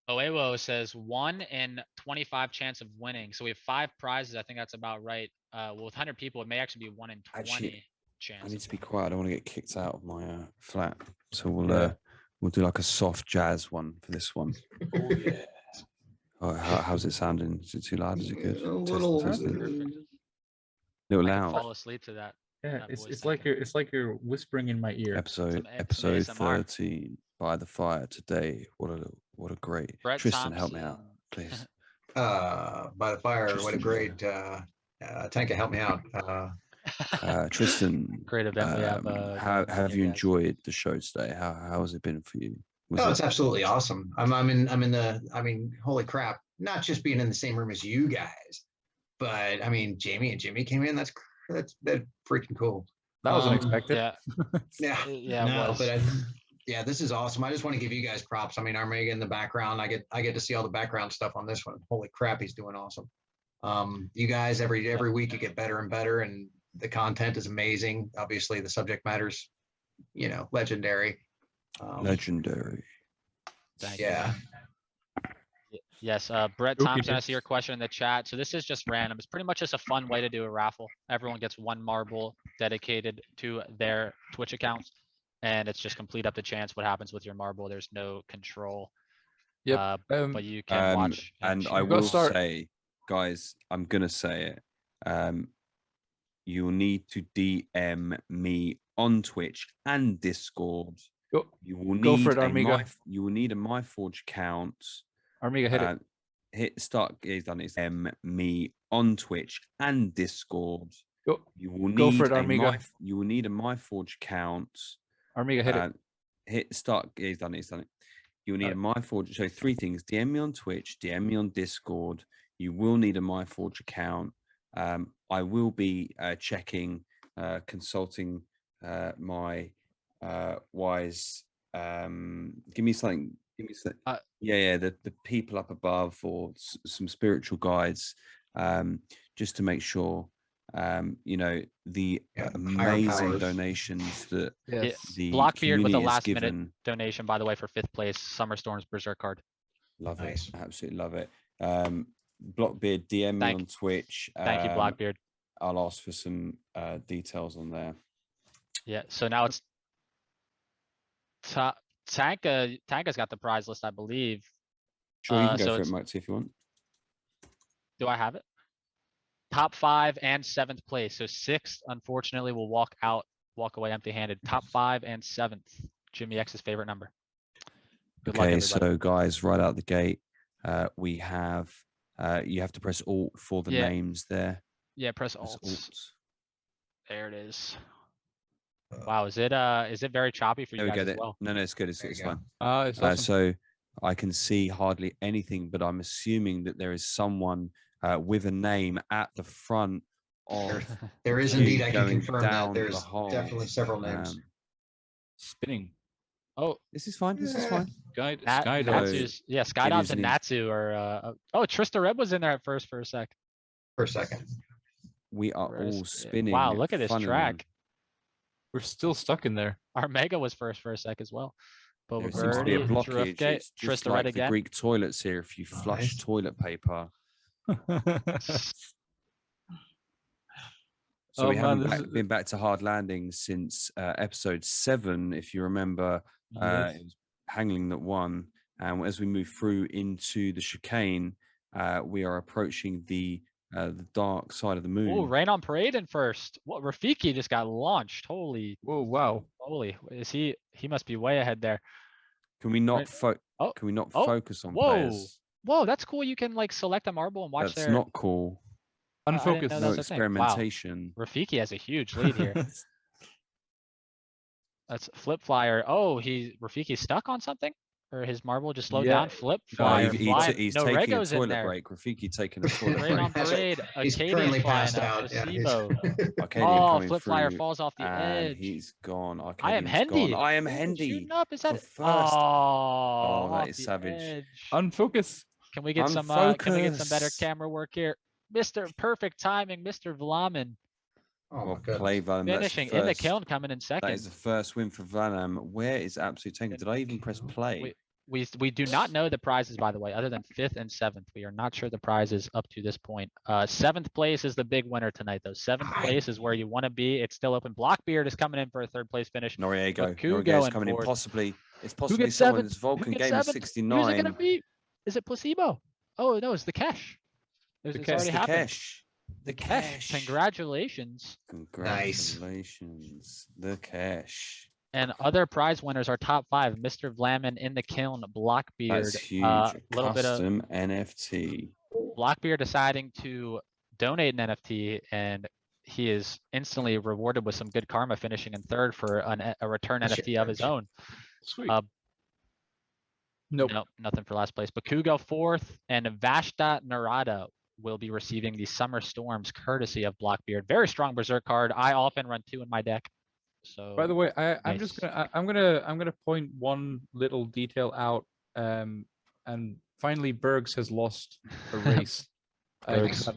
Oewo says 1 in 25 chance of winning. So we have 5 prizes. I think that's about right. Well, with 100 people, it may actually be 1 in 20 Actually, chance. I need of to be winning. quiet. I don't want to get kicked out of my flat. So Yeah. we'll do like a soft jazz one for this one. Oh yeah. Oh, how's it sounding? Is it too loud? Is it good? A little. Test it. Perfect. Little I can loud. fall asleep to that. Yeah, That it's voice it's like acting. you're whispering in my ear. Episode some ASMR. 13 by the fire today. What a great Brett Tristan, help me out, Thompson. please. By the fire. What a Tristan, great Tanka, help me out. Tristan, Great event we have. how going on have here, you guys. enjoyed the show today? How has it been for you? Oh, it's absolutely awesome. I'm in the, I mean, holy crap, not just being in the same room as you guys, but I mean, Jamie and Jimmy came in. That's freaking cool. That was unexpected. Yeah. Yeah. Yeah. It No, was. but yeah, this is awesome. I just want to give you guys props. I mean, Armega in the background. I get to see all the background stuff on this one. Holy crap, he's doing awesome. You guys, every week you get better and better, and the content is amazing. Obviously, the subject matter's, legendary. Legendary. Thank you. Yeah. Yes, Brett Okay. Thompson, I see your question in the chat. So this is just random. It's pretty much just a fun way to do a raffle. Everyone gets 1 marble dedicated to their Twitch accounts, and it's just complete up to chance what happens with your marble. There's no control. Yep. But you can watch. And I We've got to will start- say, guys, I'm gonna say it. You'll need to DM me on Twitch and Discord. Go, You will need Go for it, a Armiga. you will need a MyForge account. Armiga, hit it. Hit start. He's done it. Me on Twitch and Discord. You will Go need for it, a Armiga. you will need a MyForge account. Armiga, hit it. Hit start. Yeah, he's done it. He's done it. You will need a Alright. MyForge. So 3 things: DM me on Twitch, DM me on Discord. You will need a MyForge account. I will be checking, consulting my wise. Give me something. Give me something. Yeah, the people up above or some spiritual guides, just to make sure. The amazing powers. donations that Yes. the Blockbeard with a community has last minute given. donation, by the way, for 5th place. Summer Storm's Berserk card. Love Nice. it. Absolutely love it. Blockbeard, DM me on Twitch. Thank you, Blockbeard. I'll ask for some details on there. Yeah. So now it's Tanka. Tanka's got the prize list, I believe. Sure, you can go so for it, it's- Mukti, if you want. Do I have it? Top 5 and 7th place. So 6th, unfortunately, will walk away empty-handed. Top 5 and 7th. JimiX's favorite number. Good luck, Okay, everybody. so guys, right out the gate, we have you have to press Alt for the Yeah. names there. Yeah, press Press Alt. There it is. Wow, is it very choppy for you There we guys go. as well? No, it's good. It's There you fine. go. It's awesome. So I can see hardly anything, but I'm assuming that there is someone with a name at the front of There is queue indeed, I can going confirm down that the there's hole. definitely several names. Spinning. Oh, This is fine. This is Yeah. fine. Skydive. Natsu's, yeah, Skydives is and an in- Natsu are, TristenTheRed was in there at first for a sec. For a second. We are Where is all it? spinning. Wow, look at this funneling. track. We're still stuck in there. Our Mega was first for a sec as well. There Boba seems to be a Birdie, blockage. Jarufke, It's just TristenTheRed like the again. Greek toilets here. If you flush Nice. toilet paper, so Oh, we man, haven't this is- been back to hard landings since episode 7. If you remember, Yes. it was Hangling that won. And as we move through into the chicane, we are approaching the dark side of the moon. Oh, Rain on Parade in first. What, Rafiki just got launched. Holy, Whoa, wow. is he must be way ahead there. Can we not Right. Oh, Can we not oh, focus on whoa. players? Whoa, that's cool. You can like select a marble and watch That's their. not cool. I didn't Unfocused. know No that's a thing. Wow. experimentation. Rafiki has a huge lead here. That's Flip Flyer. Oh, Rafiki's stuck on something? Or his marble just slowed Yeah. down? Flip No, Flyer. He's flying. No, taking a Rego's in toilet there. break. Rafiki taking a toilet Rain on break. That's right. Parade. He's Acadian's currently flying passed out. out. Yeah, Placebo. Arcadian Oh, coming Flip Flyer through, falls off the and edge. he's gone. I am Arcadian's Hendy. gone. I am Ooh, Hendy. shooting up. Is that for it? first. Oh, that off is the savage. edge. Unfocus. Can we get some better Unfocus. camera work here? Mr. Perfect timing, Mr. Vlamin. Oh my Well goodness. played, Valam. That's Finishing the in the first- kiln, coming in That second. is the first win for Valam. Where is AbsoluteTanka? Did I even press play? We do not know the prizes, by the way, other than 5th and 7th. We are not sure the prizes up to this point. 7th place is the big winner tonight, though. 7th place is where you want to be. It's still open. Blockbeard is coming in for a 3rd place finish. Noriego. Bakugo Noriego's in coming in. fourth. Possibly. It's Who possibly gets someone's 7th? Vulcan Who gets game of 7th? 69. Who's it gonna be? Is it Placebo? Oh no, it's the Cash. It's Cash. already the happened. cash. The Cash. Congratulations. Congratulations. The cash. And other prize winners are top 5. Mr. Vlamin in the kiln, Blockbeard. That's huge. Little bit of Custom NFT. Blockbeard deciding to donate an NFT, and he is instantly rewarded with some good karma, finishing in 3rd for a return NFT of his own. Sweet. Nope, nothing for last place. Bakugo 4th, and Vashta Narada will be receiving the Summer Storms courtesy of Blockbeard. Very strong Berserk card. I often run 2 in my deck. So By the way, I'm nice. just gonna point one little detail out. And finally, Bergs has lost a race. Bergs.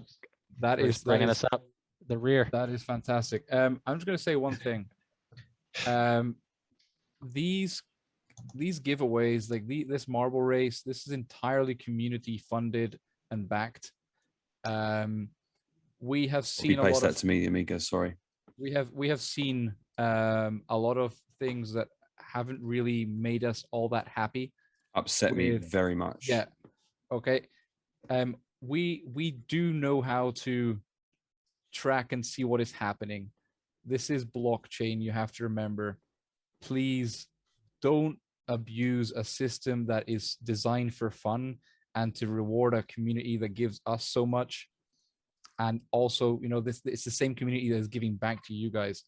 That is bringing us up the rear. That is fantastic. I'm just gonna say one thing. These giveaways, like this marble race, this is entirely community funded and backed. We have seen a lot that of to me, Amiga. Sorry. we have seen a lot of things that haven't really made us all that happy. Upset me very much. Yeah. Okay. We do know how to track and see what is happening. This is blockchain. You have to remember. Please don't abuse a system that is designed for fun and to reward a community that gives us so much. and also, this it's the same community that is giving back to you guys.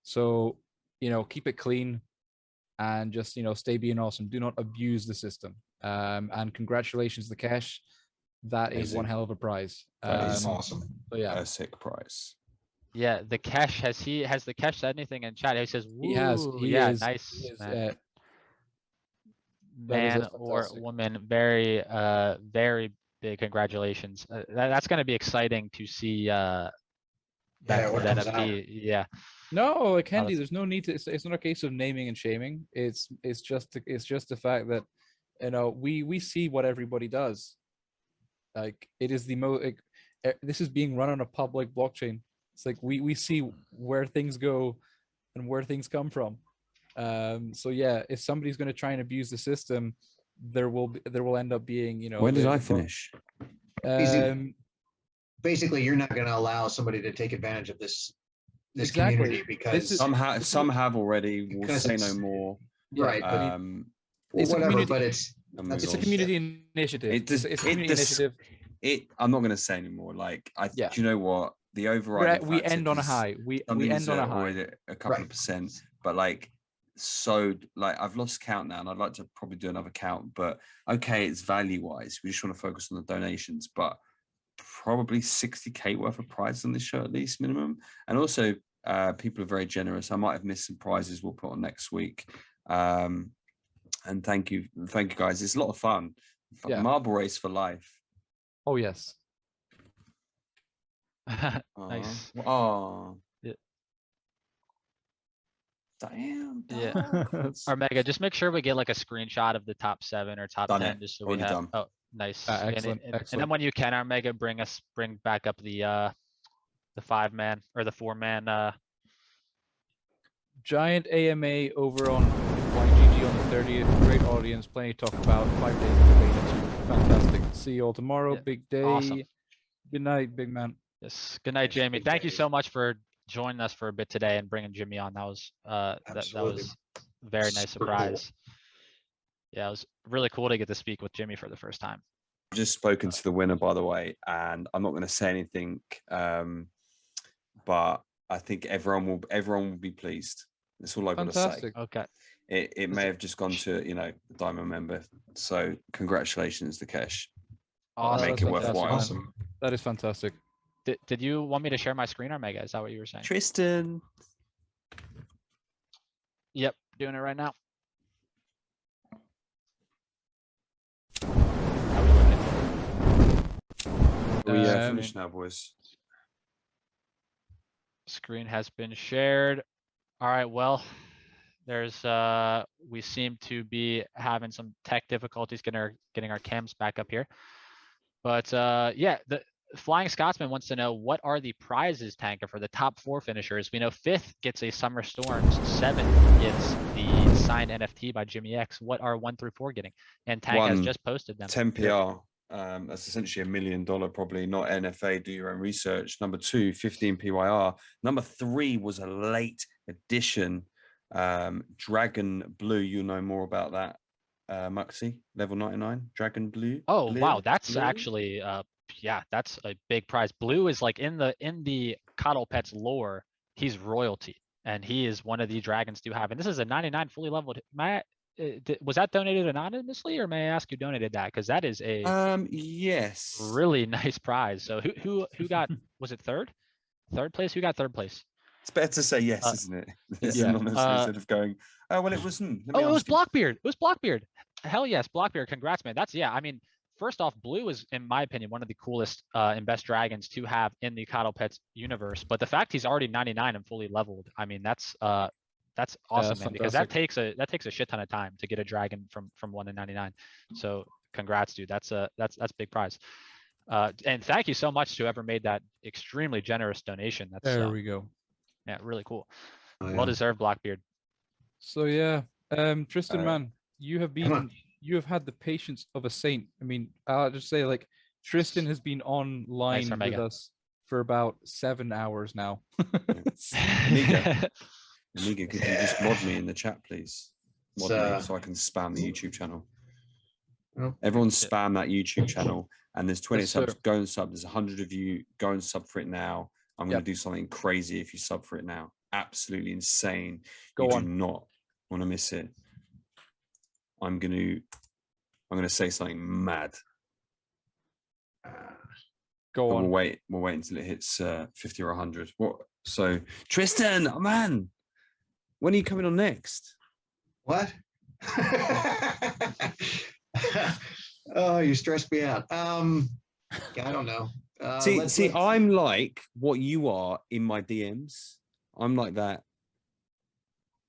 So, keep it clean and just, stay being awesome. Do not abuse the system. And congratulations to Kesh. That is one hell of a prize. That is awesome. So yeah, a sick prize. Yeah, the Kesh, has the Kesh said anything in chat? He says, woo, he has. nice, man. That is Man or fantastic. woman, very, very big congratulations. That's going to be exciting to see that what comes out. NFT. Yeah. No, it can that's- be. There's no need to. It's not a case of naming and shaming. It's just the fact that we see what everybody does. Like, it is this is being run on a public blockchain. It's like we see where things go and where things come from. So yeah, if somebody's going to try and abuse the system, there will end up being, When did I finish? Basically, you're not going to allow somebody to take advantage of this Exactly. community because Some have already. We'll because say it's- no more. right, but it's a whatever. community- But it's it's a community initiative. It's a community initiative. I'm not going to say anymore. Like, Yeah. do you know what? The overriding We factor end on a is high. We something end is on a always high. a couple of percent, but like, so like I've lost count now, and I'd like to probably do another count. But okay, it's value wise. We just want to focus on the donations, but probably 60K worth of prizes on this show at least minimum. And also, people are very generous. I might have missed some prizes we'll put on next week. And thank you guys. It's a lot of fun. Yeah. Marble race for life. Oh yes. Nice. Oh. Yeah. Damn. Yeah. dog. Armega, just make sure we get like a screenshot of the top 7 or top Done 10, it. just so Already we have. done. Oh, nice. Excellent, And excellent. then when you can, Armega, bring back up the 5-man or the 4-man. Giant AMA over on YGG on the 30th. Great audience. Plenty to talk about. 5 days of debate. Fantastic. See you all tomorrow. Yeah, Big day. awesome. Good night, big man. Yes. Good night, Thanks, Jamie. big Thank you day. so much for joining us for a bit today and bringing Jimmy on. That was that Absolutely. was a very nice Super cool. surprise. Yeah, it was really cool to get to speak with Jimmy for the first time. I've just spoken to the winner, by the way, and I'm not going to say anything, but I think everyone will be pleased. That's all I've got to say. Fantastic. Okay. It may have just gone to a diamond member. So congratulations to Kesh. Awesome. Make it That's fantastic, worthwhile. man. That is fantastic. Did you want me to share my screen, Armega? Is that what you were saying? Tristan. Yep, doing it right now. We Um, finished now, boys. Screen has been shared. All right, well, there's we seem to be having some tech difficulties getting our cams back up here. But yeah, the Flying Scotsman wants to know, what are the prizes, Tanka, for the top 4 finishers? We know 5th gets a Summer Storms, 7th gets the signed NFT by JimiX. What are 1 through 4 getting? And Tank has One, just posted them. 10 PR. That's essentially $1 million, probably not NFA. Do your own research. Number 2, 15 PYR. Number 3 was a late addition. Dragon Blue. You know more about that. Mukti, level 99. Dragon Blue. Oh Blue? wow, that's Blue? actually yeah, that's a big prize. Blue is like in the Coddle Pets lore, he's royalty, and he is one of the dragons to have. And this is a 99 fully leveled. Was that donated anonymously, or may I ask who donated that? Because that is a Yes. really nice prize. So who got, was it third place? Who got 3rd place? It's better to say yes, isn't it? Yeah. Honestly, instead of going, oh well, it was. Oh, it was Blockbeard. It was Blockbeard. Hell yes, Blockbeard. Congrats, man. That's, yeah. I mean, first off, Blue is, in my opinion, one of the coolest and best dragons to have in the Coddle Pets universe. But the fact he's already 99 and fully leveled, I mean, that's awesome, that's man. Because that takes a shit ton of time to get a dragon from 1 to 99. So congrats, dude. That's big prize. And thank you so much to whoever made that extremely generous donation. That's There we go. yeah, really cool. Oh, yeah. Well deserved, Blackbeard. So yeah, Tristan, man, you have on. had the patience of a saint. I mean, I'll just say, like, Tristan has been online with Armega. us for about 7 hours now. Amiga, could you just mod me in the chat, please? Mod It's, me so I can spam the YouTube channel. Oh. Everyone spam that YouTube channel, and there's 20 Yes, subs. sir. Go and sub. There's 100 of you. Go and sub for it now. I'm going Yep. to do something crazy if you sub for it now. Absolutely insane. Go you on. do not want to miss it. I'm going to say something mad. Go But on. we'll wait until it hits 50 or 100. What? So Tristan, oh man, when are you coming on next? What? Oh, you stressed me out. I don't know. See, I'm like what you are in my DMs. I'm like that,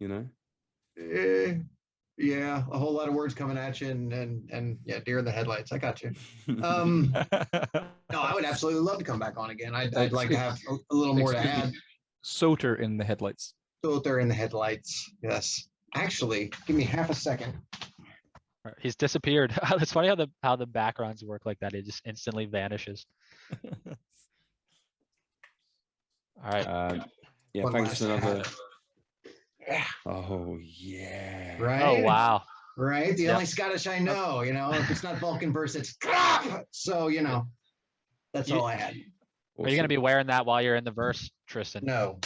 you know. Yeah, a whole lot of words coming at you, and yeah, deer in the headlights. I got you. No, I would absolutely love to come back on again. I'd like to have a little more to add. Soter in the headlights. Filter in the headlights. Yes. Actually, give me half a second. He's disappeared. It's funny how the backgrounds work like that. It just instantly vanishes. All right. Yeah, One thanks for last another. Yeah. Oh yeah. Right. Oh wow. Right. The Yep. only Scottish I know, if it's not Vulcan Forged, it's so that's all I had. Are you gonna be wearing that while you're in the verse, Tristan? No.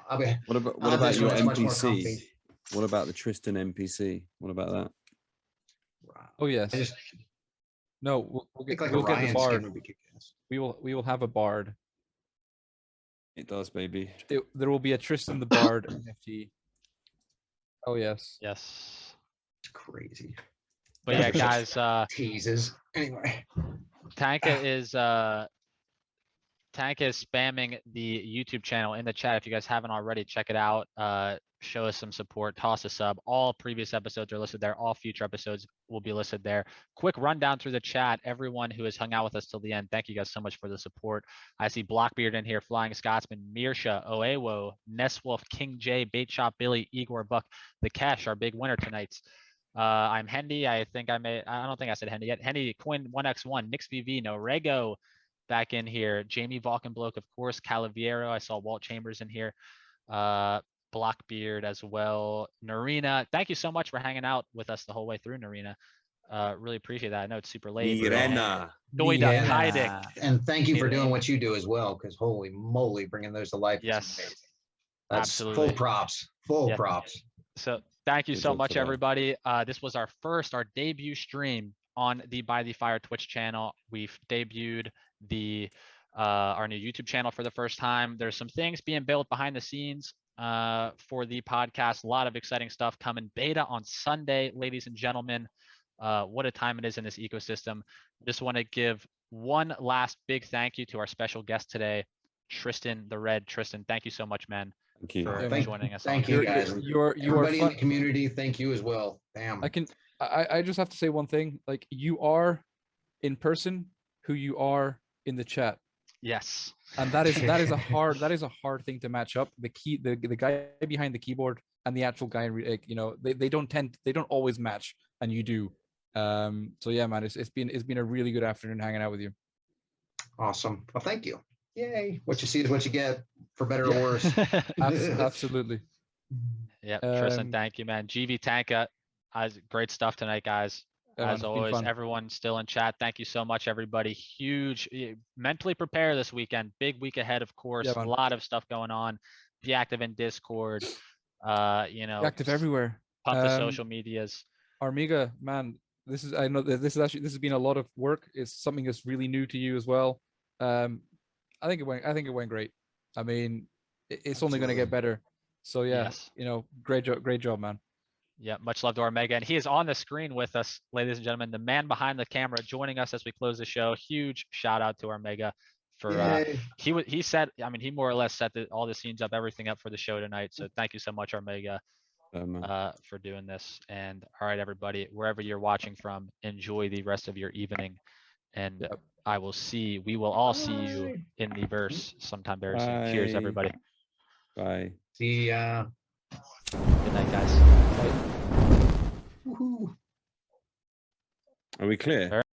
I'll be. What I'll about just your wear much more NPC? comfy. What about the Tristan NPC? What about that? Oh yes. I just No, we'll think get, like we'll a get the Ryan bard. skin would be kick-ass. We will have a bard. It does, baby. There will be a Tristan the Bard NFT. Oh yes. Yes. It's crazy. But yeah, guys, Teases. Anyway. Tanka is spamming the YouTube channel in the chat. If you guys haven't already, check it out. Show us some support, toss a sub. All previous episodes are listed there. All future episodes will be listed there. Quick rundown through the chat. Everyone who has hung out with us till the end, thank you guys so much for the support. I see Blockbeard in here, Flying Scotsman, Mirsha, Oewo, Nesswolf, King J, Bait Shop Billy, Igor Buck, The Cash, our big winner tonight. I'm Hendy. I don't think I said Hendy yet. Hendy, Quinn 1x1, Nix VV, Norego back in here. Jamie Vulcan Bloke, of course, Calaviero. I saw Walt Chambers in here. Blockbeard as well. Narina, thank you so much for hanging out with us the whole way through, Narina. Really appreciate that. I know it's super late. Irena. Doida, Yeah. Heidick. And thank you for Irene. doing what you do as well, because holy moly, bringing those to life Yes. is amazing. That's Absolutely. full props. Full Yeah. props. So thank you Good so job much, for that. everybody. This was our debut stream on the By the Fire Twitch channel. We've debuted our new YouTube channel for the first time. There's some things being built behind the scenes for the podcast. A lot of exciting stuff coming. Beta on Sunday, ladies and gentlemen. What a time it is in this ecosystem. Just want to give one last big thank you to our special guest today, TristenTheRed. Tristan, thank you so much, man. Thank you. For Thank- joining us. Thank on you, here. guys. You are Everybody in fun. the community, thank you as well. Damn. I just have to say one thing. Like, you are in person who you are in the chat. Yes. And that is a hard thing to match up. The guy behind the keyboard and the actual guy, they don't always match, and you do. So yeah, man, it's been a really good afternoon hanging out with you. Awesome. Well, thank you. Yay. What you see is what you get, for better or worse. Absolutely. Yeah, Tristan, Um, thank you, man. GV great stuff tonight, guys. Yeah, man, As it's been always, fun. everyone still in chat. Thank you so much, everybody. Mentally prepare this weekend. Big week ahead, of course. Yeah, A man. lot of stuff going on. Be active in Discord. Be active everywhere. Pump the social medias. Armiga, man, I know that this has been a lot of work. It's something that's really new to you as well. I think it went great. I mean, it's only going to get Absolutely. better. So yeah, Yes. great job, man. Yeah, much love to Omega. And he is on the screen with us, ladies and gentlemen, the man behind the camera joining us as we close the show. Huge shout out to Omega for Yay. he said, I mean, he more or less set all the scenes up, everything up for the show tonight. So thank you so much, Omega, for doing this. And all right, everybody, wherever you're watching from, enjoy the rest of your evening. And we will all see you in the verse sometime very soon. Cheers, Bye. everybody. Bye. See ya. Good night, guys. Woohoo. Are we clear?